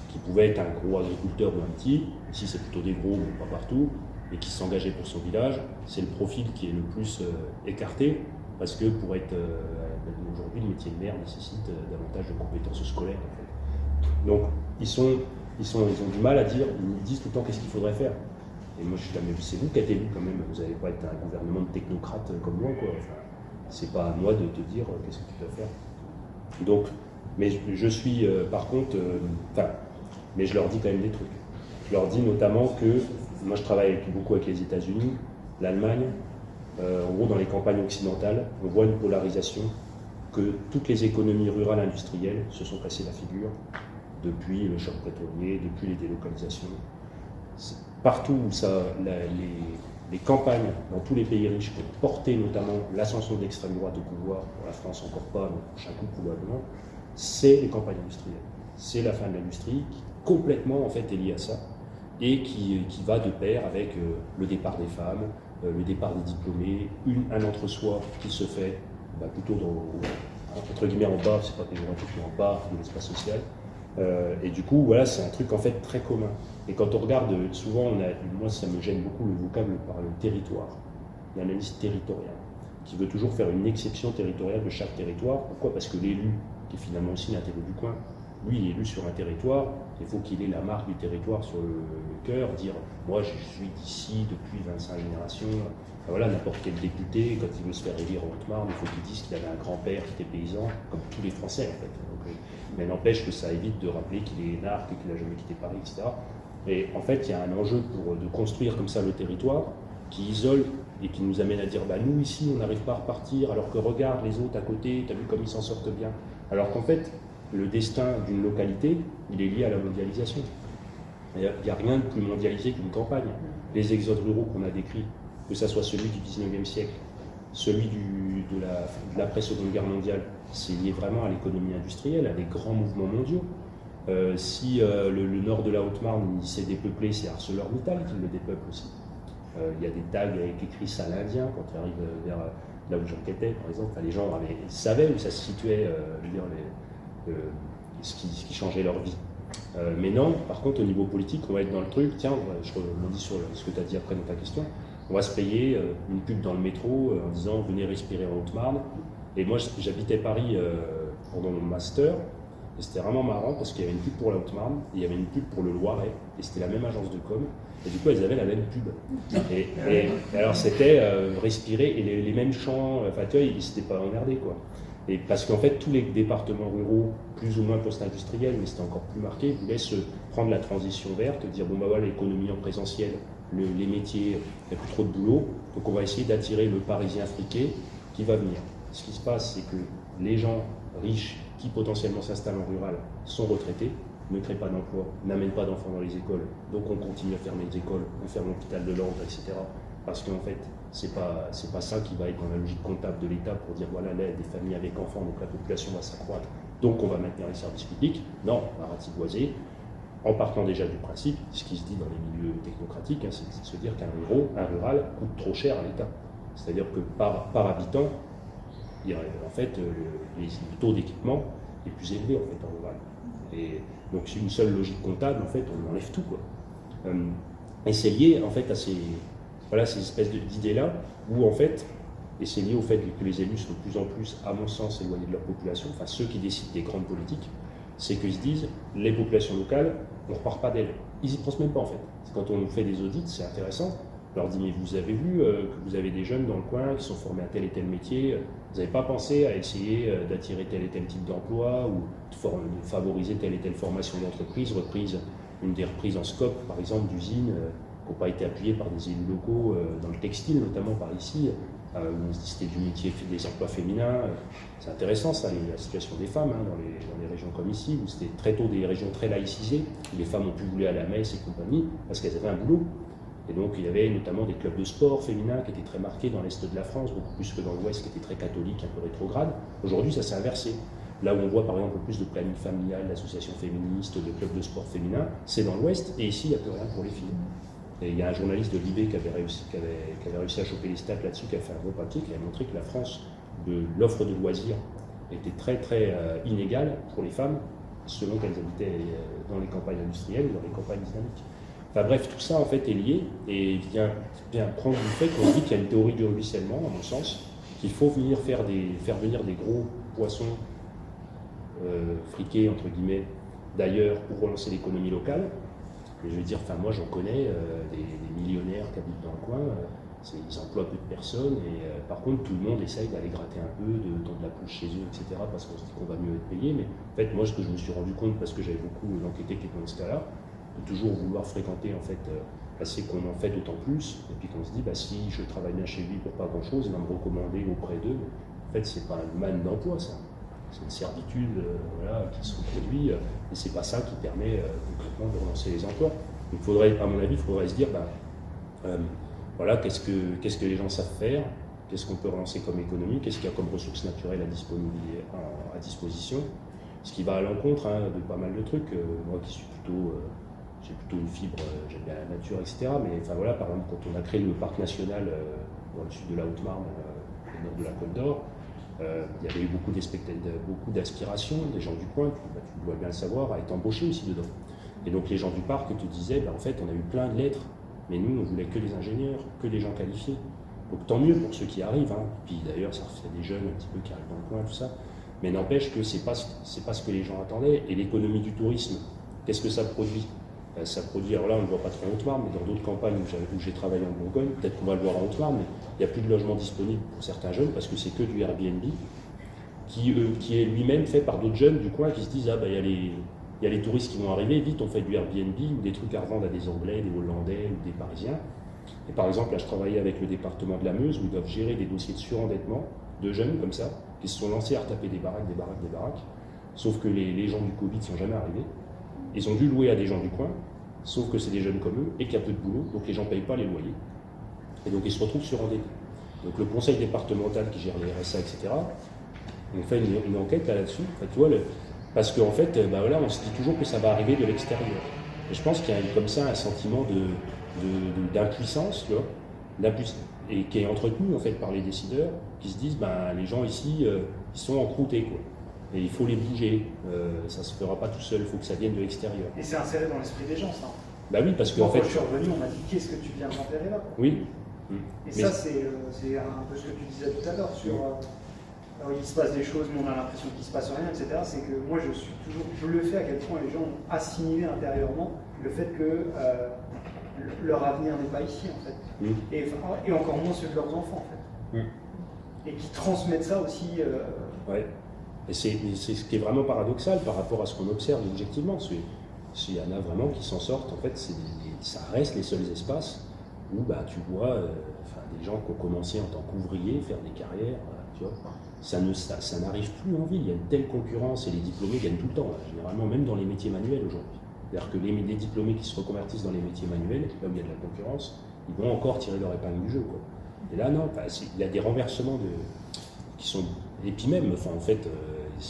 A: qui pouvait être un gros agriculteur ou un petit, ici c'est plutôt des gros, mais pas partout, et qui s'engageait pour son village, c'est le profil qui est le plus écarté, parce que pour être aujourd'hui, le métier de maire nécessite davantage de compétences scolaires. En fait. Donc ils ont du mal à dire, ils nous disent tout le temps qu'est-ce qu'il faudrait faire. Et moi, c'est vous qui êtes élu quand même, vous n'allez pas être un gouvernement de technocrates comme moi, quoi. Enfin, c'est pas à moi de te dire qu'est-ce que tu dois faire. Donc, mais je suis, par contre, mais je leur dis quand même des trucs. Je leur dis notamment que, moi je travaille beaucoup avec les États-Unis, l'Allemagne, en gros dans les campagnes occidentales, on voit une polarisation, que toutes les économies rurales industrielles se sont cassées la figure depuis le choc pétrolier, depuis les délocalisations. Partout où les campagnes dans tous les pays riches qui ont porté notamment l'ascension de l'extrême droite au pouvoir, pour la France encore pas, mais le prochain coup probablement, c'est les campagnes industrielles. C'est la fin de l'industrie qui complètement en fait est liée à ça et qui va de pair avec le départ des femmes, le départ des diplômés, un entre-soi qui se fait plutôt entre guillemets en bas, c'est pas péjoratif, mais en bas de l'espace social. Et du coup, voilà, c'est un truc en fait très commun. Et quand on regarde, souvent, moi ça me gêne beaucoup le vocable par le territoire, l'analyse territoriale, qui veut toujours faire une exception territoriale de chaque territoire. Pourquoi? Parce que l'élu, qui est finalement aussi l'intérêt du coin, lui, il est élu sur un territoire, il faut qu'il ait la marque du territoire sur le cœur, dire « moi je suis d'ici depuis 25 générations ». Voilà, n'importe quel député, quand il veut se faire élire en Haute-Marne, il faut qu'il dise qu'il avait un grand-père qui était paysan, comme tous les Français en fait. Donc, mais n'empêche que ça évite de rappeler qu'il est énarque et qu'il n'a jamais quitté Paris, etc. Et en fait, il y a un enjeu de construire comme ça le territoire qui isole et qui nous amène à dire « nous ici, on n'arrive pas à repartir, alors que regarde les autres à côté, tu as vu comme ils s'en sortent bien ». Alors qu'en fait, le destin d'une localité, il est lié à la mondialisation. Il n'y a rien de plus mondialisé qu'une campagne. Les exodes ruraux qu'on a décrits, que ce soit celui du 19e siècle, celui de l'après-seconde guerre mondiale, c'est lié vraiment à l'économie industrielle, à des grands mouvements mondiaux. Si le nord de la Haute-Marne s'est dépeuplé, c'est ArcelorMittal qui le dépeuple aussi. Il y a des tags avec écrit ça à l'Indien quand tu arrives vers là où j'enquêtais, par exemple. Enfin, les gens savaient où ça se situait, ce qui changeait leur vie. Mais non, par contre, au niveau politique, on va être dans le truc. Tiens, je rebondis sur ce que tu as dit après dans ta question. On va se payer une pub dans le métro en disant « venez respirer en Haute-Marne ». Et moi, j'habitais Paris pendant mon master. Et c'était vraiment marrant parce qu'il y avait une pub pour la Haute-Marne et il y avait une pub pour le Loiret. Et c'était la même agence de com. Et du coup, elles avaient la même pub. Et alors, c'était respirer et les mêmes chants. Enfin, tu vois, ils ne s'étaient pas emmerdés, quoi. Et parce qu'en fait, tous les départements ruraux, plus ou moins post-industriels, mais c'était encore plus marqué, voulaient se prendre la transition verte, dire bon, voilà, l'économie en présentiel, les métiers, il n'y a plus trop de boulot, donc on va essayer d'attirer le Parisien friqué qui va venir. Ce qui se passe, c'est que les gens riches qui potentiellement s'installent en rural sont retraités, ne créent pas d'emploi, n'amènent pas d'enfants dans les écoles, donc on continue à fermer les écoles, on ferme l'hôpital de Langres, etc. Parce qu'en fait, c'est pas ça qui va être dans la logique comptable de l'État pour dire voilà, là, des familles avec enfants, donc la population va s'accroître, donc on va maintenir les services publics. Non, on va ratiboiser, en partant déjà du principe, ce qui se dit dans les milieux technocratiques, c'est de se dire qu'un rural coûte trop cher à l'État. C'est-à-dire que par habitant, en fait, le taux d'équipement est plus élevé en fait, en rural. Et donc c'est une seule logique comptable, en fait, on enlève tout, quoi. Et c'est lié en fait à ces espèces d'idées-là, où en fait, et c'est lié au fait que les élus sont de plus en plus, à mon sens, éloignés de leur population, enfin ceux qui décident des grandes politiques, c'est qu'ils se disent, les populations locales, on ne repart pas d'elles. Ils n'y pensent même pas en fait. Quand on fait des audits, c'est intéressant. On leur dit, mais vous avez vu que vous avez des jeunes dans le coin qui sont formés à tel et tel métier, vous n'avez pas pensé à essayer d'attirer tel et tel type d'emploi ou de favoriser telle et telle formation d'entreprise, une des reprises en scope, par exemple, d'usines qui n'ont pas été appuyées par des élus locaux, dans le textile notamment par ici, où c'était du métier des emplois féminins. C'est intéressant ça, la situation des femmes dans les régions comme ici, où c'était très tôt des régions très laïcisées, où les femmes ont pu voler à la messe et compagnie, parce qu'elles avaient un boulot. Et donc il y avait notamment des clubs de sport féminins qui étaient très marqués dans l'est de la France, beaucoup plus que dans l'ouest, qui étaient très catholiques, un peu rétrogrades. Aujourd'hui ça s'est inversé. Là où on voit par exemple plus de planning familial, d'associations féministes, de clubs de sport féminin, c'est dans l'Ouest, et ici il n'y a plus rien pour les filles. Et il y a un journaliste de l'IB qui avait réussi à choper les stats là-dessus, qui a fait un gros papier, qui a montré que la France, de l'offre de loisirs, était très très inégale pour les femmes, selon qu'elles habitaient dans les campagnes industrielles ou dans les campagnes dynamiques. Enfin bref, tout ça en fait est lié et vient prendre du fait qu'on dit qu'il y a une théorie du ruissellement, à mon sens, qu'il faut venir faire venir des gros poissons friqués, entre guillemets, d'ailleurs, pour relancer l'économie locale. Et je veux dire, enfin moi j'en connais des millionnaires qui habitent dans le coin, ils emploient peu de personnes et par contre tout le monde essaye d'aller gratter un peu, de tendre la pousse chez eux, etc. parce qu'on se dit qu'on va mieux être payé. Mais en fait moi ce que je me suis rendu compte, parce que j'avais beaucoup enquêté qui étaient dans ce cas-là, de toujours vouloir fréquenter en fait, c'est qu'on en fait d'autant plus, et puis qu'on se dit bah si je travaille bien chez lui pour pas grand-chose, il va me recommander auprès d'eux. En fait c'est pas une manne d'emploi ça. C'est une servitude voilà, qui se reproduit, et c'est pas ça qui permet concrètement de relancer les emplois. Donc à mon avis, il faudrait se dire, voilà, qu'est-ce que les gens savent faire, qu'est-ce qu'on peut relancer comme économie, qu'est-ce qu'il y a comme ressources naturelles à disposition, ce qui va à l'encontre de pas mal de trucs. Moi qui suis j'ai plutôt une fibre, j'aime bien la nature, etc. Mais enfin voilà, par exemple, quand on a créé le parc national dans le sud de la Haute-Marne, au nord de la Côte d'Or, il y avait eu beaucoup d'aspirations, des gens du coin, tu dois bien le savoir, à être embauchés aussi dedans. Et donc les gens du parc te disaient, en fait on a eu plein de lettres, mais nous on voulait que des ingénieurs, que des gens qualifiés. Donc tant mieux pour ceux qui arrivent, Puis d'ailleurs ça fait des jeunes un petit peu qui arrivent dans le coin, tout ça. Mais n'empêche que c'est pas ce que les gens attendaient. Et l'économie du tourisme, qu'est-ce que ça produit? Ça produit, alors là on ne le voit pas trop en Haute-Marne, mais dans d'autres campagnes où j'ai travaillé en Bourgogne, peut-être qu'on va le voir en Haute-Marne, mais il n'y a plus de logements disponibles pour certains jeunes parce que c'est que du Airbnb, qui est lui-même fait par d'autres jeunes du coin qui se disent il y a les touristes qui vont arriver, vite on fait du Airbnb ou des trucs à revendre à des Anglais, des Hollandais ou des Parisiens. Et par exemple, là je travaillais avec le département de la Meuse où ils doivent gérer des dossiers de surendettement de jeunes comme ça, qui se sont lancés à retaper des baraques, sauf que les gens du Covid ne sont jamais arrivés. Ils ont dû louer à des gens du coin, sauf que c'est des jeunes comme eux et qu'il y a peu de boulot, donc les gens ne payent pas les loyers. Et donc ils se retrouvent surendettés. Donc le conseil départemental qui gère les RSA, etc., on fait une enquête là-dessus. En fait, tu vois, parce qu'en fait, voilà, on se dit toujours que ça va arriver de l'extérieur. Et je pense qu'il y a comme ça un sentiment d'impuissance, tu vois, et qui est entretenu en fait par les décideurs, qui se disent les gens ici, ils sont encroutés, quoi. Et il faut les bouger, ça ne se fera pas tout seul, il faut que ça vienne de l'extérieur.
C: Et c'est inséré dans l'esprit des gens, ça.
A: Bah oui, parce qu'en fait.
C: Quand je suis revenu, on m'a dit qu'est-ce que tu viens m'enterrer là, quoi.
A: Oui.
C: Et ça, c'est un peu ce que tu disais tout à l'heure sur. Alors, il se passe des choses, mais on a l'impression qu'il ne se passe rien, etc. C'est que moi, je suis toujours bluffé à quel point les gens ont assimilé intérieurement le fait que leur avenir n'est pas ici, en fait. Et encore moins ceux de leurs enfants, en fait. Et qui transmettent ça aussi.
A: Ouais. Et c'est ce qui est vraiment paradoxal par rapport à ce qu'on observe objectivement. S'il y en a vraiment qui s'en sortent, en fait, ça reste les seuls espaces où tu vois des gens qui ont commencé en tant qu'ouvriers, faire des carrières, tu vois. Ça n'arrive plus en ville, il y a une telle concurrence et les diplômés gagnent tout le temps, généralement même dans les métiers manuels aujourd'hui. C'est-à-dire que les diplômés qui se reconvertissent dans les métiers manuels, là où il y a de la concurrence, ils vont encore tirer leur épingle du jeu, quoi. Et là, non, il y a des renversements qui sont... Et puis même, en fait,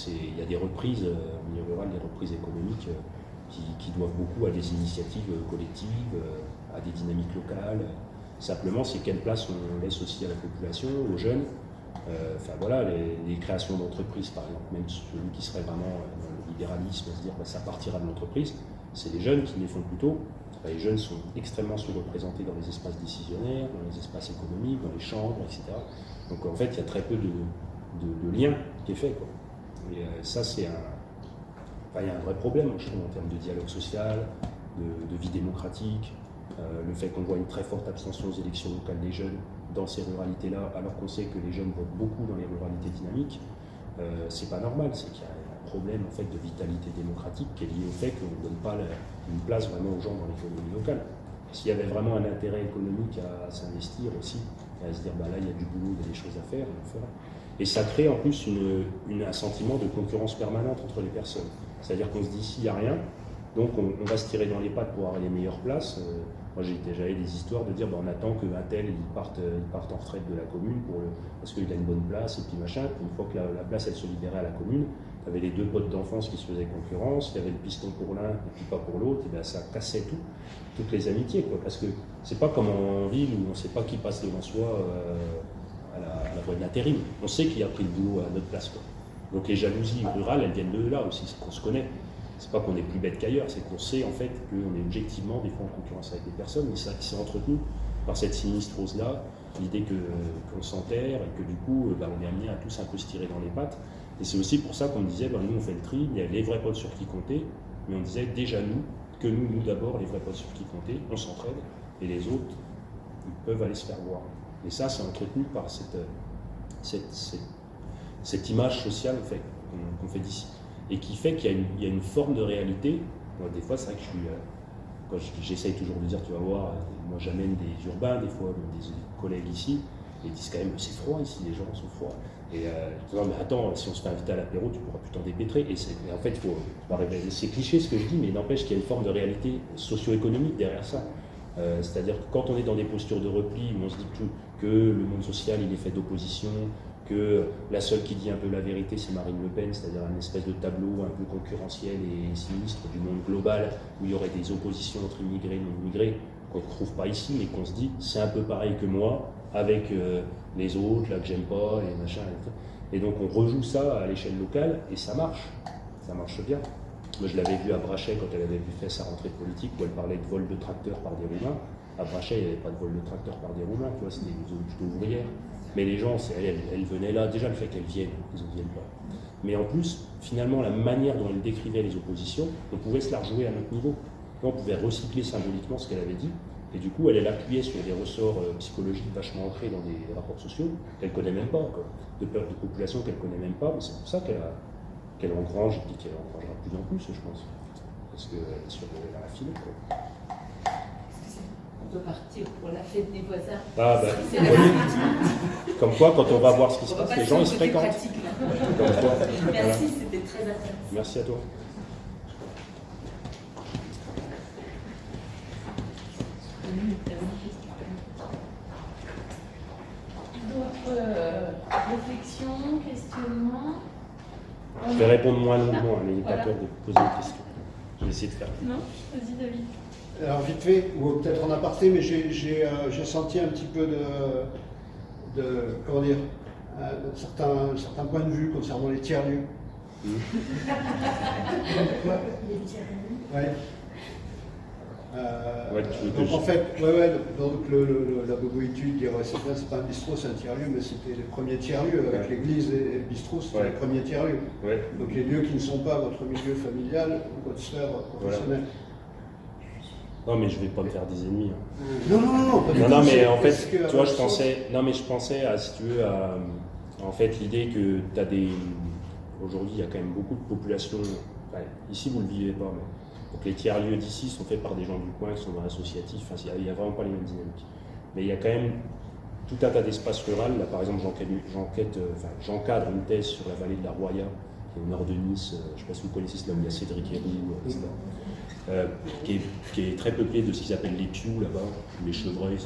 A: il y a des reprises, au milieu rural, des reprises économiques qui doivent beaucoup à des initiatives collectives, à des dynamiques locales. Simplement, c'est quelle place on laisse aussi à la population, aux jeunes. Voilà, les créations d'entreprises, par exemple, même celui qui serait vraiment dans le libéralisme, se dire ça partira de l'entreprise, c'est les jeunes qui les font plutôt. Les jeunes sont extrêmement sous-représentés dans les espaces décisionnaires, dans les espaces économiques, dans les chambres, etc. Donc en fait, il y a très peu de lien qui est fait, quoi. Et ça, il y a un vrai problème, je trouve, en termes de dialogue social, de vie démocratique, le fait qu'on voit une très forte abstention aux élections locales des jeunes dans ces ruralités-là, alors qu'on sait que les jeunes votent beaucoup dans les ruralités dynamiques, c'est pas normal, c'est qu'il y a un problème en fait de vitalité démocratique qui est lié au fait qu'on ne donne pas une place vraiment aux gens dans l'économie locale. S'il y avait vraiment un intérêt économique à s'investir aussi, et à se dire là il y a du boulot, il y a des choses à faire, on le fera. Et ça crée en plus un sentiment de concurrence permanente entre les personnes. C'est-à-dire qu'on se dit s'il n'y a rien, donc on va se tirer dans les pattes pour avoir les meilleures places. Moi j'avais des histoires de dire on attend qu'un tel il parte en retraite de la commune parce qu'il a une bonne place et puis machin. Une fois que la place elle se libérait à la commune, avait les deux potes d'enfance qui se faisaient concurrence, il y avait le piston pour l'un et puis pas pour l'autre, et bien ça cassait toutes les amitiés, quoi, parce que c'est pas comme en ville où on ne sait pas qui passe devant soi à la voie de l'intérim. On sait qui a pris le boulot à notre place, quoi. Donc les jalousies rurales, elles viennent de là aussi, c'est qu'on se connaît. C'est pas qu'on est plus bête qu'ailleurs, c'est qu'on sait en fait qu'on est objectivement des fois en concurrence avec des personnes, mais ça qui s'est entretenu par cette sinistrose-là, l'idée qu'on s'enterre et que du coup on est amené à tous un peu se tirer dans les pattes. Et c'est aussi pour ça qu'on disait, nous on fait le tri, il y a les vrais potes sur qui compter, mais on disait déjà nous d'abord, les vrais potes sur qui compter, on s'entraide, et les autres, ils peuvent aller se faire voir. Et ça, c'est entretenu par cette image sociale en fait, qu'on fait d'ici. Et qui fait qu'il y a une forme de réalité. Moi, des fois, c'est vrai que j'essaye toujours de dire, tu vas voir, moi j'amène des urbains, des fois des collègues ici, et ils disent quand même c'est froid ici, les gens sont froids. Et je dis, non, mais attends, si on se fait inviter à l'apéro, tu pourras plus t'en dépêtrer. Et en fait, c'est cliché ce que je dis, mais n'empêche qu'il y a une forme de réalité socio-économique derrière ça. C'est-à-dire que quand on est dans des postures de repli, où on se dit que le monde social il est fait d'opposition, que la seule qui dit un peu la vérité, c'est Marine Le Pen, c'est-à-dire un espèce de tableau un peu concurrentiel et sinistre du monde global, où il y aurait des oppositions entre immigrés et non-immigrés, qu'on ne trouve pas ici, mais qu'on se dit, c'est un peu pareil que moi, avec les autres, là que j'aime pas, et machin, et donc on rejoue ça à l'échelle locale, et ça marche bien. Moi je l'avais vu à Brachet quand elle avait fait sa rentrée politique, où elle parlait de vol de tracteurs par des Roumains. À Brachet, il n'y avait pas de vol de tracteurs par des Roumains, tu vois, c'était une zone plutôt ouvrière. Mais les gens, elles venaient là, déjà le fait qu'elles viennent, ils ne viennent pas. Mais en plus, finalement, la manière dont elle décrivait les oppositions, on pouvait se la rejouer à notre niveau. Là, on pouvait recycler symboliquement ce qu'elle avait dit, et du coup, elle appuyait sur des ressorts psychologiques vachement ancrés dans des rapports sociaux qu'elle ne connaît même pas, quoi. De populations qu'elle ne connaît même pas, mais c'est pour ça qu'elle engrange, et puis qu'elle engrangera de plus en plus, je pense. Parce qu'elle est sur la file, quoi.
B: On peut partir pour la fête des voisins.
A: Ah bah, oui. Comme quoi, quand on va voir ce qui se passe, les gens ils se fréquentent.
B: Merci, c'était très intéressant.
A: Merci à toi.
B: D'autres réflexions, questionnements?
A: Je vais répondre moins longuement, n'ayez pas peur de poser des questions. Je vais essayer de faire plus.
B: Non, vas-y David.
D: Alors vite fait, ou peut-être en aparté, mais j'ai senti un petit peu comment dire, un certain point de vue concernant les tiers-lieux. Quoi ? Les tiers-lieux. Ouais. Donc en fait, donc la bobo-étude dirait c'est pas un bistrot, c'est un tiers-lieu, mais c'était les premiers tiers-lieux, avec l'église et le bistrot, c'était les premiers tiers-lieux. Ouais. Donc les lieux qui ne sont pas votre milieu familial ou votre sphère professionnelle. Voilà.
A: Non, mais je vais pas me faire des ennemis. Hein.
D: Non,
A: mais en fait, tu vois, je pensais à, si tu veux, en fait, l'idée que tu as aujourd'hui, il y a quand même beaucoup de populations, ici vous ne le vivez pas, mais donc les tiers-lieux d'ici sont faits par des gens du coin qui sont dans l'associatif, il n'y a vraiment pas les mêmes dynamiques. Mais il y a quand même tout un tas d'espaces ruraux. Là, par exemple, j'encadre une thèse sur la vallée de la Roya, qui est au nord de Nice. Je ne sais pas si vous connaissez, c'est là où il y a Cédric Héroux, etc. Qui est très peuplé de ce qu'ils appellent les pious là-bas, les chevreuils,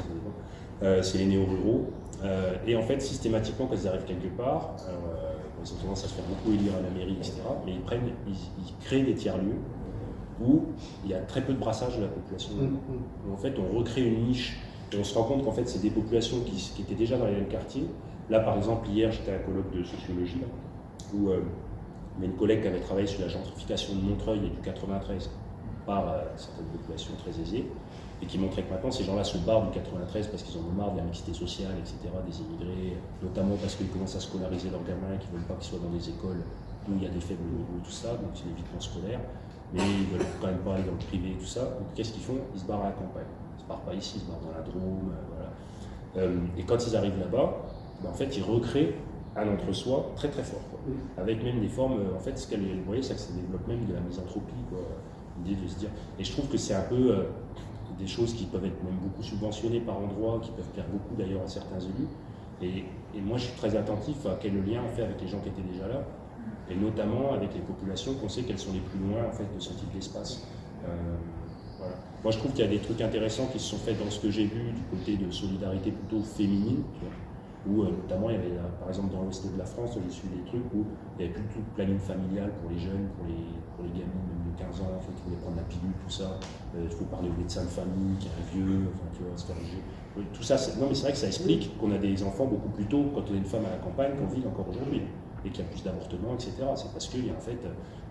A: c'est les néo-ruraux. Et en fait, systématiquement, quand ils arrivent quelque part, ils ont tendance à se faire beaucoup élire à la mairie, etc. Mais ils créent des tiers-lieux où il y a très peu de brassage de la population. En fait, on recrée une niche et on se rend compte qu'en fait, c'est des populations qui étaient déjà dans les mêmes quartiers. Là, par exemple, hier, j'étais à un colloque de sociologie où il y a une collègue qui avait travaillé sur la gentrification de Montreuil et du 93 par certaines populations très aisées, et qui montrait que maintenant ces gens-là se barrent du 93 parce qu'ils en ont marre de la mixité sociale, etc., des immigrés, notamment parce qu'ils commencent à scolariser leurs gamins, qu'ils ne veulent pas qu'ils soient dans des écoles où il y a des faibles niveaux, tout ça, donc c'est l'évitement scolaire, mais ils ne veulent quand même pas aller dans le privé, tout ça. Donc qu'est-ce qu'ils font? Ils se barrent à la campagne. Ils ne se barrent pas ici, ils se barrent dans la Drôme, voilà. Et quand ils arrivent là-bas, en fait, ils recréent un entre-soi très très fort, quoi. Avec même des formes, en fait, ce qu'elle voyait, c'est que ça développe même de la misanthropie, quoi. L'idée de se dire, et je trouve que c'est un peu des choses qui peuvent être même beaucoup subventionnées par endroits, qui peuvent plaire beaucoup d'ailleurs à certains élus, et moi je suis très attentif à quel lien on fait avec les gens qui étaient déjà là, et notamment avec les populations qu'on sait qu'elles sont les plus loin en fait de ce type d'espace. Voilà. Moi je trouve qu'il y a des trucs intéressants qui se sont faits dans ce que j'ai vu du côté de solidarité plutôt féminine, tu vois. où notamment il y avait, par exemple dans l'ouest de la France, j'ai suivi des trucs où il n'y avait plus tout le planning familial pour les jeunes, pour les gamines de 15 ans qui voulaient prendre la pilule, tout ça. Il faut parler au médecin de famille, qui est un vieux, enfin, tu vois, se faire juger. Tout ça, non mais c'est vrai que ça explique qu'on a des enfants beaucoup plus tôt quand on est une femme à la campagne qu'en ville encore aujourd'hui, et qu'il y a plus d'avortements, etc. C'est parce qu'il y a en fait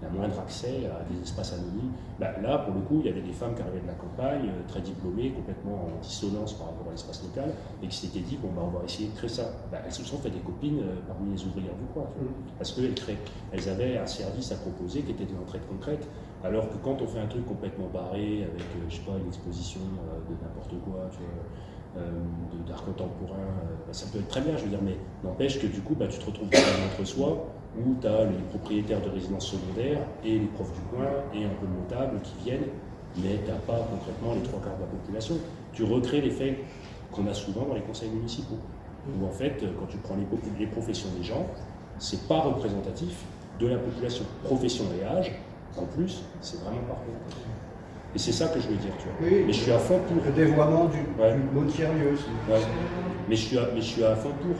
A: un moindre accès à des espaces anonymes. Là, pour le coup, il y avait des femmes qui arrivaient de la campagne, très diplômées, complètement en dissonance par rapport à l'espace local, et qui s'étaient dit, bon, on va essayer de créer ça. Elles se sont fait des copines parmi les ouvrières du coin, parce qu'elles avaient un service à proposer qui était de l'entraide concrète. Alors que quand on fait un truc complètement barré, avec, je sais pas, une exposition de n'importe quoi, tu vois, d'art contemporain, ça peut être très bien, je veux dire, mais n'empêche que du coup, tu te retrouves dans un entre-soi où tu as les propriétaires de résidences secondaires et les profs du coin et un peu de notables qui viennent, mais tu n'as pas concrètement les 3/4 de la population. Tu recrées l'effet qu'on a souvent dans les conseils municipaux, où en fait, quand tu prends les professions des gens, c'est pas représentatif de la population. Profession et âge, en plus, c'est vraiment pas représentatif. Et c'est ça que je veux dire, tu vois.
D: Oui,
A: mais je suis à fond pour.
D: Le dévoiement du mot tiers-lieu aussi.
A: Mais je suis à fond pour.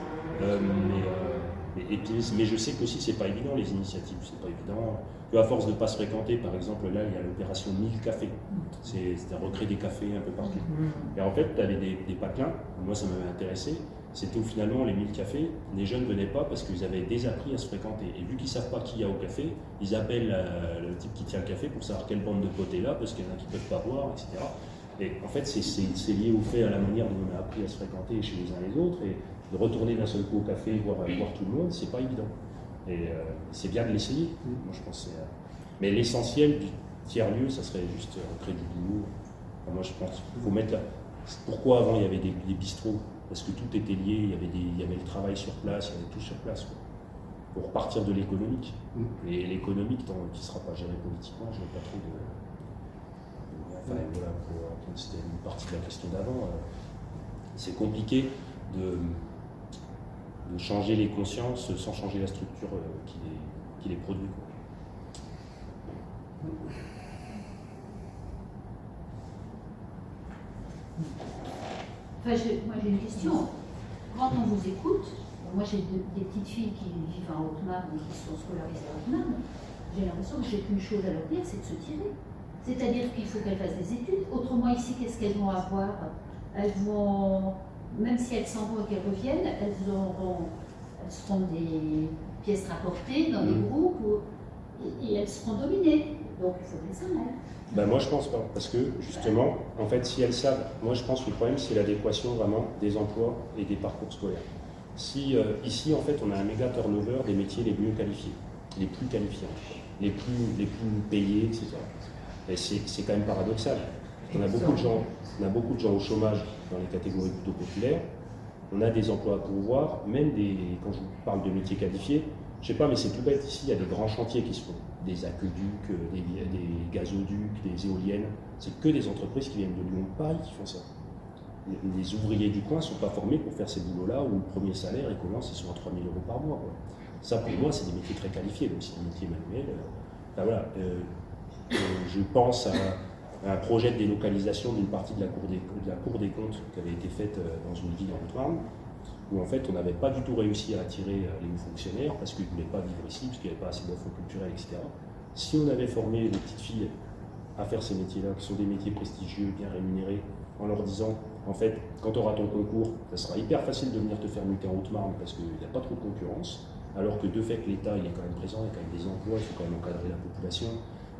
A: Mais je sais qu'aussi, c'est pas évident, les initiatives, c'est pas évident. À force de ne pas se fréquenter, par exemple, là, il y a l'opération 1000 cafés. C'est à recréer des cafés un peu partout. Et en fait, tu avais des patelins, moi ça m'avait intéressé. C'était où finalement les 1000 cafés, les jeunes ne venaient pas parce qu'ils avaient désappris à se fréquenter. Et vu qu'ils ne savent pas qui il y a au café, ils appellent le type qui tient le café pour savoir quelle bande de potes est là, parce qu'il y en a qui ne peuvent pas boire, etc. Et en fait, c'est lié au fait, à la manière dont on a appris à se fréquenter chez les uns les autres. Et de retourner d'un seul coup au café, voir tout le monde, c'est pas évident. Et c'est bien de l'essayer. Moi, je pense. Mais l'essentiel du tiers-lieu, ça serait juste créer du boulot. Enfin, moi, je pense qu'il faut mettre là. Pourquoi avant il y avait des bistrots? Parce que tout était lié, il y avait le travail sur place, il y avait tout sur place. Quoi. Pour repartir de l'économique. Et l'économique, qui ne sera pas géré politiquement, je n'ai pas trop de. Enfin, voilà, c'était une partie de la question d'avant. C'est compliqué de changer les consciences sans changer la structure qui les produit. Quoi.
E: Enfin, moi j'ai une question. Quand on vous écoute, moi j'ai des petites filles qui vivent en Haute-Marne et qui sont scolarisées en Haute-Marne, j'ai l'impression que j'ai qu'une chose à leur dire, c'est de se tirer. C'est-à-dire qu'il faut qu'elles fassent des études. Autrement ici, qu'est-ce qu'elles vont avoir? Elles vont, même si elles s'en vont et qu'elles reviennent, elles seront des pièces rapportées dans des groupes et elles seront dominées. Donc il faut qu'elles s'en aillent.
A: Moi je pense pas, parce que justement, en fait, si elles savent, moi je pense que le problème c'est l'adéquation vraiment des emplois et des parcours scolaires. Si ici en fait on a un méga turnover des métiers les mieux qualifiés, les plus qualifiés, les plus payés, etc. Et c'est quand même paradoxal. On a beaucoup de gens au chômage dans les catégories plutôt populaires. On a des emplois à pourvoir, même quand je vous parle de métiers qualifiés, je sais pas, mais c'est tout bête. Ici, il y a des grands chantiers qui se font, des aqueducs, des gazoducs, des éoliennes. C'est que des entreprises qui viennent de Lyon, de Paris qui font ça. Les ouvriers du coin ne sont pas formés pour faire ces boulots-là où le premier salaire il commence, ils sont à 3 000 € par mois. Quoi. Ça, pour moi, c'est des métiers très qualifiés, même si c'est des métiers manuels. Enfin, voilà. Je pense à un projet de délocalisation d'une partie de la Cour des comptes qui avait été faite dans une ville en Haute-Marne, où en fait on n'avait pas du tout réussi à attirer les hauts fonctionnaires parce qu'ils ne voulaient pas vivre ici, parce qu'il n'y avait pas assez d'offres culturelles, etc. Si on avait formé les petites filles à faire ces métiers-là, qui sont des métiers prestigieux, bien rémunérés, en leur disant, en fait, quand tu auras ton concours, ça sera hyper facile de venir te faire muter en Haute-Marne parce qu'il n'y a pas trop de concurrence, alors que de fait l'État il est quand même présent, il y a quand même des emplois, il faut quand même encadrer la population.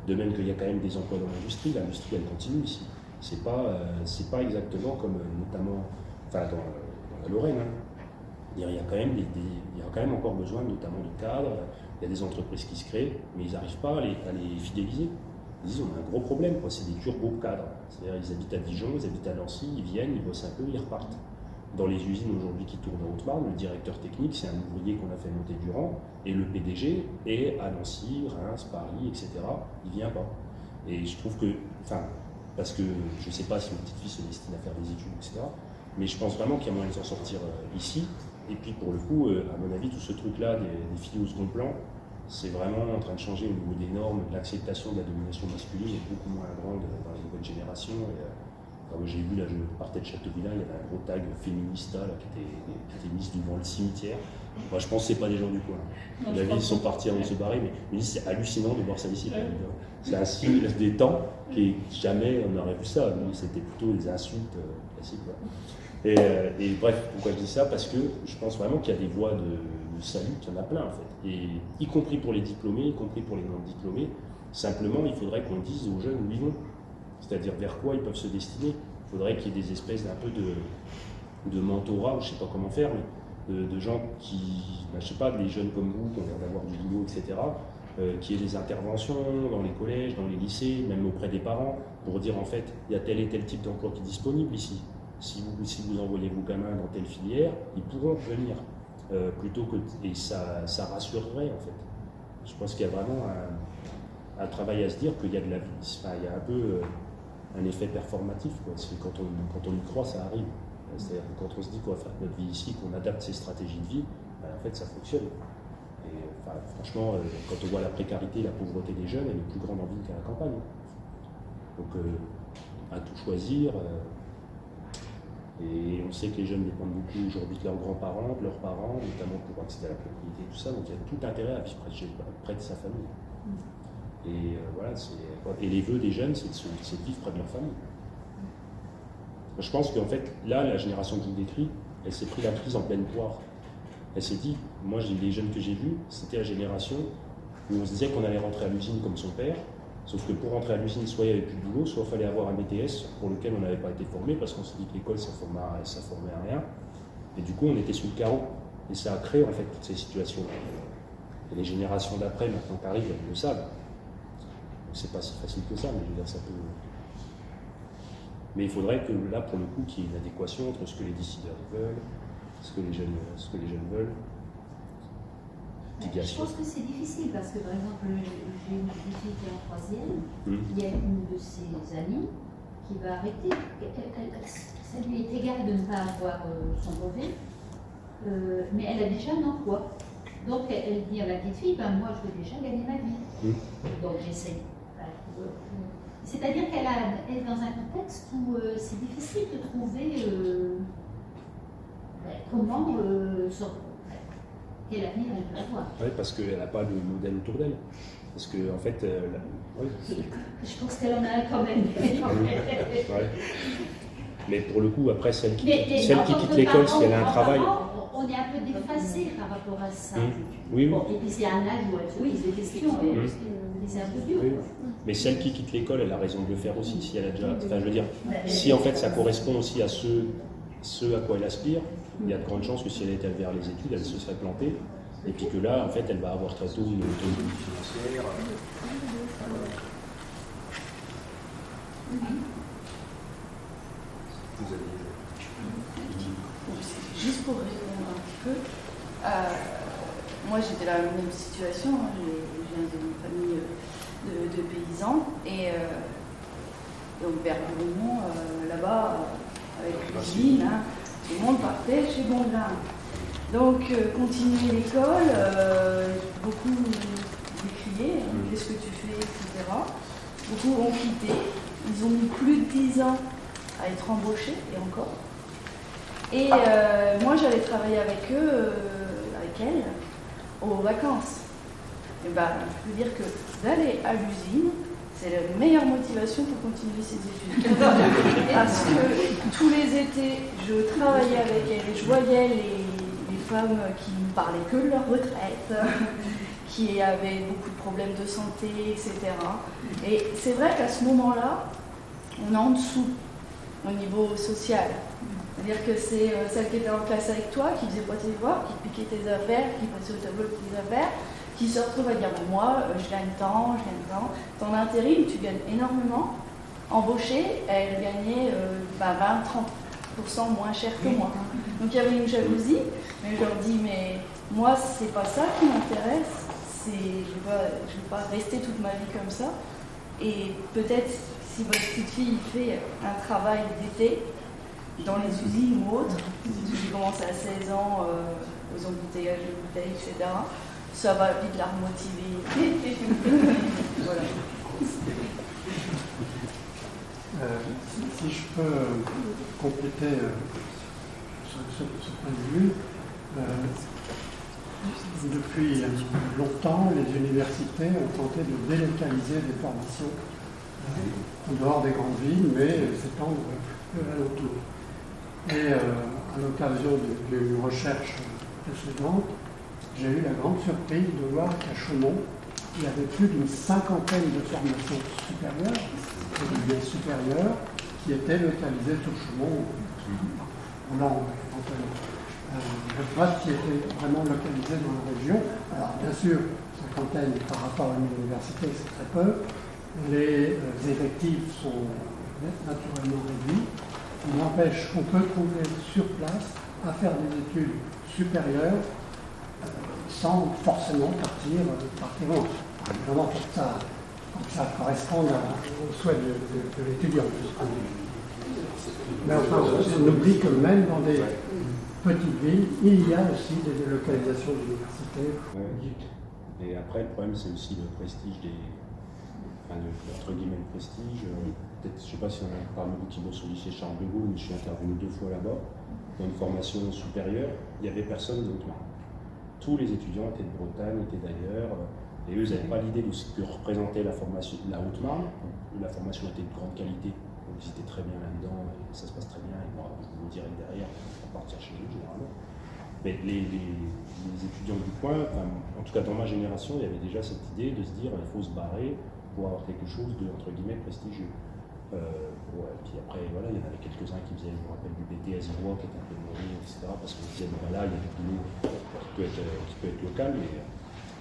A: De même qu'il y a quand même des emplois dans l'industrie, l'industrie elle continue ici. C'est pas exactement comme notamment, enfin dans la Lorraine. Hein. Il y a quand même encore besoin notamment de cadres, il y a des entreprises qui se créent, mais ils n'arrivent pas à les fidéliser. Ils disent on a un gros problème, c'est des turbo-cadres. C'est-à-dire ils habitent à Dijon, ils habitent à Nancy, ils viennent, ils bossent un peu, ils repartent. Dans les usines aujourd'hui qui tournent en Haute-Marne, le directeur technique, c'est un ouvrier qu'on a fait monter du rang, et le PDG est à Nancy, Reims, Paris, etc. Il vient pas. Et je trouve que, parce que je ne sais pas si une petite fille se destine à faire des études, etc. Mais je pense vraiment qu'il y a moyen de s'en sortir ici. Et puis pour le coup, à mon avis, tout ce truc-là des filles au second plan, c'est vraiment en train de changer au niveau des normes. L'acceptation de la domination masculine est beaucoup moins grande dans les nouvelles générations. J'ai vu, là, je partais de Châteauvillain, il y avait un gros tag féminista là, qui était mis devant le cimetière. Moi, je pense que ce pas des gens du coin. Ils sont partis avant de se barrer, mais c'est hallucinant de voir ça ici. C'est un signe des temps qui jamais on aurait vu ça. C'était plutôt des insultes classiques. Et bref, pourquoi je dis ça? Parce que je pense vraiment qu'il y a des voies de salut, qu'il y en a plein en fait. Et y compris pour les diplômés, y compris pour les non-diplômés. Simplement, il faudrait qu'on dise aux jeunes où ils vont. C'est-à-dire vers quoi ils peuvent se destiner. Il faudrait qu'il y ait des espèces d'un peu de mentorat, je ne sais pas comment faire, mais de gens qui, je ne sais pas, des jeunes comme vous, qui ont l'air d'avoir du boulot, etc., qui aient des interventions dans les collèges, dans les lycées, même auprès des parents, pour dire en fait, il y a tel et tel type d'emploi qui est disponible ici. Si vous envoyez vos gamins dans telle filière, ils pourront venir. Plutôt que, et ça rassurerait en fait. Je pense qu'il y a vraiment un travail à se dire qu'il y a de la vie. Enfin, il y a un peu un effet performatif. Quoi. Quand on y croit, ça arrive. C'est-à-dire que quand on se dit qu'on va faire notre vie ici, qu'on adapte ses stratégies de vie, ben, en fait ça fonctionne. Et enfin, franchement, quand on voit la précarité, la pauvreté des jeunes, elle est plus grande en ville qu'à la campagne. Donc à tout choisir. Et on sait que les jeunes dépendent beaucoup aujourd'hui de leurs grands-parents, de leurs parents, notamment pour accéder à la propriété, tout ça. Donc il y a tout intérêt à vivre près de sa famille. Et voilà, et les vœux des jeunes, c'est de vivre près de leur famille. Je pense qu'en fait, là, la génération que je vous décris, elle s'est pris la crise en pleine poire. Elle s'est dit, moi, les jeunes que j'ai vus, c'était la génération où on se disait qu'on allait rentrer à l'usine comme son père, sauf que pour rentrer à l'usine, soit il n'y avait plus de boulot, soit il fallait avoir un BTS pour lequel on n'avait pas été formé, parce qu'on s'est dit que l'école, ça formait à rien. Et du coup, on était sous le carreau. Et ça a créé, en fait, toutes ces situations. Et les générations d'après, maintenant qu'arrivent, elles le savent. C'est pas si facile que ça, mais je veux dire, ça peut... Mais il faudrait que là, pour le coup, qu'il y ait une adéquation entre ce que les décideurs veulent, ce que les jeunes veulent.
E: Je pense que c'est difficile parce que, par exemple, j'ai une petite fille qui est en troisième, il y a une de ses amies qui va arrêter. Ça lui est égal de ne pas avoir son brevet, mais elle a déjà un emploi. Donc elle dit à la petite fille, ben, moi je veux déjà gagner ma vie. Donc j'essaye. C'est-à-dire qu'elle est dans un contexte où c'est difficile de trouver comment quel avenir elle peut avoir.
A: Oui, parce qu'elle n'a pas le modèle autour d'elle. Parce qu'en fait,
E: je pense qu'elle en a un quand même.
A: Ouais. Mais pour le coup, après, celle qui quitte l'école, si elle a un travail...
E: On est un peu déphasé par rapport à ça.
A: Oui.
E: Bon, et puis c'est un âge où elle se pose des questions, et c'est un peu dur.
A: Oui. Mais celle qui quitte l'école, elle a raison de le faire aussi, si elle a déjà... Enfin, je veux dire, si en fait ça correspond aussi à ce à quoi elle aspire, il y a de grandes chances que si elle était vers les études, elle se serait plantée. Et puis que là, en fait, elle va avoir très tôt une autonomie financière. Vous avez...
F: Juste pour répondre un petit peu, moi j'étais dans la même situation, hein. Je viens d'une famille de paysans et donc vers Bourgmont, là-bas, avec l'usine, hein, tout le monde partait chez Bonglin. Donc continuer l'école, beaucoup décrié, hein, qu'est-ce que tu fais, etc. Beaucoup ont quitté, ils ont mis plus de 10 ans à être embauchés, et encore. Et moi, j'allais travailler avec eux, avec elles, aux vacances. Et ben, je peux dire que d'aller à l'usine, c'est la meilleure motivation pour continuer ses études. Parce que tous les étés, je travaillais avec elles et je voyais les femmes qui ne parlaient que de leur retraite, qui avaient beaucoup de problèmes de santé, etc. Et c'est vrai qu'à ce moment-là, on est en dessous au niveau social. C'est-à-dire que c'est celle qui était en classe avec toi, qui faisait pas tes devoirs, qui piquait tes affaires, qui passait au tableau tes affaires, qui se retrouve à dire moi, je gagne tant. Ton intérim, tu gagnes énormément. Embauchée, elle gagnait 20-30% moins cher que moi. Donc il y avait une jalousie, mais je leur dis mais moi, c'est pas ça qui m'intéresse. Je ne vais pas rester toute ma vie comme ça. Et peut-être si votre petite fille fait un travail d'été, dans les usines ou autres, j'ai commencé à 16 ans aux embouteillages de bouteilles, etc. Ça va vite la remotiver. Voilà.
G: Si je peux compléter ce point de vue, depuis longtemps, les universités ont tenté de délocaliser des formations en dehors des grandes villes, mais s'étendre à l'autour. Et à l'occasion d'une recherche précédente, j'ai eu la grande surprise de voir qu'à Chaumont, il y avait plus d'une cinquantaine de formations supérieures, et de lieux supérieurs, qui étaient localisées sur Chaumont, en Langue, éventuellement. Pas qui étaient vraiment localisées dans la région. Alors, bien sûr, cinquantaine par rapport à une université, c'est très peu. Les effectifs sont naturellement réduits. Il n'empêche qu'on peut trouver sur place à faire des études supérieures sans forcément partir loin. Évidemment, pour que ça corresponde aux souhaits de l'étudiant. Mais enfin, on oublie que même dans des petites villes, il y a aussi des délocalisations d'universités.
A: Ouais. Et après, le problème, c'est aussi le prestige entre guillemets, le prestige. Peut-être, je ne sais pas si on a parmi vous qui bosse au lycée Charles de Gaulle, mais je suis intervenu 2 fois là-bas, dans une formation supérieure, il n'y avait personne de Haute-Marne. Tous les étudiants étaient de Bretagne, étaient d'ailleurs, et eux, ils n'avaient pas l'idée de ce que représentait la formation de la Haute-Marne. La formation était de grande qualité, donc ils étaient très bien là-dedans, et ça se passe très bien, et bon, je vous dirai derrière, on va partir chez eux généralement. Mais les étudiants du coin, en tout cas dans ma génération, il y avait déjà cette idée de se dire il faut se barrer pour avoir quelque chose de, entre guillemets, prestigieux. Puis après, voilà, il y en avait quelques-uns qui faisaient, je me rappelle, du BTS droit, qui était un peu mourir, etc. Parce qu'on disait, voilà, il y a du boulot qui peut être local, mais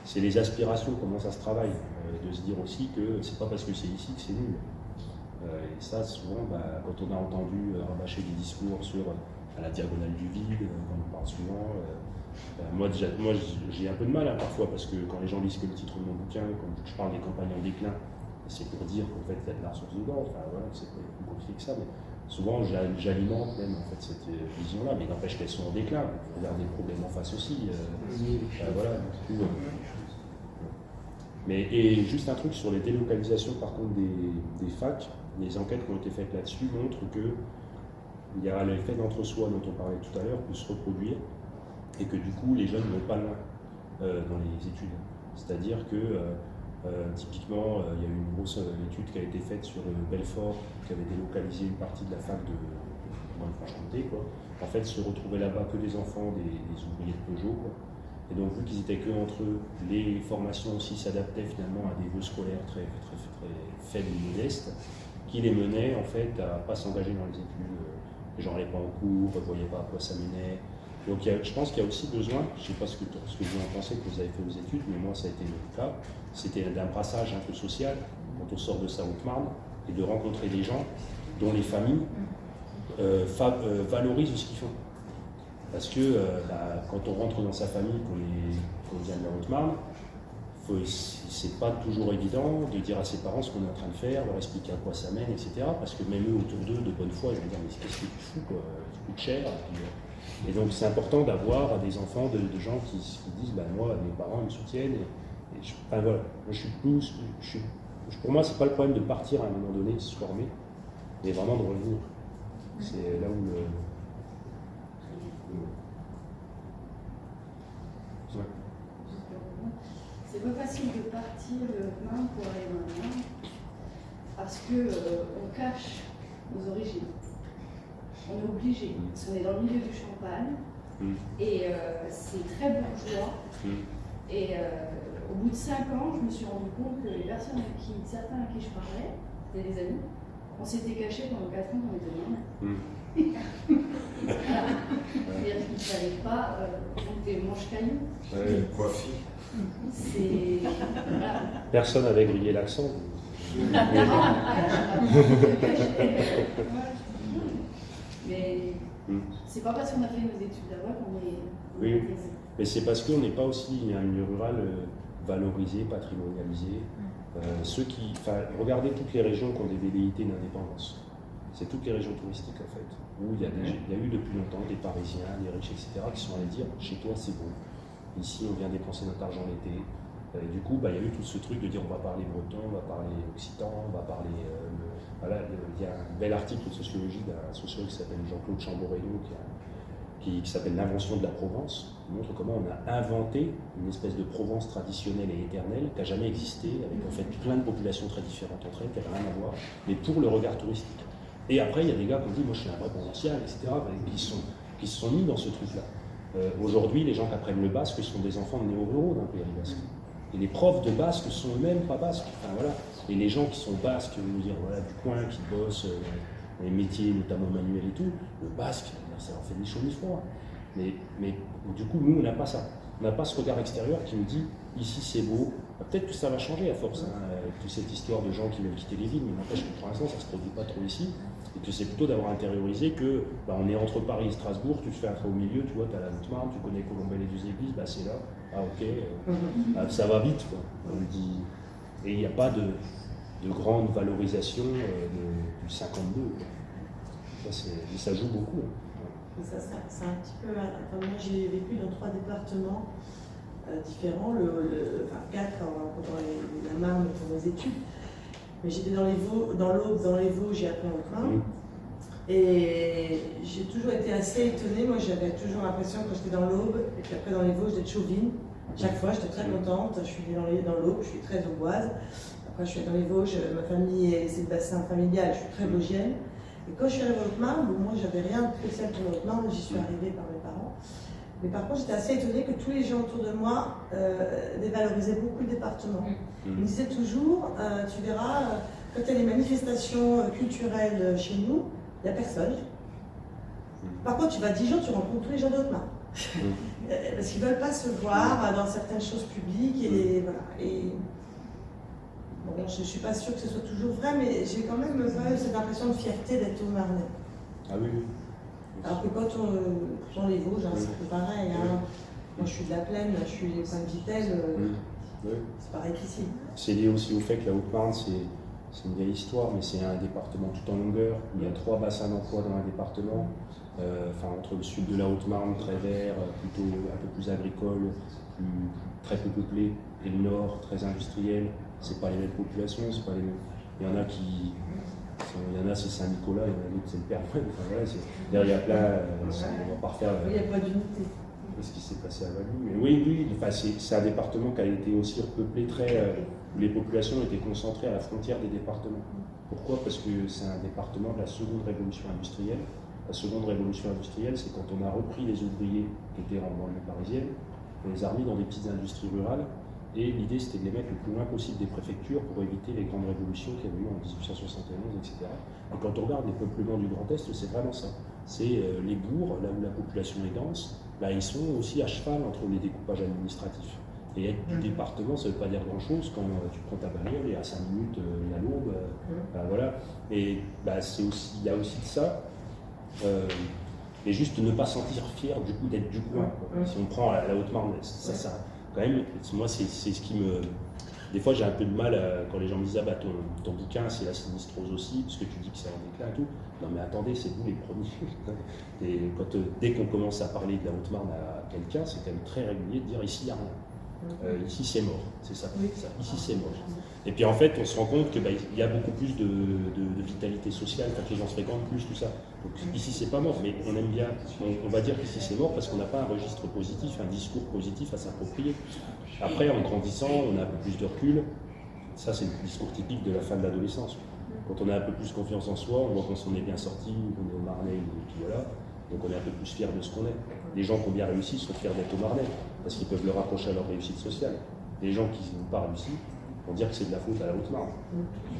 A: c'est les aspirations, comment ça se travaille. De se dire aussi que c'est pas parce que c'est ici que c'est nul. Et ça, souvent, quand on a entendu rabâcher des discours sur à la diagonale du vide, comme on parle souvent, moi j'ai un peu de mal parfois, parce que quand les gens lisent que le titre de mon bouquin, quand je parle des campagnes en déclin, c'est pour dire qu'en fait il y a de la ressource dedans, voilà, c'est pas plus compliqué que ça, mais souvent j'alimente même en fait cette vision-là, mais n'empêche qu'elles sont en déclin, il faut regarder le problème en face aussi. Voilà, du coup, et juste un truc sur les délocalisations par contre des facs, les enquêtes qui ont été faites là-dessus montrent que il y a l'effet d'entre-soi dont on parlait tout à l'heure peut se reproduire, et que du coup les jeunes ne vont pas loin dans les études. C'est-à-dire que typiquement, il y a eu une grosse étude qui a été faite sur Belfort, qui avait délocalisé une partie de la fac de Franche-Comté. En fait, se retrouvaient là-bas que des enfants des ouvriers de Peugeot. Et donc, vu qu'ils étaient que entre eux, les formations aussi s'adaptaient finalement à des vœux scolaires très, très, très faibles et modestes, qui les menaient en fait à ne pas s'engager dans les études. Les gens n'allaient pas en cours, ne voyaient pas à quoi ça menait. Donc je pense qu'il y a aussi besoin, je ne sais pas ce que vous en pensez que vous avez fait aux études, mais moi ça a été le cas, c'était d'un brassage un peu social quand on sort de sa Haute-Marne et de rencontrer des gens dont les familles valorisent ce qu'ils font. Parce que quand on rentre dans sa famille, qu'on vient de la Haute-Marne, c'est pas toujours évident de dire à ses parents ce qu'on est en train de faire, leur expliquer à quoi ça mène, etc. Parce que même eux autour d'eux, de bonne foi, ils vont dire mais qu'est-ce que tu fous, quoi, ça coûte cher. Et donc c'est important d'avoir des enfants, de gens qui disent moi, mes parents me soutiennent. Voilà, pour moi, c'est pas le problème de partir à un moment donné, se former, mais vraiment de revenir. C'est là où le. Ouais.
F: C'est pas facile de partir main pour aller dans le main parce qu'on cache nos origines. On est obligé, parce qu'on est dans le milieu du Champagne et c'est très bourgeois. Et au bout de 5 ans, je me suis rendu compte que les personnes certains à qui je parlais, c'était des amis, on s'était cachés pendant 4 ans dans les domaines. C'est-à-dire qu'il ne fallait pas monter manche-caillou.
H: Coiffure.
F: Voilà.
A: Personne n'avait grillé l'accent.
F: Mais c'est pas parce qu'on a fait nos études là-bas qu'on est.
A: Oui, mais c'est parce qu'on n'est pas aussi un milieu rural valorisé, patrimonialisé. Regardez toutes les régions qui ont des velléités d'indépendance. C'est toutes les régions touristiques en fait, où il y a eu depuis longtemps des Parisiens, des riches, etc., qui sont allés dire chez toi c'est bon. Ici on vient dépenser notre argent l'été, Et du coup, il y a eu tout ce truc de dire on va parler breton, on va parler occitan, on va parler... voilà, il y a un bel article de sociologie d'un sociologue qui s'appelle Jean-Claude Chamboredo qui s'appelle L'invention de la Provence, qui montre comment on a inventé une espèce de Provence traditionnelle et éternelle qui n'a jamais existé, avec en fait plein de populations très différentes entre elles, qui n'avaient rien à voir, mais pour le regard touristique. Et après, il y a des gars qui ont dit, moi je suis un vrai provincial, etc., qui se sont mis dans ce truc-là. Aujourd'hui, les gens qui apprennent le basque sont des enfants de néo-ruraux dans le pays basque. Et les profs de basque sont eux-mêmes pas basques. Enfin, voilà. Et les gens qui sont basques, dire, voilà, du coin, qui bossent dans les métiers, notamment manuels et tout, le basque, ça leur fait ni chaud ni froid. Mais du coup, nous, on n'a pas ça. On n'a pas ce regard extérieur qui nous dit, ici c'est beau. Peut-être que ça va changer à force, avec toute cette histoire de gens qui veulent quitter les villes, mais n'empêche que pour l'instant, ça ne se produit pas trop ici. Et que c'est plutôt d'avoir intériorisé que on est entre Paris et Strasbourg, tu te fais un trait au milieu, tu vois, tu as la Haute-Marne, tu connais Colombey les deux églises, c'est là, ok, ça va vite, quoi. On dit, et il n'y a pas de grande valorisation du 52, quoi. Ça joue beaucoup.
H: C'est un petit peu, moi j'ai vécu dans 3 départements différents, 4 quand la Marne pour mes études. Mais j'étais dans l'Aube, dans les Vosges, j'ai appris en Haute-Marne. Et j'ai toujours été assez étonnée. Moi, j'avais toujours l'impression, quand j'étais dans l'Aube, et puis après dans les Vosges, d'être chauvine. Chaque fois, j'étais très contente. Je suis née dans l'Aube, je suis très auboise. Après, je suis dans les Vosges, ma famille, c'est le bassin familial, je suis très vosgienne. Et quand je suis arrivée en Haute-Marne, moi, j'avais rien de spécial pour Haute-Marne, j'y suis arrivée par mes parents. Mais par contre, j'étais assez étonnée que tous les gens autour de moi dévalorisaient beaucoup le département. Ils me disaient toujours, tu verras, quand il y a des manifestations culturelles chez nous, il n'y a personne. Par contre, tu vas à Dijon, tu rencontres tous les gens de Haute-Marne. Parce qu'ils ne veulent pas se voir dans certaines choses publiques. Et voilà. Et bon, je ne suis pas sûre que ce soit toujours vrai, mais j'ai quand même cette impression de fierté d'être Haut-Marnais.
A: Ah oui, oui.
H: Alors que quand on les Vosges, c'est un peu pareil. Moi, je suis de la Plaine, je suis au coin de Vittel, c'est pareil qu'ici.
A: C'est lié aussi au fait que la Haute-Marne, c'est une vieille histoire, mais c'est un département tout en longueur. Il y a 3 bassins d'emploi dans un département. Entre le sud de la Haute-Marne, très vert, plutôt un peu plus agricole, très peu peuplé, et le nord, très industriel. C'est pas les mêmes populations, c'est pas les mêmes. Il y en a qui. Il y en a, c'est Saint-Nicolas, il y en a d'autres, c'est le Père Noël. D'ailleurs, il y a plein. On va pas refaire.
H: Il n'y a pas d'unité.
A: Ce qui s'est passé à Valou. Mais oui, c'est un département qui a été aussi repeuplé où les populations étaient concentrées à la frontière des départements. Pourquoi? Parce que c'est un département de la seconde révolution industrielle. La seconde révolution industrielle, c'est quand on a repris les ouvriers qui étaient en banlieue parisienne, on les a remis dans des petites industries rurales. Et l'idée, c'était de les mettre le plus loin possible des préfectures pour éviter les grandes révolutions qu'il y avait eu en 1871, etc. Et quand on regarde les peuplements du Grand Est, c'est vraiment ça. C'est les bourgs, là où la population est dense, ils sont aussi à cheval entre les découpages administratifs. Et être du département, ça ne veut pas dire grand-chose quand tu prends ta bagnole et à 5 minutes, il y a l'Aube. Voilà. Et il y a aussi de ça. Et juste ne pas sentir fier du coup d'être du coin. Si on prend la Haute-Marne, ça quand même, moi c'est ce qui me... Des fois j'ai un peu de mal quand les gens me disent « Ah ton bouquin c'est la sinistrose aussi, parce que tu dis que c'est en déclin et tout ». Non mais attendez, c'est vous les premiers. Et dès qu'on commence à parler de la Haute-Marne à quelqu'un, c'est quand même très régulier de dire « Ici il n'y a rien ». Ici c'est mort, c'est ça, ici c'est mort. Et puis en fait on se rend compte qu'il y a beaucoup plus de vitalité sociale quand les gens se fréquentent plus, tout ça. Donc ici c'est pas mort, mais on aime bien, on va dire qu'ici c'est mort parce qu'on n'a pas un registre positif, un discours positif à s'approprier. Après en grandissant, on a un peu plus de recul, ça c'est le discours typique de la fin de l'adolescence. Quand on a un peu plus confiance en soi, on voit qu'on s'en est bien sorti, qu'on est au Marnais, et puis voilà. Donc on est un peu plus fiers de ce qu'on est. Les gens qui ont bien réussi sont fiers d'être au Marnais, parce qu'ils peuvent le rapprocher à leur réussite sociale. Les gens qui n'ont pas réussi vont dire que c'est de la faute à la Haute-Marne.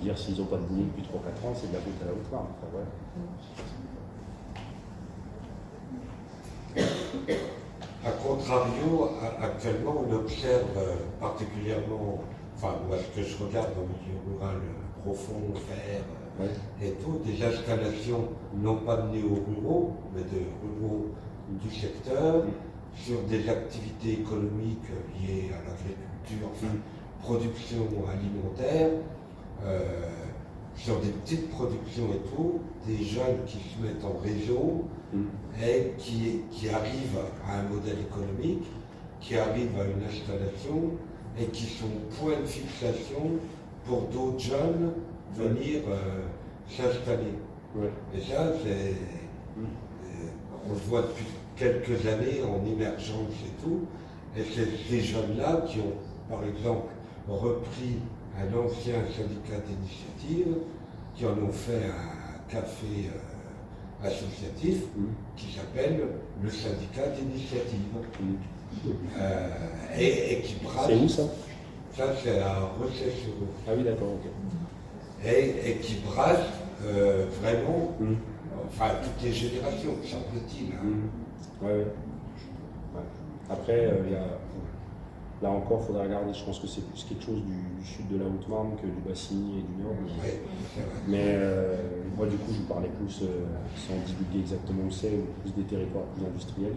A: Dire s'ils n'ont pas de boulot depuis 3-4 ans, c'est de la faute à la Haute-Marne.
I: A contrario, actuellement, on observe particulièrement, moi, ce que je regarde dans le milieu rural profond, vert, et tout, des installations, non pas de néo-ruraux, mais de ruraux du secteur, sur des activités économiques liées à l'agriculture, production alimentaire, sur des petites productions et tout, des jeunes qui se mettent en réseau et qui arrivent à un modèle économique, qui arrivent à une installation et qui sont point de fixation pour d'autres jeunes venir s'installer. Ouais. Et ça, on le voit depuis quelques années en émergence et tout, et c'est ces jeunes-là qui ont, par exemple, repris un ancien syndicat d'initiative, qui en ont fait un café associatif qui s'appelle le syndicat d'initiative. Et qui brasse.
A: C'est où ça?
I: Ça, c'est à Rossay-sur-Eau.
A: Ah oui, d'accord, ok.
I: Et qui brasse vraiment, enfin, toutes les générations, semble-t-il. Hein.
A: Ouais. Après, là encore, il faudra regarder. Je pense que c'est plus quelque chose du sud de la Haute-Marne que du Bassigny et du Nord. Mais moi, du coup, je vous parlais plus, sans divulguer exactement où c'est, plus des territoires plus industriels.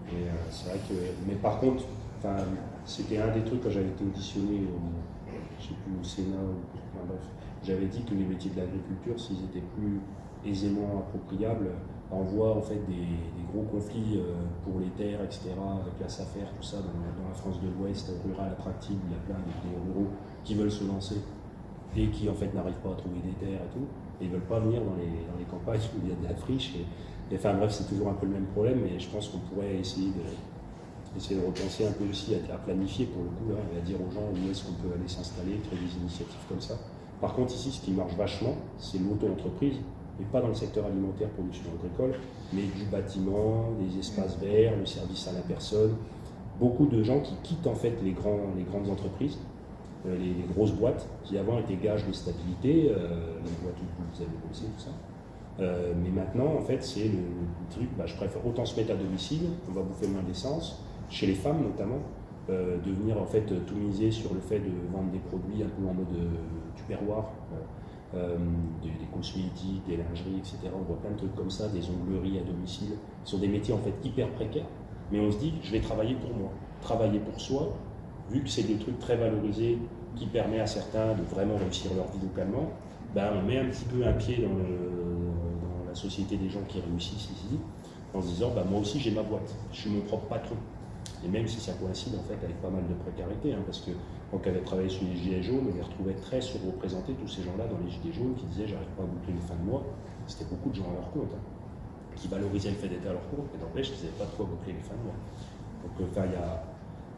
A: Et c'est vrai que. Mais par contre, c'était un des trucs quand j'avais été auditionné, je ne sais plus, au Sénat, bref, j'avais dit que les métiers de l'agriculture, s'ils étaient plus aisément appropriables, on voit en fait des gros conflits pour les terres, etc., avec la SAFER, tout ça, dans la France de l'Ouest, rurale attractive, où il y a plein de ruraux qui veulent se lancer et qui en fait n'arrivent pas à trouver des terres et tout, et ils ne veulent pas venir dans les campagnes où il y a de la friche. Et enfin bref, c'est toujours un peu le même problème, mais je pense qu'on pourrait essayer de repenser un peu aussi à planifier pour le coup, là, et à dire aux gens où est-ce qu'on peut aller s'installer, créer des initiatives comme ça. Par contre, ici, ce qui marche vachement, c'est l'auto-entreprise, mais pas dans le secteur alimentaire, production agricole, mais du bâtiment, des espaces verts, le service à la personne. Beaucoup de gens qui quittent en fait les grandes entreprises, les grosses boîtes, qui avant étaient gages de stabilité, les boîtes où vous avez bossé, tout ça. Mais maintenant, en fait, c'est le truc, je préfère autant se mettre à domicile, on va bouffer moins d'essence, chez les femmes notamment, de venir en fait tout miser sur le fait de vendre des produits un peu en mode tupperware, des cosmétiques, des lingeries, etc. On voit plein de trucs comme ça, des ongleries à domicile, qui sont des métiers en fait hyper précaires, mais on se dit, je vais travailler pour moi. Travailler pour soi, vu que c'est des trucs très valorisés, qui permet à certains de vraiment réussir leur vie localement, on met un petit peu un pied dans la société des gens qui réussissent ici, en se disant, moi aussi j'ai ma boîte, je suis mon propre patron. Et même si ça coïncide en fait avec pas mal de précarité, parce que quand elle avait travaillé sur les Gilets jaunes, on les retrouvait très surreprésentés, tous ces gens-là dans les Gilets jaunes qui disaient j'arrive pas à boucler les fins de mois. C'était beaucoup de gens à leur compte, qui valorisaient le fait d'être à leur compte, mais n'empêche qu'ils n'avaient pas de quoi boucler les fins de mois. Donc il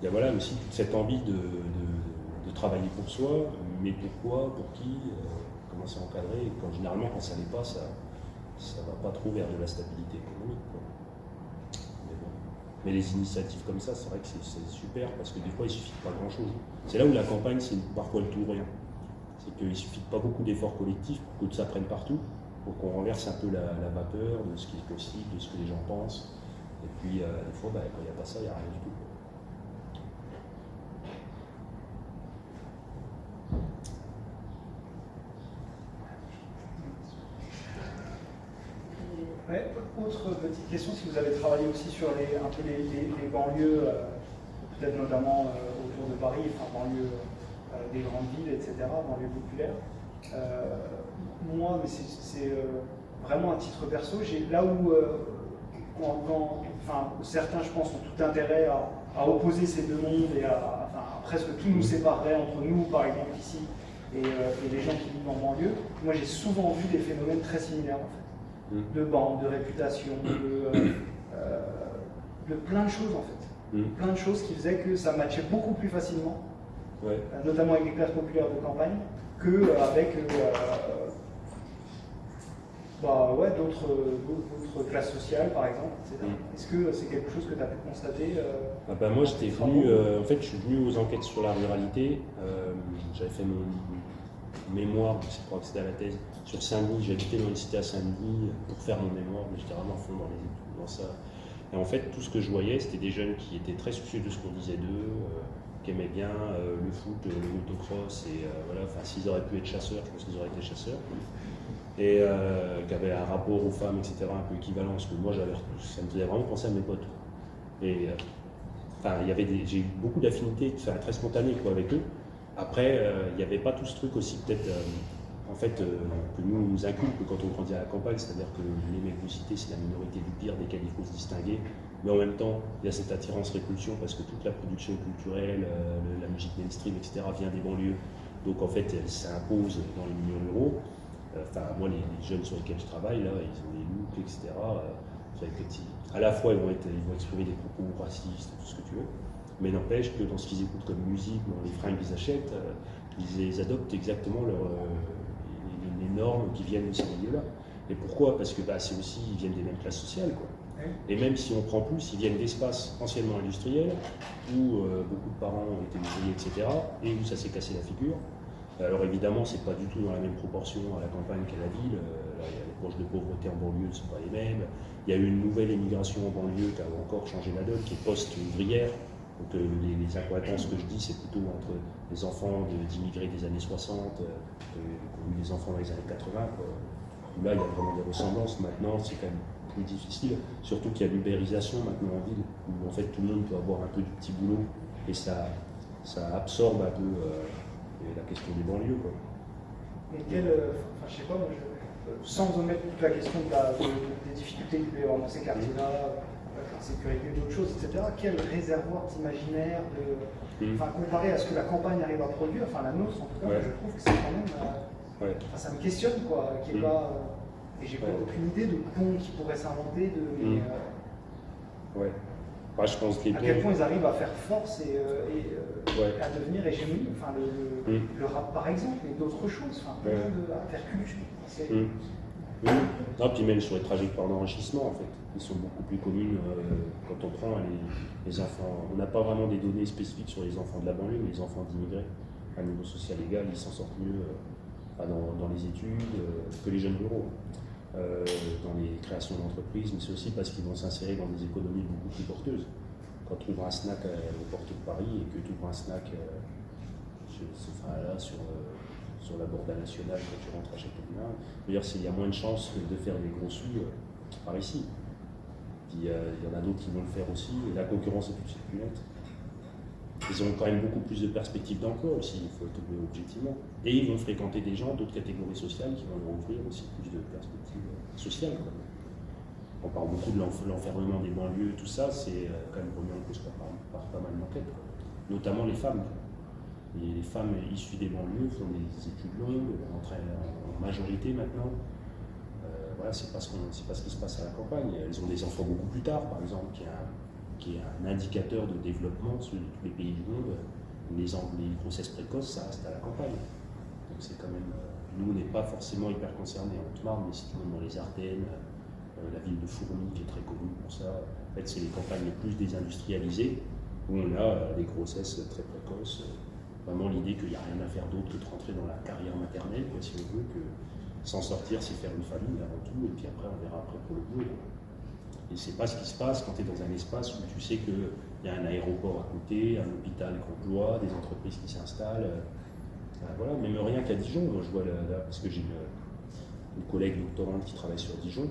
A: y a voilà aussi toute cette envie de travailler pour soi, mais pourquoi, pour qui, comment c'est encadré, et généralement quand ça n'est pas, ça va pas trop vers de la stabilité économique, quoi. Mais les initiatives comme ça, c'est vrai que c'est super, parce que des fois, il ne suffit de pas grand-chose. C'est là où la campagne, c'est parfois le tout ou rien. C'est qu'il ne suffit de pas beaucoup d'efforts collectifs pour que ça prenne partout, pour qu'on renverse un peu la vapeur de ce qui est possible, de ce que les gens pensent. Et puis, des fois, quand il n'y a pas ça, il n'y a rien du tout.
C: Ouais, autre petite question, si vous avez travaillé aussi sur les banlieues, peut-être notamment autour de Paris, banlieues des grandes villes, etc., banlieues populaires. Moi, mais c'est vraiment à titre perso, là où certains, je pense, ont tout intérêt à opposer ces deux mondes et à presque tout nous séparer entre nous, par exemple ici, et les gens qui vivent en banlieue, moi j'ai souvent vu des phénomènes très similaires en fait. De bandes, de réputation, de plein de choses en fait. Plein de choses qui faisaient que ça matchait beaucoup plus facilement, notamment avec les classes populaires de campagne, qu'avec d'autres classes sociales par exemple, etc. Est-ce que c'est quelque chose que tu as pu constater
A: moi j'étais venu, en fait je suis venu aux enquêtes sur la ruralité, j'avais fait mon mémoire, je crois que c'était à la thèse, sur Saint-Denis, j'habitais dans une cité à Saint-Denis pour faire mon mémoire, mais j'étais vraiment à fond dans les études, dans ça. Et en fait, tout ce que je voyais, c'était des jeunes qui étaient très soucieux de ce qu'on disait d'eux, qui aimaient bien le foot, le motocross, et s'ils auraient pu être chasseurs, je pense qu'ils auraient été chasseurs, et qui avaient un rapport aux femmes, etc., un peu équivalent, parce que moi, ça me faisait vraiment penser à mes potes. Et j'ai eu beaucoup d'affinités, très spontanées avec eux. Après, il n'y avait pas tout ce truc aussi, peut-être, que nous inculque quand on grandit à la campagne, c'est-à-dire que les mecs que vous citez, c'est la minorité du pire, desquels il faut se distinguer. mais en même temps, il y a cette attirance-répulsion parce que toute la production culturelle, la musique mainstream, etc., vient des banlieues. Donc en fait, elle s'impose dans les milieux ruraux. Enfin, moi, les jeunes sur lesquels je travaille, là, ils ont des looks, etc. À la fois, ils vont exprimer des propos racistes, tout ce que tu veux, mais n'empêche que dans ce qu'ils écoutent comme musique, dans les fringues qu'ils achètent, ils adoptent exactement les normes qui viennent de ces milieux-là. Et pourquoi? Parce que c'est aussi, ils viennent des mêmes classes sociales, quoi. Et même si on prend plus, ils viennent d'espaces anciennement industriels, où beaucoup de parents ont été ouvriers, etc., et où ça s'est cassé la figure. Alors évidemment, c'est pas du tout dans la même proportion à la campagne qu'à la ville. Les poches de pauvreté en banlieue ne sont pas les mêmes. Il y a eu une nouvelle émigration en banlieue qui a encore changé la donne, qui est post-ouvrière. Donc les incohérences que je dis, c'est plutôt entre les enfants d'immigrés des années 60, les enfants dans les années 80. Quoi. Là, il y a vraiment des ressemblances. Maintenant, c'est quand même plus difficile, surtout qu'il y a l'ubérisation maintenant en ville, où en fait tout le monde peut avoir un peu du petit boulot, et ça absorbe un peu la question des banlieues. Quoi.
C: Et je sais pas, moi, sans omettre toute la question des difficultés qu'il peut y avoir dans ces quartiers-là, l'insécurité, d'autres choses, etc., quel réservoir d'imaginaire, comparé à ce que la campagne arrive à produire, enfin la nôtre en tout cas, je trouve que c'est quand même... ça me questionne, quoi, qui est pas... Et j'ai pas aucune idée de pont qui pourrait s'inventer,
A: je pense que
C: à quel point ils arrivent à faire force et à devenir hégémonique, enfin le rap par exemple, et d'autres choses, à faire culture.
A: Non, puis même sur les trajectoires d'enrichissement, en fait, ils sont beaucoup plus communes quand on prend les enfants. On n'a pas vraiment des données spécifiques sur les enfants de la banlieue, mais les enfants d'immigrés, à niveau social égal, ils s'en sortent mieux dans les études que les jeunes ruraux. Dans les créations d'entreprises, mais c'est aussi parce qu'ils vont s'insérer dans des économies beaucoup plus porteuses. Quand tu ouvres un snack aux portes de Paris et que tu ouvres un snack sur la Borda nationale quand tu rentres à Châteaubriand, il y a moins de chances de faire des gros sous par ici. Puis il y en a d'autres qui vont le faire aussi, et la concurrence est tout de suite plus nette. Ils ont quand même beaucoup plus de perspectives d'emploi aussi, il faut le trouver objectivement. Et ils vont fréquenter des gens d'autres catégories sociales qui vont leur offrir aussi plus de perspectives sociales. Quoi. On parle beaucoup de l'enfermement des banlieues, tout ça, c'est quand même remis en cause par pas mal d'enquêtes. Notamment les femmes. Et les femmes issues des banlieues font des études longues, en majorité maintenant. C'est pas ce qui se passe à la campagne. Elles ont des enfants beaucoup plus tard, par exemple, qui est un indicateur de développement sur tous les pays du monde. Les grossesses précoces, ça reste à la campagne. Donc c'est quand même... nous, on n'est pas forcément hyper concernés en Haute-Marne, mais sinon dans les Ardennes, la ville de Fourmies qui est très connue pour ça. En fait, c'est les campagnes les plus désindustrialisées où on a des grossesses très précoces. Vraiment l'idée qu'il n'y a rien à faire d'autre que de rentrer dans la carrière maternelle, quoi, si on veut, que s'en sortir, c'est faire une famille avant tout, et puis après, on verra après pour le boulot. Et c'est pas ce qui se passe quand tu es dans un espace où tu sais qu'il y a un aéroport à côté, un hôpital qu'on doit, des entreprises qui s'installent. Voilà, même rien qu'à Dijon, moi je vois parce que j'ai une collègue doctorante qui travaille sur Dijon,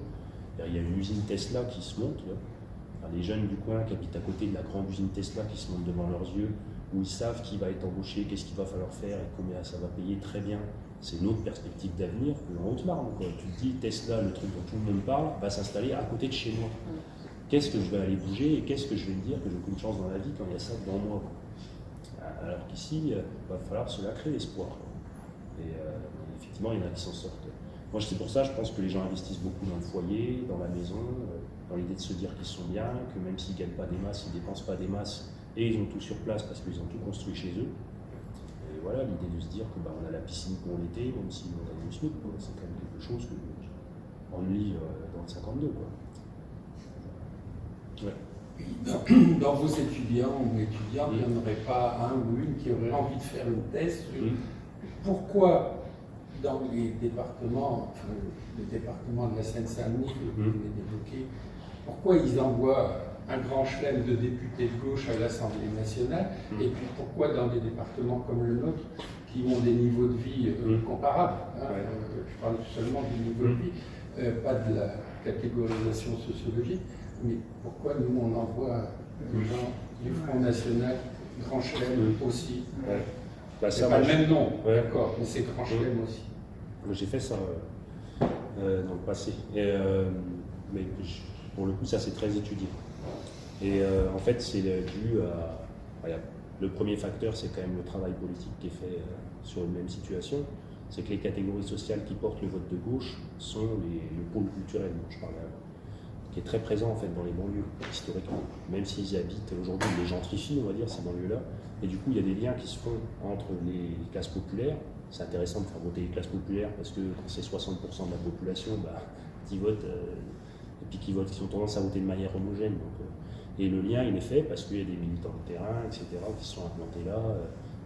A: il y a une usine Tesla qui se monte. Les jeunes du coin qui habitent à côté de la grande usine Tesla qui se monte devant leurs yeux, où ils savent qui va être embauché, qu'est-ce qu'il va falloir faire et combien ça va payer, très bien. C'est une autre perspective d'avenir en Haute-Marne. Tu te dis, Tesla, le truc dont tout le monde parle, va s'installer à côté de chez moi. Qu'est-ce que je vais aller bouger et qu'est-ce que je vais me dire que j'ai aucune chance dans la vie quand il y a ça devant moi. Alors qu'ici, il va falloir se la créer l'espoir. Et effectivement, il y en a qui s'en sortent. Moi, c'est pour ça, je pense que les gens investissent beaucoup dans le foyer, dans la maison, dans l'idée de se dire qu'ils sont bien, que même s'ils ne gagnent pas des masses, ils ne dépensent pas des masses, et ils ont tout sur place parce qu'ils ont tout construit chez eux. Et voilà, l'idée de se dire que on a la piscine pour l'été, même si on a le SMIC, c'est quand même quelque chose qu'on lit dans le 52. Quoi.
J: Ouais. Dans vos étudiants ou étudiantes, il n'y en aurait pas un ou une qui aurait envie de faire une thèse sur pourquoi dans les départements, enfin, le département de la Seine-Saint-Denis, que vous venez d'évoquer, pourquoi ils envoient un grand chelem de députés de gauche à l'Assemblée nationale, et puis pourquoi dans des départements comme le nôtre, qui ont des niveaux de vie comparables, je parle seulement du niveau de vie, pas de la catégorisation sociologique, mais pourquoi nous on envoie des gens du Front National, grand chelem aussi c'est pas le même nom, d'accord, mais c'est grand chelem aussi.
A: J'ai fait ça dans le passé, mais pour le coup ça c'est très étudié. Et en fait, c'est dû à... Voilà, le premier facteur, c'est quand même le travail politique qui est fait sur une même situation. C'est que les catégories sociales qui portent le vote de gauche sont le pôle culturel, dont je parlais avant, qui est très présent en fait dans les banlieues, historiquement. Même s'ils y habitent aujourd'hui, les gentrifient, on va dire, ces banlieues-là. Et du coup, il y a des liens qui se font entre les classes populaires. C'est intéressant de faire voter les classes populaires parce que quand c'est 60% de la population, qui votent, et puis qui ont tendance à voter de manière homogène. Donc, et le lien, il est fait parce qu'il y a des militants de terrain, etc., qui sont implantés là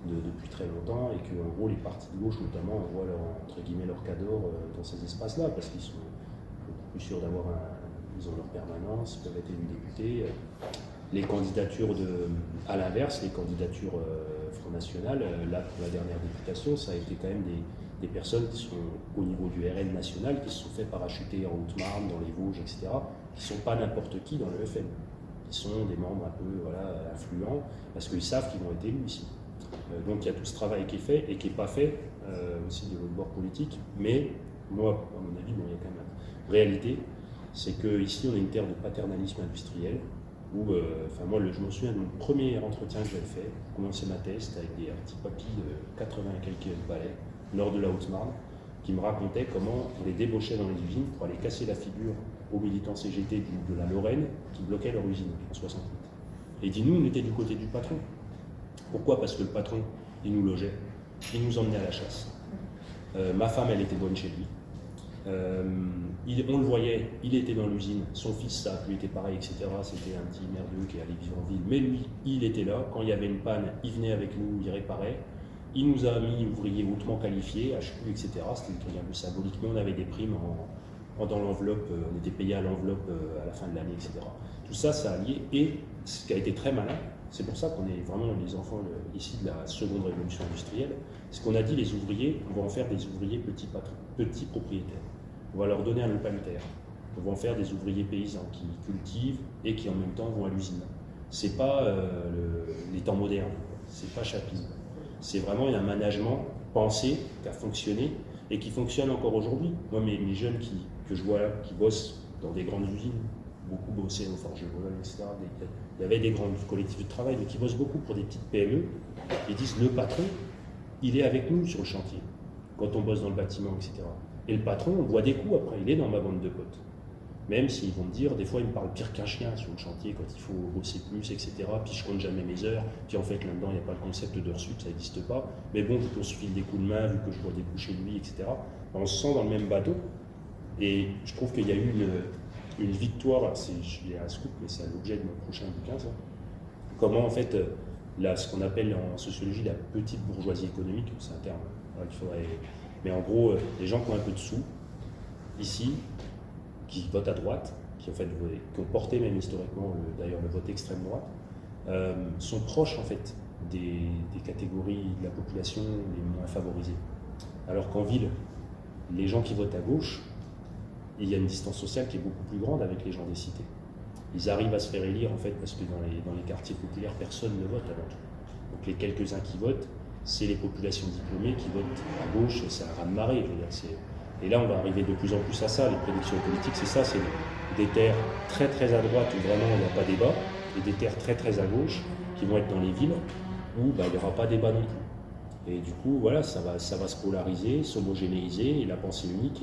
A: depuis très longtemps, et qu'en gros, les partis de gauche, notamment, envoient entre guillemets leur cador dans ces espaces-là, parce qu'ils sont beaucoup plus sûrs d'avoir ils ont leur permanence, ils peuvent être élus députés. Les candidatures à l'inverse, les candidatures Front National, là, pour la dernière députation, ça a été quand même des personnes qui sont au niveau du RN national, qui se sont fait parachuter en Haute-Marne, dans les Vosges, etc., qui ne sont pas n'importe qui dans le FN. Ils sont des membres un peu influents, parce qu'ils savent qu'ils vont être élus ici. Donc il y a tout ce travail qui est fait et qui n'est pas fait aussi de l'autre bord politique. Mais moi, à mon avis, il y a quand même une réalité, c'est qu'ici on a une terre de paternalisme industriel, où, moi je me souviens de mon premier entretien que j'avais fait, j'ai commencé ma thèse avec des petits papis de 80 et quelques balais, nord de la Haute-Marne, qui me racontaient comment on les débauchait dans les usines pour aller casser la figure aux militants CGT de la Lorraine qui bloquaient leur usine en 68. Et il dit, nous, on était du côté du patron. Pourquoi? Parce que le patron, il nous logeait, il nous emmenait à la chasse. Ma femme, elle était bonne chez lui. On le voyait, il était dans l'usine, son fils, ça lui était pareil, etc. C'était un petit merdeux qui allait vivre en ville. Mais lui, il était là. Quand il y avait une panne, il venait avec nous, il réparait. Il nous a mis ouvriers hautement qualifiés, HQ, etc. C'était une truc un peu symbolique. Mais on avait des primes dans l'enveloppe, on était payé à l'enveloppe à la fin de l'année, etc. Tout ça, ça a lié. Et ce qui a été très malin, c'est pour ça qu'on est vraiment les enfants ici de la seconde révolution industrielle, c'est qu'on a dit les ouvriers, on va en faire des ouvriers petits propriétaires. On va leur donner un lopin de terre. On va en faire des ouvriers paysans qui cultivent et qui en même temps vont à l'usine. C'est pas les temps modernes, c'est pas chapisme. C'est vraiment un management pensé qui a fonctionné et qui fonctionne encore aujourd'hui. Moi, mes jeunes que je vois là, qui bossent dans des grandes usines, beaucoup bossaient au Forges de Bologne, etc. Il y avait des grands collectifs de travail, mais qui bossent beaucoup pour des petites PME. Ils disent le patron, il est avec nous sur le chantier, quand on bosse dans le bâtiment, etc. Et le patron, on boit des coups après, il est dans ma bande de potes. Même s'ils vont me dire, des fois, ils me parlent pire qu'un chien sur le chantier quand il faut bosser plus, etc. Puis je compte jamais mes heures. Puis en fait, là-dedans, il n'y a pas le concept d'heure sup, ça n'existe pas. Mais bon, vu qu'on se file des coups de main, vu que je bois des coups chez lui, etc., on se sent dans le même bateau. Et je trouve qu'il y a eu une victoire, il y a un scoop, mais c'est l'objet de mon prochain bouquin, ça. Comment, en fait, ce qu'on appelle en sociologie la petite bourgeoisie économique, c'est un terme, il faudrait... Mais en gros, les gens qui ont un peu de sous, ici, qui votent à droite, qui ont porté même historiquement d'ailleurs le vote extrême droite, sont proches en fait des catégories de la population les moins favorisées. Alors qu'en ville, les gens qui votent à gauche, il y a une distance sociale qui est beaucoup plus grande avec les gens des cités. Ils arrivent à se faire élire en fait parce que dans les quartiers populaires, personne ne vote avant tout. Donc les quelques-uns qui votent, c'est les populations diplômées qui votent à gauche, c'est un raz-de-marée, je veux dire. Et là, on va arriver de plus en plus à ça. Les prédictions politiques, c'est ça, c'est des terres très très à droite où vraiment il n'y a pas débat, et des terres très très à gauche qui vont être dans les villes où il n'y aura pas débat non plus. Et du coup, voilà, ça va se polariser, s'homogénéiser, et la pensée unique,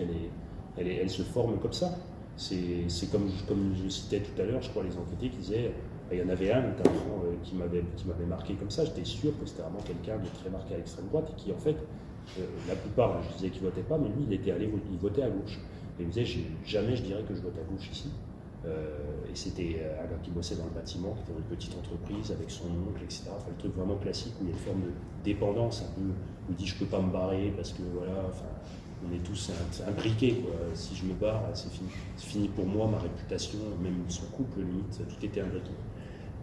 A: elle se forme comme ça. C'est comme je citais tout à l'heure, je crois, les enquêtés qui disaient, il y en avait un notamment qui m'avait marqué comme ça, j'étais sûr que c'était vraiment quelqu'un de très marqué à l'extrême droite, et qui en fait, la plupart, je disais qu'il ne votait pas, mais lui, il votait à gauche. Et il me disait, jamais je dirais que je vote à gauche ici. Et c'était un gars qui bossait dans le bâtiment, qui était dans une petite entreprise avec son oncle, etc. Enfin, le truc vraiment classique où il y a une forme de dépendance un peu, où il dit je ne peux pas me barrer parce que voilà, enfin, on est tous imbriqués, quoi. Si je me barre, c'est fini. C'est fini pour moi, ma réputation, même son couple, limite, tout était imbriqué.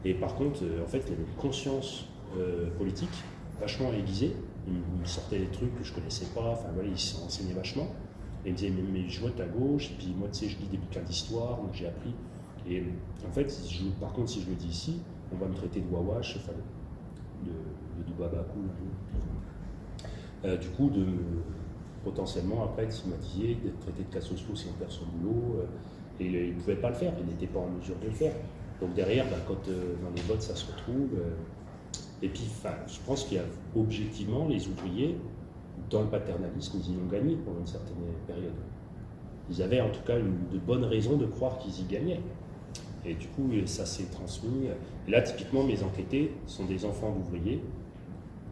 A: Et par contre, en fait, il y avait une conscience politique vachement aiguisée. Il me sortait des trucs que je ne connaissais pas, enfin voilà, il s'en enseignait vachement. Et il me disait, mais je vote à gauche, et puis moi, tu sais, je lis des bouquins d'histoire, donc j'ai appris. Et en fait, par contre, si je le dis ici, on va me traiter de wawash, enfin, de babakou. Du coup, potentiellement, après, de stigmatiser, d'être traité de cas sociaux si on perd son boulot. Et il ne pouvait pas le faire, il n'était pas en mesure de le faire. Donc derrière, quand dans les votes ça se retrouve, et puis je pense qu'il y a objectivement les ouvriers, dans le paternalisme, ils y ont gagné pendant une certaine période. Ils avaient en tout cas de bonnes raisons de croire qu'ils y gagnaient. Et du coup, ça s'est transmis. Et là, typiquement, mes enquêtés sont des enfants d'ouvriers,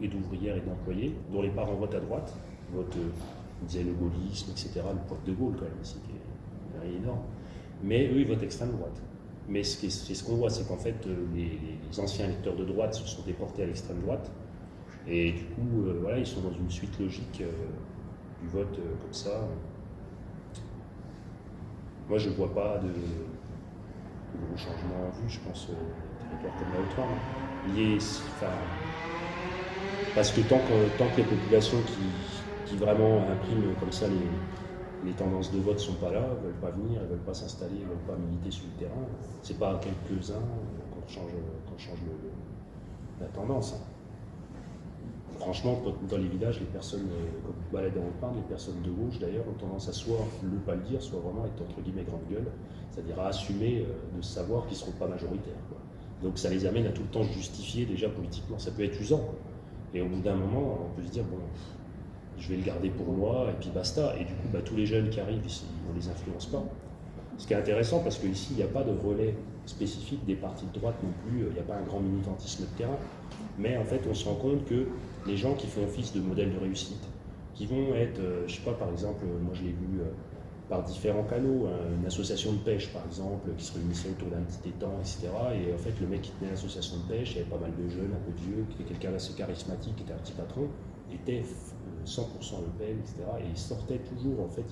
A: et d'ouvrières et d'employés, dont les parents votent à droite, votent, on disait le gaullisme, etc., le pote de Gaulle quand même, c'était énorme. Mais eux, ils votent extrême droite. Mais c'est ce qu'on voit, c'est qu'en fait, les anciens électeurs de droite se sont déportés à l'extrême droite, et du coup, voilà, ils sont dans une suite logique du vote comme ça. Moi, je ne vois pas de gros changements en vue, je pense, territoire comme la Haute-Marne. Parce que tant que les populations qui vraiment impriment comme ça les tendances de vote ne sont pas là, ne veulent pas venir, ne veulent pas s'installer, ne veulent pas militer sur le terrain, c'est pas à quelques-uns qu'on change la tendance. Franchement, dans les villages, les personnes, comme vous baladez en Haute-Marne, les personnes de gauche d'ailleurs ont tendance à soit ne pas le dire, soit vraiment être entre guillemets grande gueule, c'est-à-dire à assumer de savoir qu'ils ne seront pas majoritaires, quoi. Donc ça les amène à tout le temps justifier déjà politiquement, ça peut être usant, quoi. Et au bout d'un moment, on peut se dire, bon, je vais le garder pour moi, et puis basta. Et du coup, tous les jeunes qui arrivent ici, on ne les influence pas. Ce qui est intéressant, parce qu'ici, il n'y a pas de relais spécifique des partis de droite non plus, il n'y a pas un grand militantisme de terrain. Mais en fait, on se rend compte que les gens qui font office de modèle de réussite, qui vont être, je sais pas, par exemple, moi je l'ai vu par différents canaux, une association de pêche par exemple, qui se réunissait autour d'un petit étang, etc. Et en fait, le mec qui tenait l'association de pêche, il y avait pas mal de jeunes, un peu vieux, qui était quelqu'un d'assez charismatique, qui était un petit patron, était 100% Le Pen, etc. Et il sortait toujours, en fait,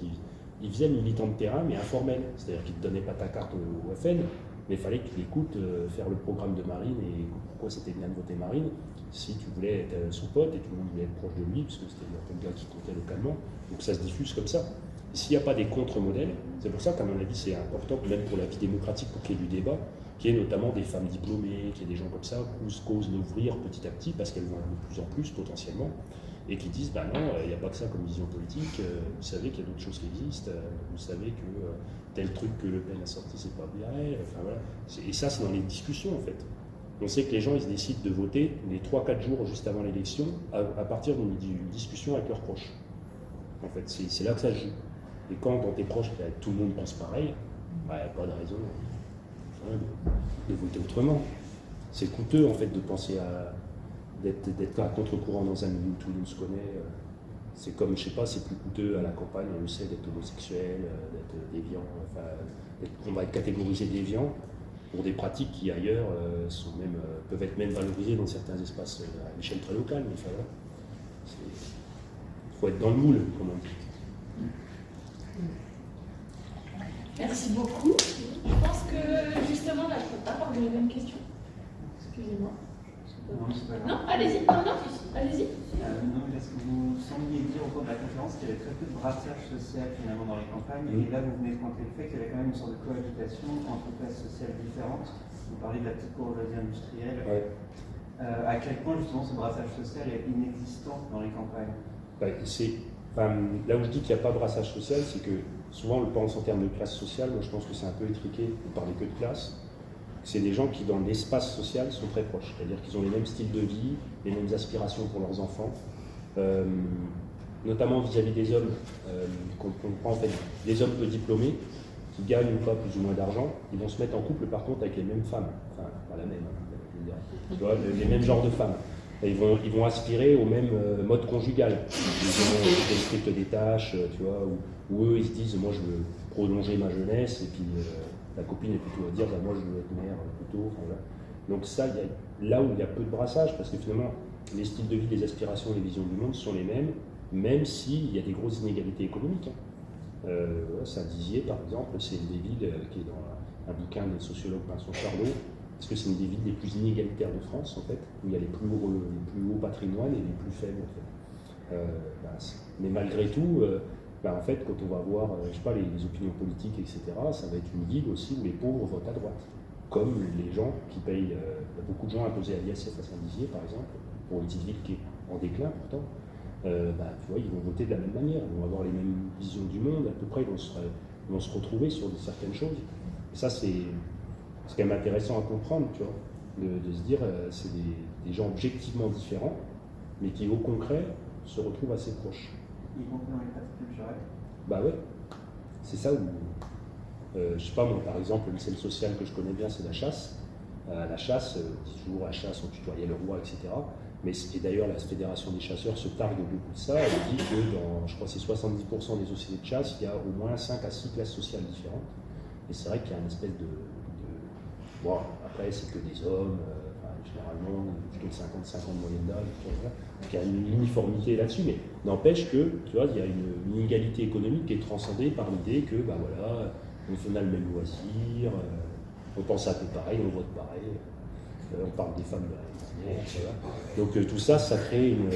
A: il faisait le militant de terrain, mais informel. C'est-à-dire qu'il ne te donnait pas ta carte au FN, mais il fallait que tu l'écoutes faire le programme de Marine et pourquoi c'était bien de voter Marine, si tu voulais être son pote et tout le monde voulait être proche de lui, parce que c'était un gars qui comptait localement. Donc ça se diffuse comme ça. S'il n'y a pas des contre-modèles, c'est pour ça qu'à mon avis c'est important, même pour la vie démocratique, pour qu'il y ait du débat, qu'il y ait notamment des femmes diplômées, qu'il y ait des gens comme ça, qu'osent l'ouvrir petit à petit, parce qu'elles vont de plus en plus potentiellement, et qui disent, non, il n'y a pas que ça comme vision politique, vous savez qu'il y a d'autres choses qui existent, vous savez que tel truc que Le Pen a sorti, c'est pas bien, enfin voilà. Et ça, c'est dans les discussions en fait. On sait que les gens, ils décident de voter les 3-4 jours juste avant l'élection, à partir d'une discussion avec leurs proches. En fait, c'est là que ça se joue. Et quand dans tes proches, tout le monde pense pareil, il n'y a pas de raison de voter autrement. C'est coûteux en fait de penser d'être à contre-courant dans un milieu où tout le monde se connaît. C'est comme, je sais pas, c'est plus coûteux à la campagne, on le sait, d'être homosexuel, d'être déviant. Enfin, on va être catégorisé déviant pour des pratiques qui ailleurs peuvent être même valorisées dans certains espaces à l'échelle très locale. Mais enfin, il faut être dans le moule, comme on dit.
B: Merci beaucoup. Je pense que justement, là, pardon, il y avait une question. Excusez-moi. Non, allez-y. Allez-y.
K: Non, parce que vous sembliez dire au cours de la conférence qu'il y avait très peu de brassage social finalement dans les campagnes, et là vous venez de pointer le fait qu'il y avait quand même une sorte de cohabitation entre classes sociales différentes. Vous parlez de la petite bourgeoisie industrielle.
A: Ouais.
K: À quel point justement ce brassage social est inexistant dans les campagnes?
A: Là où je dis qu'il n'y a pas de brassage social, c'est que souvent on le pense en termes de classe sociale. Moi je pense que c'est un peu étriqué, vous parlez que de classe. C'est des gens qui, dans l'espace social, sont très proches. C'est-à-dire qu'ils ont les mêmes styles de vie, les mêmes aspirations pour leurs enfants, notamment vis-à-vis des hommes, qu'on prend en fait des hommes peu diplômés, qui gagnent ou pas plus ou moins d'argent, ils vont se mettre en couple par contre avec les mêmes femmes. Enfin, pas la même, tu vois, les mêmes genres de femmes. Et ils vont aspirer au même mode conjugal. Ils ont le strict des tâches, tu vois, où eux ils se disent, moi je veux prolonger ma jeunesse, et puis la copine est plutôt à dire, moi je veux être mère plutôt. Enfin, voilà. Donc ça, là où il y a peu de brassage, parce que finalement les styles de vie, les aspirations, les visions du monde sont les mêmes, même s'il y a des grosses inégalités économiques. Saint-Dizier, par exemple, c'est une des villes qui est dans un bouquin des sociologues Vincent Charlot, parce que c'est une des villes les plus inégalitaires de France, en fait, où il y a les plus hauts patrimoines et les plus faibles, en fait. Mais malgré tout, en fait, quand on va voir, je sais pas, les opinions politiques, etc., ça va être une ville aussi où les pauvres votent à droite. Comme les gens qui payent, il y a beaucoup de gens imposés à l'ISF à Saint-Dizier, par exemple, pour une petite ville qui est en déclin pourtant, tu vois, ils vont voter de la même manière, ils vont avoir les mêmes visions du monde, à peu près, ils vont se retrouver sur certaines choses. Et ça, c'est c'est quand même intéressant à comprendre, tu vois, de se dire, c'est des gens objectivement différents, mais qui au concret se retrouvent assez proches.
K: Y compris dans les pratiques culturelles.
A: Bah ouais, c'est ça où, je sais pas moi, par exemple, le scène social que je connais bien, c'est la chasse. La chasse, toujours la chasse, on tutoyait le roi, etc. Mais et d'ailleurs, la Fédération des chasseurs se targue beaucoup de ça. Elle dit que dans, je crois, c'est 70% des sociétés de chasse, il y a au moins 5 à 6 classes sociales différentes. Et c'est vrai qu'il y a une espèce de... Bon, après, c'est que des hommes, généralement, plutôt de 55 ans de moyenne d'âge, donc il y a une uniformité là-dessus, mais n'empêche que, tu vois, il y a une inégalité économique qui est transcendée par l'idée que, bah voilà, on a le même loisir, on pense un peu pareil, on vote pareil, on parle des femmes de la même manière, tu vois. Donc tout ça, ça crée une...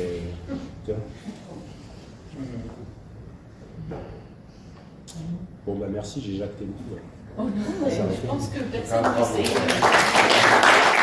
A: tu vois. Bon, bah merci, j'ai jacté le coup.
B: Oh non, je pense que personne ne sait.